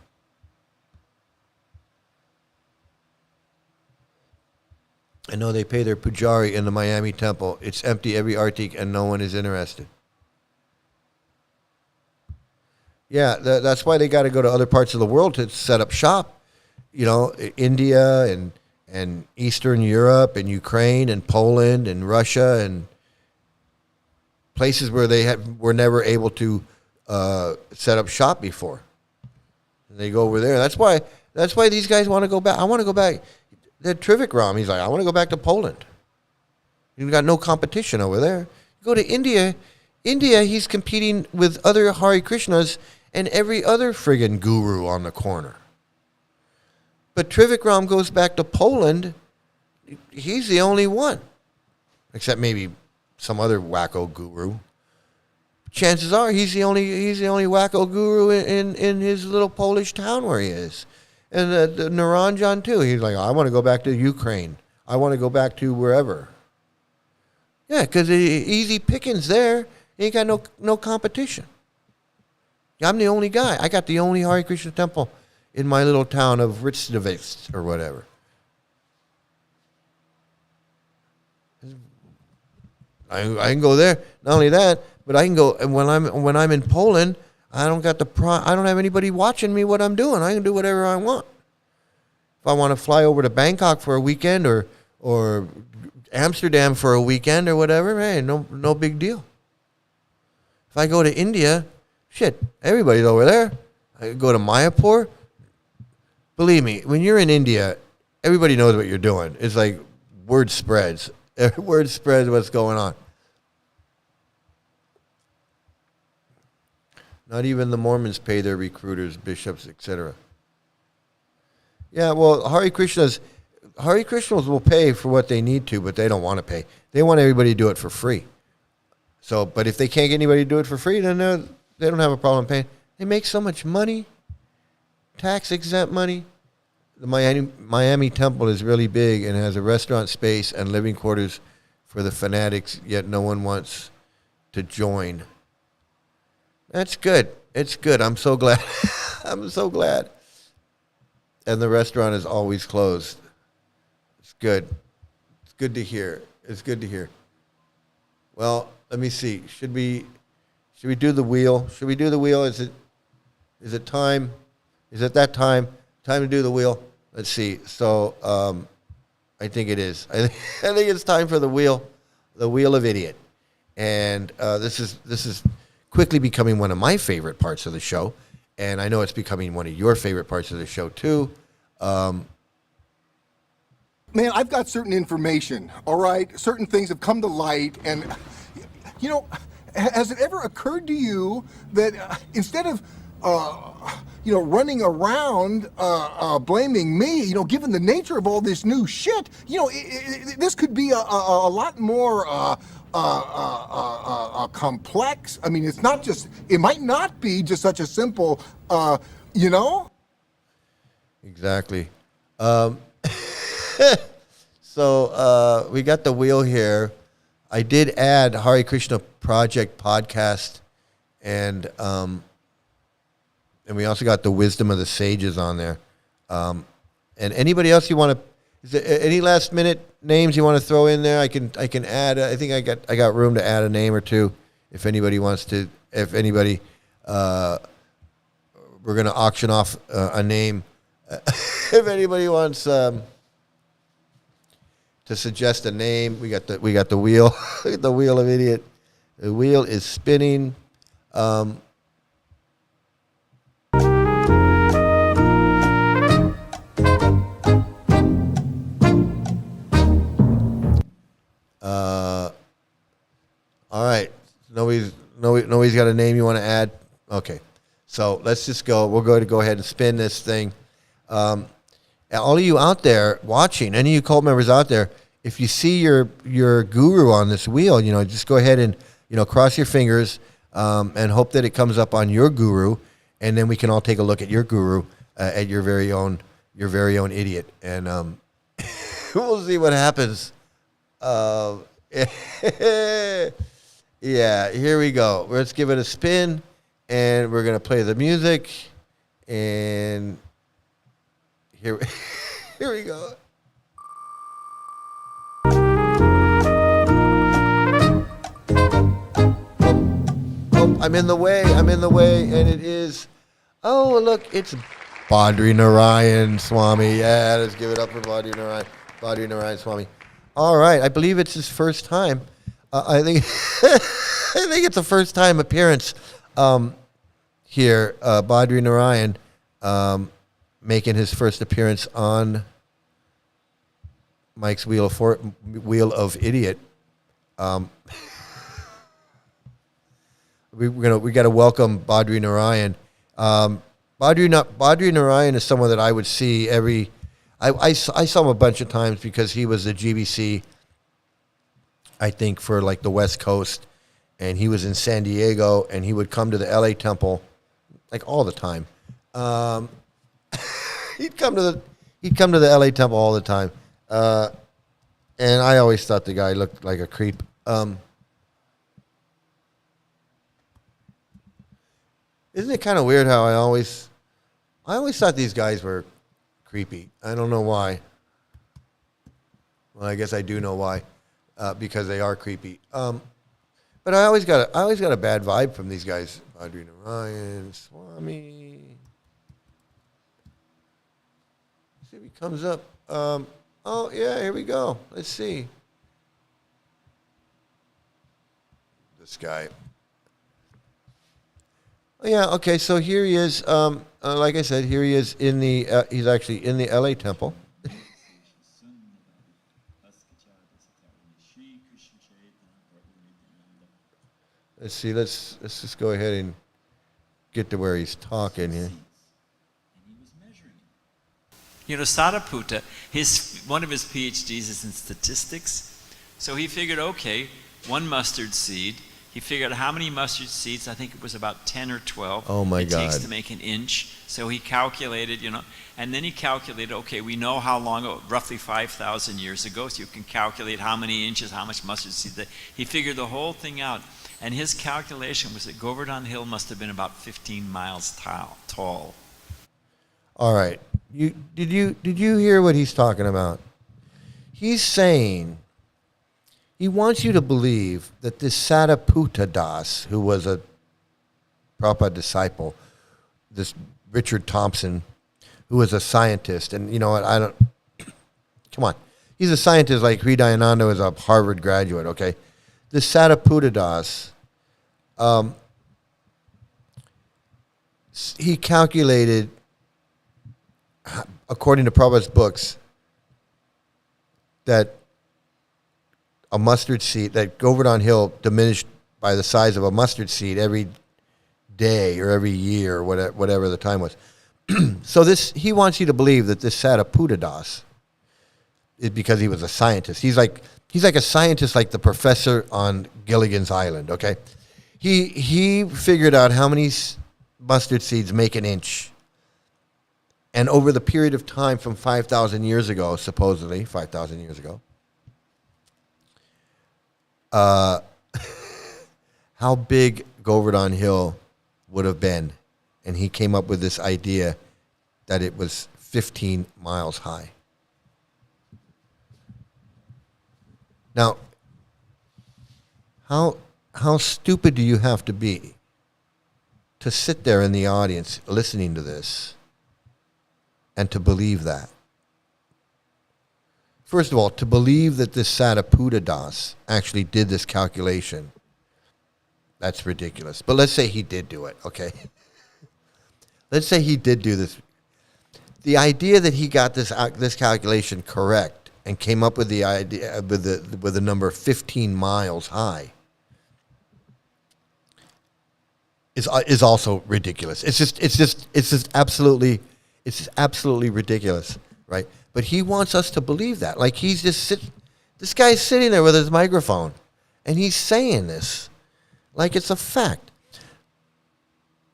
I know they pay their pujari in the Miami temple. It's empty every artik and no one is interested. Yeah, that's why they got to go to other parts of the world to set up shop. You know, India and Eastern Europe and Ukraine and Poland and Russia and places where they were never able to set up shop before. And they go over there. That's why these guys want to go back. I want to go back. That Trivikram, he's like, I want to go back to Poland. You've got no competition over there. Go to India. India, he's competing with other Hare Krishnas and every other friggin' guru on the corner. But Trivikram goes back to Poland. He's the only one, except maybe some other wacko guru. Chances are he's the only wacko guru in his little Polish town where he is. And the Naranjan too. He's like, I want to go back to Ukraine. I want to go back to wherever. Yeah, because easy pickings there. Ain't got no competition. I'm the only guy. I got the only Hare Krishna temple in my little town of Ritsdavitz or whatever. I can go there. Not only that, but I can go, and when I'm in Poland, I don't have anybody watching me what I'm doing. I can do whatever I want. If I want to fly over to Bangkok for a weekend or Amsterdam for a weekend or whatever, hey, no big deal. If I go to India, shit, everybody's over there. I go to Mayapur. Believe me, when you're in India, everybody knows what you're doing. It's like word spreads. Word spreads what's going on. Not even the Mormons pay their recruiters, bishops, etc. Yeah, well, Hare Krishnas will pay for what they need to, but they don't want to pay. They want everybody to do it for free. So, but if they can't get anybody to do it for free, then they don't have a problem paying. They make so much money, tax-exempt money. the Miami temple is really big and has a restaurant space and living quarters for the fanatics, yet no one wants to join. That's good. It's good. I'm so glad. I'm so glad. And the restaurant is always closed. It's good. It's good to hear. It's good to hear. Well, let me see. Should we do the wheel? Should we do the wheel? Is it time? Is it that time? Time to do the wheel? Let's see. So I think it is. I think it's time for the wheel of idiot. And this is quickly becoming one of my favorite parts of the show. And I know it's becoming one of your favorite parts of the show, too. Man, I've got certain information, all right? Certain things have come to light. And, you know, has it ever occurred to you that instead of, running around blaming me, given the nature of all this new shit, this could be a lot more complex. I mean, it might not be just such a simple, Exactly. So we got the wheel here. I did add Hare Krishna Project podcast, and we also got the Wisdom of the Sages on there. And anybody else you want to? Is there any last minute names you want to throw in there? I can add. I think I got room to add a name or two if anybody wants to. If anybody, we're gonna auction off a name. If anybody wants to suggest a name, we got the wheel, the wheel of idiot. The wheel is spinning. All right. Nobody's got a name you want to add? Okay. So let's just go. We're going to go ahead and spin this thing. All of you out there watching, any of you cult members out there, if you see your guru on this wheel, just go ahead and, cross your fingers and hope that it comes up on your guru, and then we can all take a look at your guru, at your very own idiot, and we'll see what happens. Yeah, here we go. Let's give it a spin, and we're going to play the music, and here we go. Oh, I'm in the way, and it is, oh, look, it's Badri Narayan Swami. Yeah, let's give it up for Badri Narayan Swami. All right, I believe it's his first time. I think I think it's a first time appearance here. Badri Narayan making his first appearance on Mike's Wheel of Idiot. We got to welcome Badri Narayan. Badri Narayan is someone that I would see every. I saw him a bunch of times because he was the GBC, I think, for like the West Coast, and he was in San Diego, and he would come to the LA Temple like all the time. He'd come to the LA Temple all the time, and I always thought the guy looked like a creep. Isn't it kind of weird how I always thought these guys were creepy? I don't know why. Well, I guess I do know why, because they are creepy. But I always got a bad vibe from these guys. Badri Narayan Swami. Let's see if he comes up. Oh yeah, here we go. Let's see. This guy. Oh, yeah. Okay. So here he is. Like I said, here he is in the. He's actually in the LA Temple. Let's see. Let's just go ahead and get to where he's talking here. Sariputta, one of his PhDs is in statistics, so he figured, okay, one mustard seed, He figured out how many mustard seeds, I think it was about 10 or 12, Oh my it takes God. to make an inch. So he calculated, and then he calculated, okay, we know how long, roughly 5,000 years ago, so you can calculate how many inches, how much mustard seed. He figured the whole thing out, and his calculation was that Govardhan Hill must have been about 15 miles tall. All right. Did you hear what he's talking about? He's saying he wants you to believe that this Satiputta Das, who was a Prabhupada disciple, this Richard Thompson, who was a scientist, and you know what, come on. He's a scientist like Hridayananda is a Harvard graduate, okay? This Satiputta Das, he calculated, according to Prabhupada's books, that a mustard seed, that Govardhan Hill diminished by the size of a mustard seed every day or every year or whatever the time was. So he wants you to believe that this Satiputta Das is because he was a scientist. He's like a scientist like the professor on Gilligan's Island, okay? He figured out how many mustard seeds make an inch. And over the period of time from 5,000 years ago, supposedly, 5,000 years ago, how big Govardhan Hill would have been. And he came up with this idea that it was 15 miles high. Now, how stupid do you have to be to sit there in the audience listening to this and to believe that? First of all, to believe that this Satiputta Das actually did this calculation, that's ridiculous. But let's say he did do it, okay? Let's say he did do this. The idea that he got this calculation correct and came up with the idea with the number 15 miles high is also ridiculous. It's just absolutely ridiculous, right? But he wants us to believe that. Like this guy's sitting there with his microphone and he's saying this like it's a fact.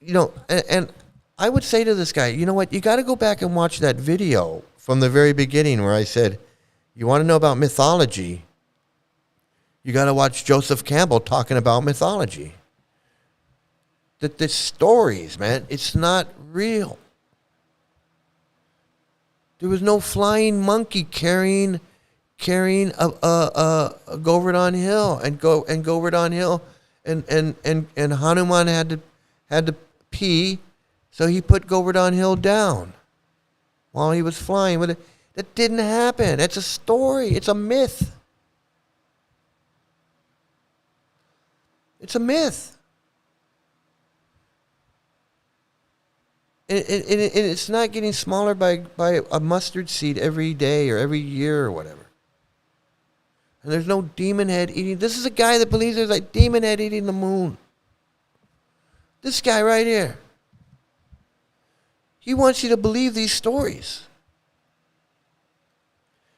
And I would say to this guy, you know what? You got to go back and watch that video from the very beginning where I said, you want to know about mythology, you got to watch Joseph Campbell talking about mythology. That the stories, man, it's not real. There was no flying monkey carrying a Govardhan Hill and Govardhan Hill and Hanuman had to pee, so he put Govardhan Hill down while he was flying with it. That didn't happen. It's a story. It's a myth. It's a myth. And it's not getting smaller by a mustard seed every day or every year or whatever. And there's no demon head eating. This is a guy that believes there's a demon head eating the moon. This guy right here. He wants you to believe these stories.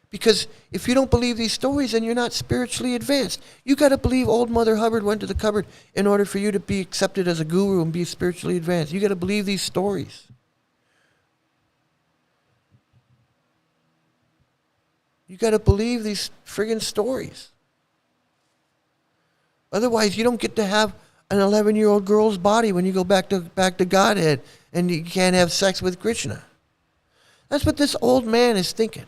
Because if you don't believe these stories, then you're not spiritually advanced. You got to believe old Mother Hubbard went to the cupboard in order for you to be accepted as a guru and be spiritually advanced. You got to believe these stories. You got to believe these friggin' stories. Otherwise, you don't get to have an 11-year-old girl's body when you go back to Godhead and you can't have sex with Krishna. That's what this old man is thinking.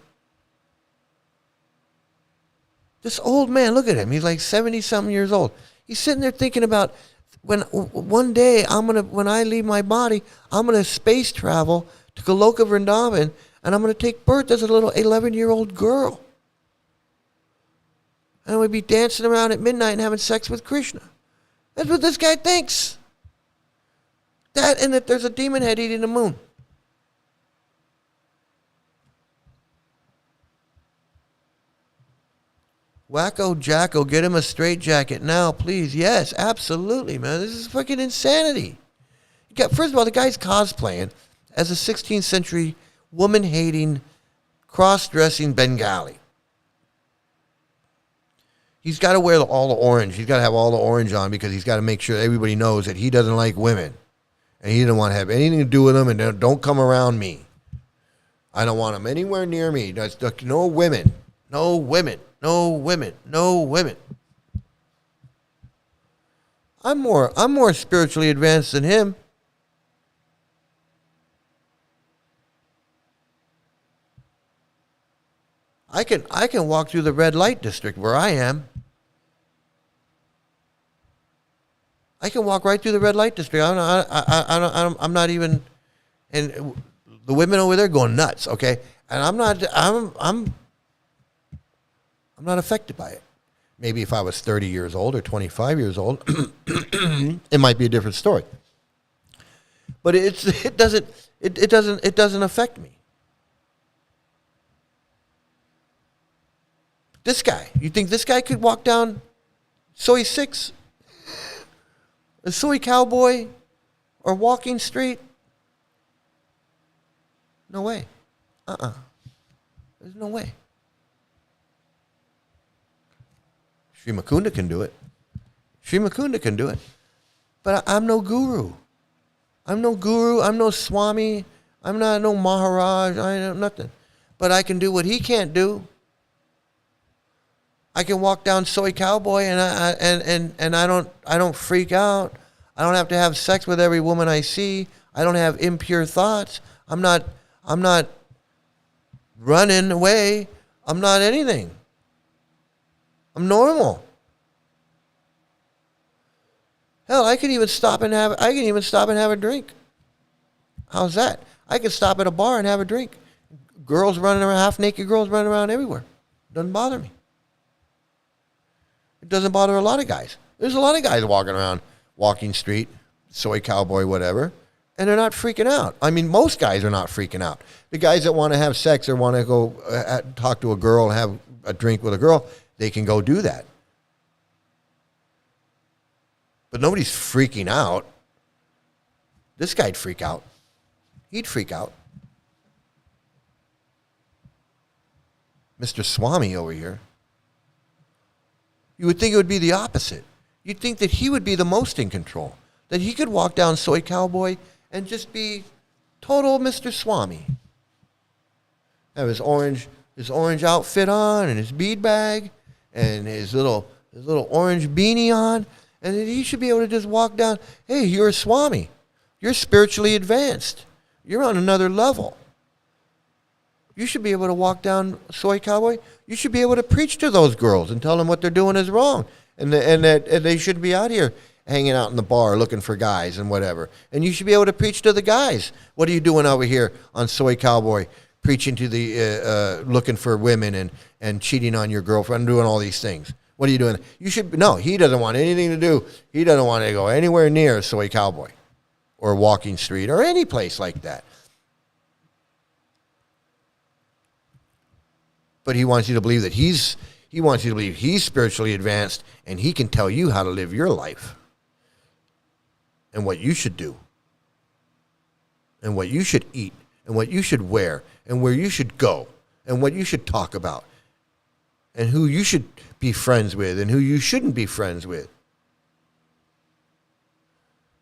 This old man, look at him. He's like 70-something years old. He's sitting there thinking about when one day when I leave my body, I'm gonna space travel to Goloka Vrindavan, and I'm gonna take birth as a little 11-year-old girl. And I'm gonna be dancing around at midnight and having sex with Krishna. That's what this guy thinks. That and that there's a demon head eating the moon. Wacko Jacko, get him a straitjacket now, please. Yes, absolutely, man. This is freaking insanity. First of all, the guy's cosplaying as a 16th century woman-hating, cross-dressing Bengali. He's got to wear all the orange. He's got to have all the orange on because he's got to make sure everybody knows that he doesn't like women. And he doesn't want to have anything to do with them, and don't come around me. I don't want them anywhere near me. No women. No women. No women. No women. I'm more spiritually advanced than him. I can walk through the red light district where I am. I can walk right through the red light district. I'm not even, and the women over there going nuts. Okay, and I'm not affected by it. Maybe if I was 30 years old or 25 years old, it might be a different story. But it doesn't affect me. This guy, you think this guy could walk down Soy 6, a Soy Cowboy, or Walking Street? No way. There's no way. Sri Mukunda can do it. Sri Mukunda can do it. But I'm no guru. I'm no guru. I'm no Swami. I'm not no Maharaj. I am nothing. But I can do what he can't do. I can walk down Soy Cowboy and I don't freak out. I don't have to have sex with every woman I see. I don't have impure thoughts. I'm not running away. I'm not anything. I'm normal. Hell, I can even stop and have a drink. How's that? I can stop at a bar and have a drink. Girls running around, half naked girls running around everywhere. Doesn't bother me. It doesn't bother a lot of guys. There's a lot of guys walking around Walking Street, Soy Cowboy, whatever, and they're not freaking out. I mean, most guys are not freaking out. The guys that want to have sex or want to go talk to a girl and have a drink with a girl, they can go do that. But nobody's freaking out. This guy'd freak out. He'd freak out. Mr. Swami over here. You would think it would be the opposite. You'd think that he would be the most in control. That he could walk down Soy Cowboy and just be total Mr. Swami. Have his orange outfit on and his bead bag and his little orange beanie on. And he should be able to just walk down. Hey, you're a Swami. You're spiritually advanced. You're on another level. You should be able to walk down Soy Cowboy. You should be able to preach to those girls and tell them what they're doing is wrong. And they shouldn't be out here hanging out in the bar looking for guys and whatever. And you should be able to preach to the guys. What are you doing over here on Soy Cowboy, preaching to the looking for women and cheating on your girlfriend and doing all these things? What are you doing? No, he doesn't want anything to do. He doesn't want to go anywhere near Soy Cowboy or Walking Street or any place like that. But he wants you to believe that he's spiritually advanced and he can tell you how to live your life and what you should do and what you should eat and what you should wear and where you should go and what you should talk about and who you should be friends with and who you shouldn't be friends with.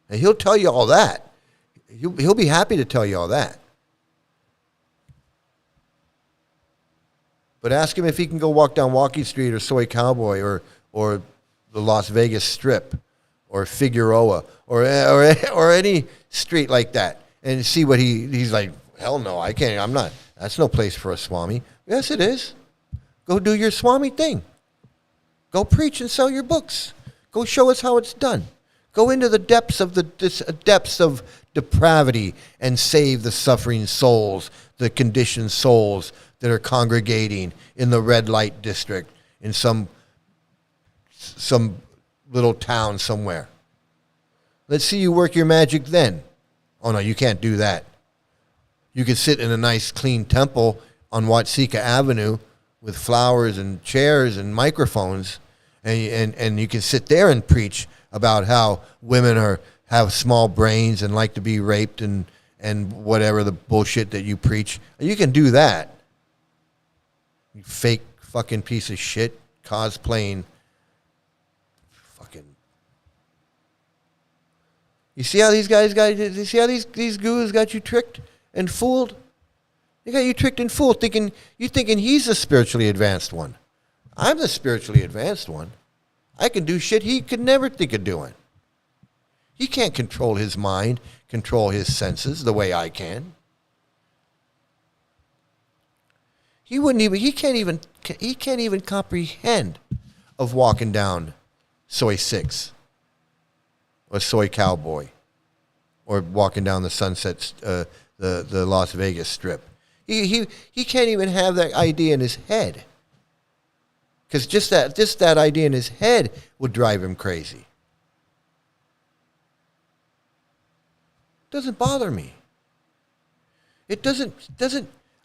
And he'll tell you all that. He'll be happy to tell you all that. But ask him if he can go walk down Walking Street or Soy Cowboy or the Las Vegas Strip or Figueroa or any street like that and see what he's like. Hell no, I can't. I'm not. That's no place for a Swami. Yes, it is. Go do your Swami thing. Go preach and sell your books. Go show us how it's done. Go into the depths of depravity and save the suffering souls, the conditioned souls that are congregating in the red light district in some little town somewhere. Let's see you work your magic then. Oh no, you can't do that. You can sit in a nice clean temple on Watsika Avenue with flowers and chairs and microphones, and you can sit there and preach about how women have small brains and like to be raped and whatever the bullshit that you preach. You can do that. You fake fucking piece of shit cosplaying fucking. You see how these guys got? You see how these gurus got you tricked and fooled? They got you tricked and fooled, thinking he's the spiritually advanced one. I'm the spiritually advanced one. I can do shit he could never think of doing. He can't control his mind, control his senses the way I can. He can't even comprehend of walking down Soy 6 or Soy Cowboy or walking down the Sunset, the Las Vegas Strip. He can't even have that idea in his head. Because just that idea in his head would drive him crazy. Doesn't bother me. It doesn't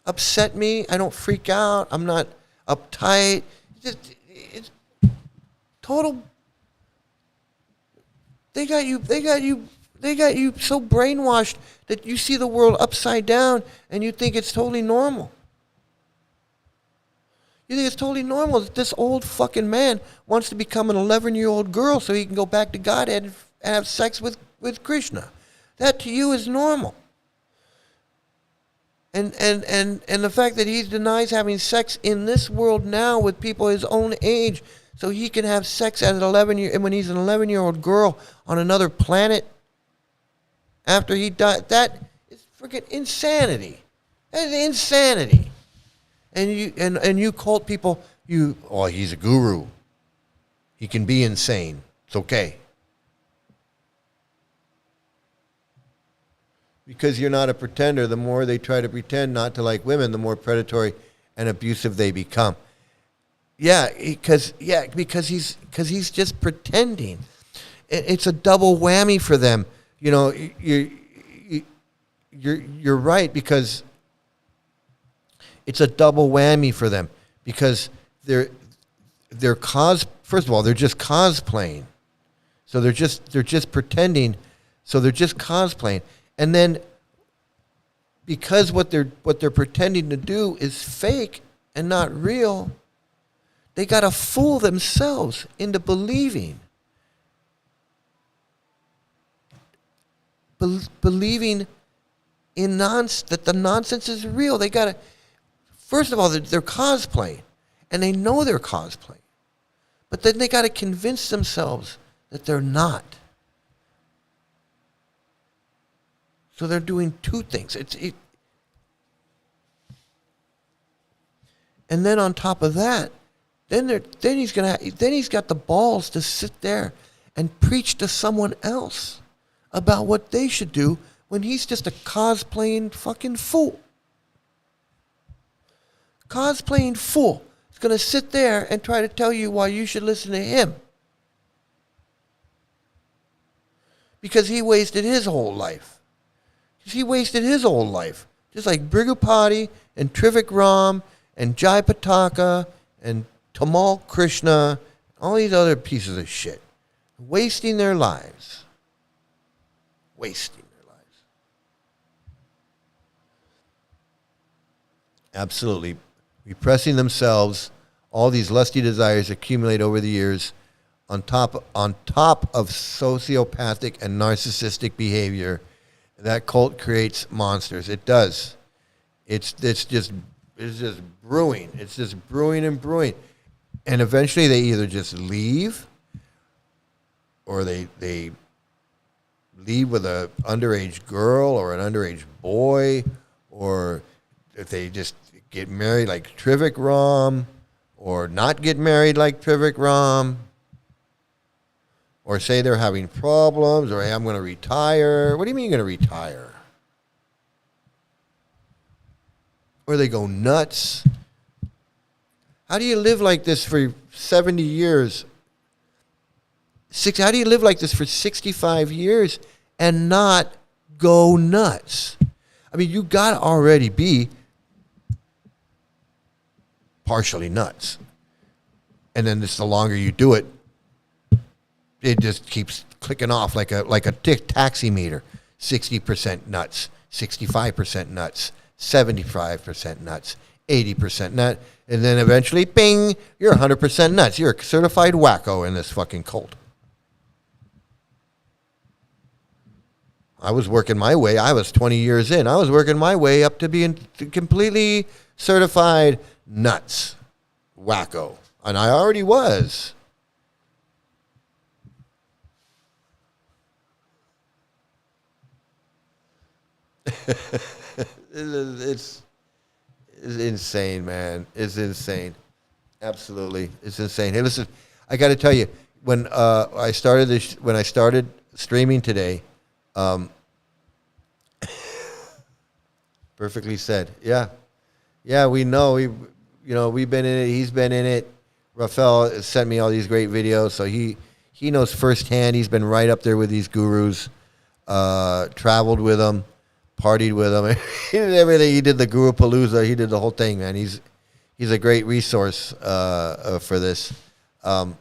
upset me. I don't freak out. I'm not uptight. It's total. They got you so brainwashed that you see the world upside down and you think it's totally normal. You think it's totally normal that this old fucking man wants to become an 11-year-old girl so he can go back to Godhead and have sex with Krishna. That to you is normal. And the fact that he denies having sex in this world now with people his own age so he can have sex at when he's an 11-year-old girl on another planet after he died, that is freaking insanity. That is insanity. And you cult people, he's a guru. He can be insane. It's okay. Because you're not a pretender, the more they try to pretend not to like women, the more predatory and abusive they become. Because he's just pretending. It's a double whammy for them. You know, you're right, because it's a double whammy for them, because first of all, they're just cosplaying. So they're just pretending. So they're just cosplaying. And then because what they're pretending to do is fake and not real, they got to fool themselves into believing in that the nonsense is real. They got to, first of all, they're cosplaying, and they know they're cosplaying, but then they got to convince themselves that they're not. So they're doing two things. And then on top of that, then he's got the balls to sit there and preach to someone else about what they should do when he's just a cosplaying fucking fool. Cosplaying fool is going to sit there and try to tell you why you should listen to him. Because he wasted his whole life. He wasted his whole life. Just like Brigupati and Trivikram and Jai Pataka and Tamal Krishna, all these other pieces of shit. Wasting their lives. Wasting their lives. Absolutely. Repressing themselves. All these lusty desires accumulate over the years on top of sociopathic and narcissistic behavior. That cult creates monsters. It does. It's just brewing. It's just brewing and brewing. And eventually they either just leave, or they leave with an underage girl or an underage boy, or if they just get married like Trivikram, or not get married like Trivikram, or say they're having problems, or hey, I'm going to retire. What do you mean you're going to retire? Or they go nuts. How do you live like this for 70 years? How do you live like this for 65 years and not go nuts? I mean, you got to already be partially nuts. And then just the longer you do it, it just keeps clicking off like a taxi meter. 60% nuts, 65% nuts, 75% nuts, 80% nut, and then eventually, bing, you're 100% nuts. You're a certified wacko in this fucking cult. I was working my way. I was 20 years in. I was working my way up to being completely certified nuts, wacko. And I already was. It's insane, man. It's insane. Absolutely, it's insane. Hey, listen, I got to tell you, when I started streaming today, perfectly said. Yeah, we know. We've been in it. He's been in it. Raphael sent me all these great videos, so he knows firsthand. He's been right up there with these gurus. Traveled with them, partied with them. He did everything. He did the Guru Palooza. He did the whole thing, man. He's a great resource for this. But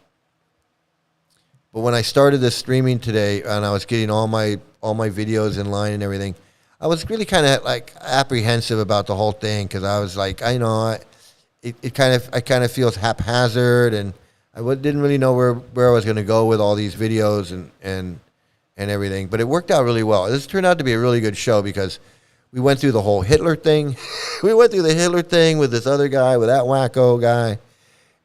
when I started this streaming today, and I was getting all my videos in line and everything, I was really kind of like apprehensive about the whole thing, because I was like, it kind of feels haphazard, and I didn't really know where I was going to go with all these videos and everything. But it worked out really well. This turned out to be a really good show, because we went through the whole Hitler thing. We went through the Hitler thing with this other guy, with that wacko guy,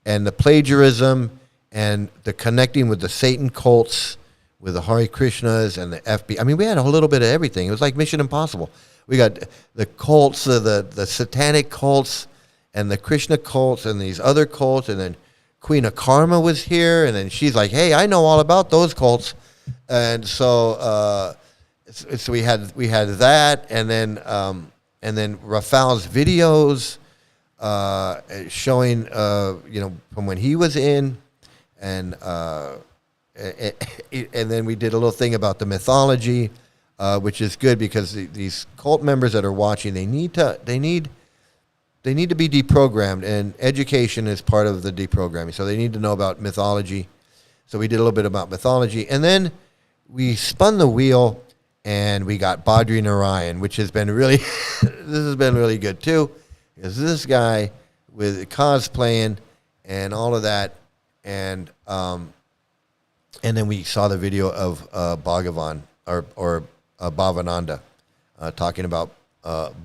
and the plagiarism, and the connecting with the Satan cults, with the Hare Krishnas and the FBI. I mean, we had a little bit of everything. It was like Mission Impossible. We got the cults, the satanic cults, and the Krishna cults, and these other cults, and then Queen of Karma was here, and then she's like, hey, I know all about those cults. And so we had that, and then Raphael's videos showing from when he was in, and then we did a little thing about the mythology, which is good, because these cult members that are watching, they need to be deprogrammed, and education is part of the deprogramming. So they need to know about mythology. So we did a little bit about mythology, and then we spun the wheel, and we got Badri Narayan, which has been really this has been really good too, because this guy with cosplaying and all of that, and then we saw the video of Bhagavan or Bhavananda talking about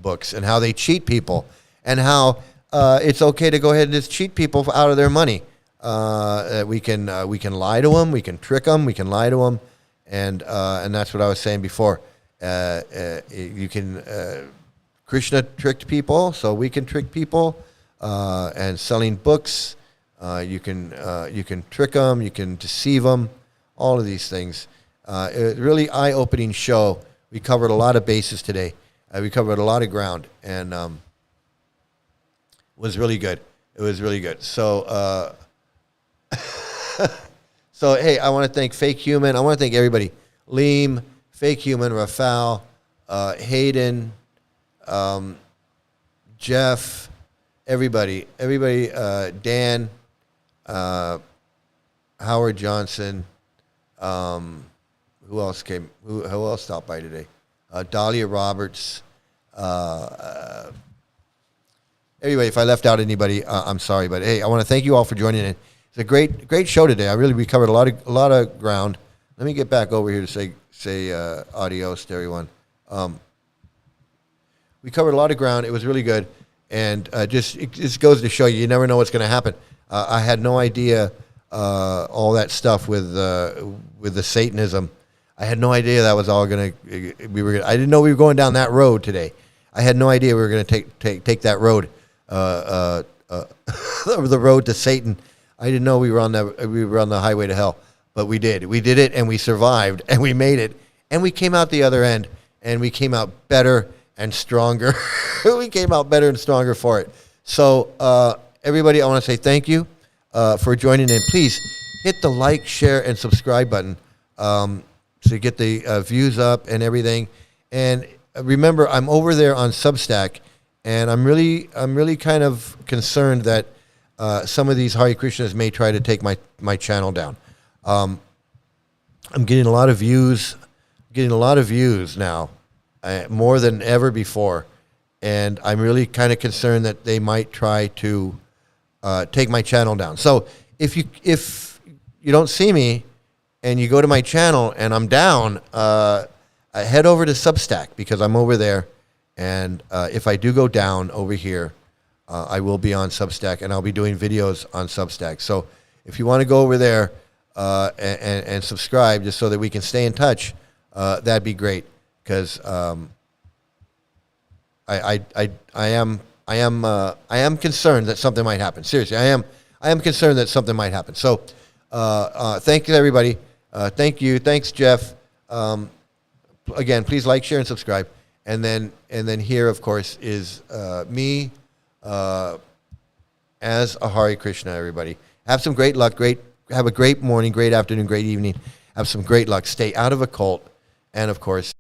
books, and how they cheat people, and how it's okay to go ahead and just cheat people out of their money. We can lie to them, we can trick them, we can lie to them, and that's what I was saying before. Krishna tricked people, so we can trick people. And selling books, you can trick them, you can deceive them, all of these things. It really eye-opening show. We covered a lot of bases today. We covered a lot of ground, and it was really good. It was really good. So. So, hey, I want to thank Fake Human. I want to thank everybody. Liam, Fake Human, Raphael, Hayden, Jeff, everybody, Dan, Howard Johnson, who else came? Who else stopped by today? Dahlia Roberts. Everybody, if I left out anybody, I'm sorry. But, hey, I want to thank you all for joining in. It's a great show today. We covered a lot of ground. Let me get back over here to say adios to everyone. We covered a lot of ground. It was really good, and it just goes to show you never know what's going to happen. I had no idea all that stuff with the Satanism. I had no idea that was all going to. I didn't know we were going down that road today. I had no idea we were going to take that road, the road to Satan. I didn't know we were on the highway to hell, but we did. We did it, and we survived, and we made it, and we came out the other end, and we came out better and stronger. We came out better and stronger for it. So, everybody, I want to say thank you for joining in. Please hit the like, share, and subscribe button so you get the views up and everything. And remember, I'm over there on Substack, and I'm really kind of concerned that some of these Hare Krishnas may try to take my channel down. I'm getting a lot of views, now, more than ever before, and I'm really kind of concerned that they might try to take my channel down. So if you don't see me and you go to my channel and I'm down, head over to Substack because I'm over there. And if I do go down over here, I will be on Substack, and I'll be doing videos on Substack. So if you want to go over there and subscribe just so that we can stay in touch, that'd be great. Because I am concerned that something might happen. Seriously, I am concerned that something might happen. So thank you, everybody. Thank you. Thanks, Jeff. Again, please like, share, and subscribe. And then here, of course, is me as a Hare Krishna, everybody. Have some great luck. Have a great morning, great afternoon, great evening. Have some great luck. Stay out of a cult. And, of course...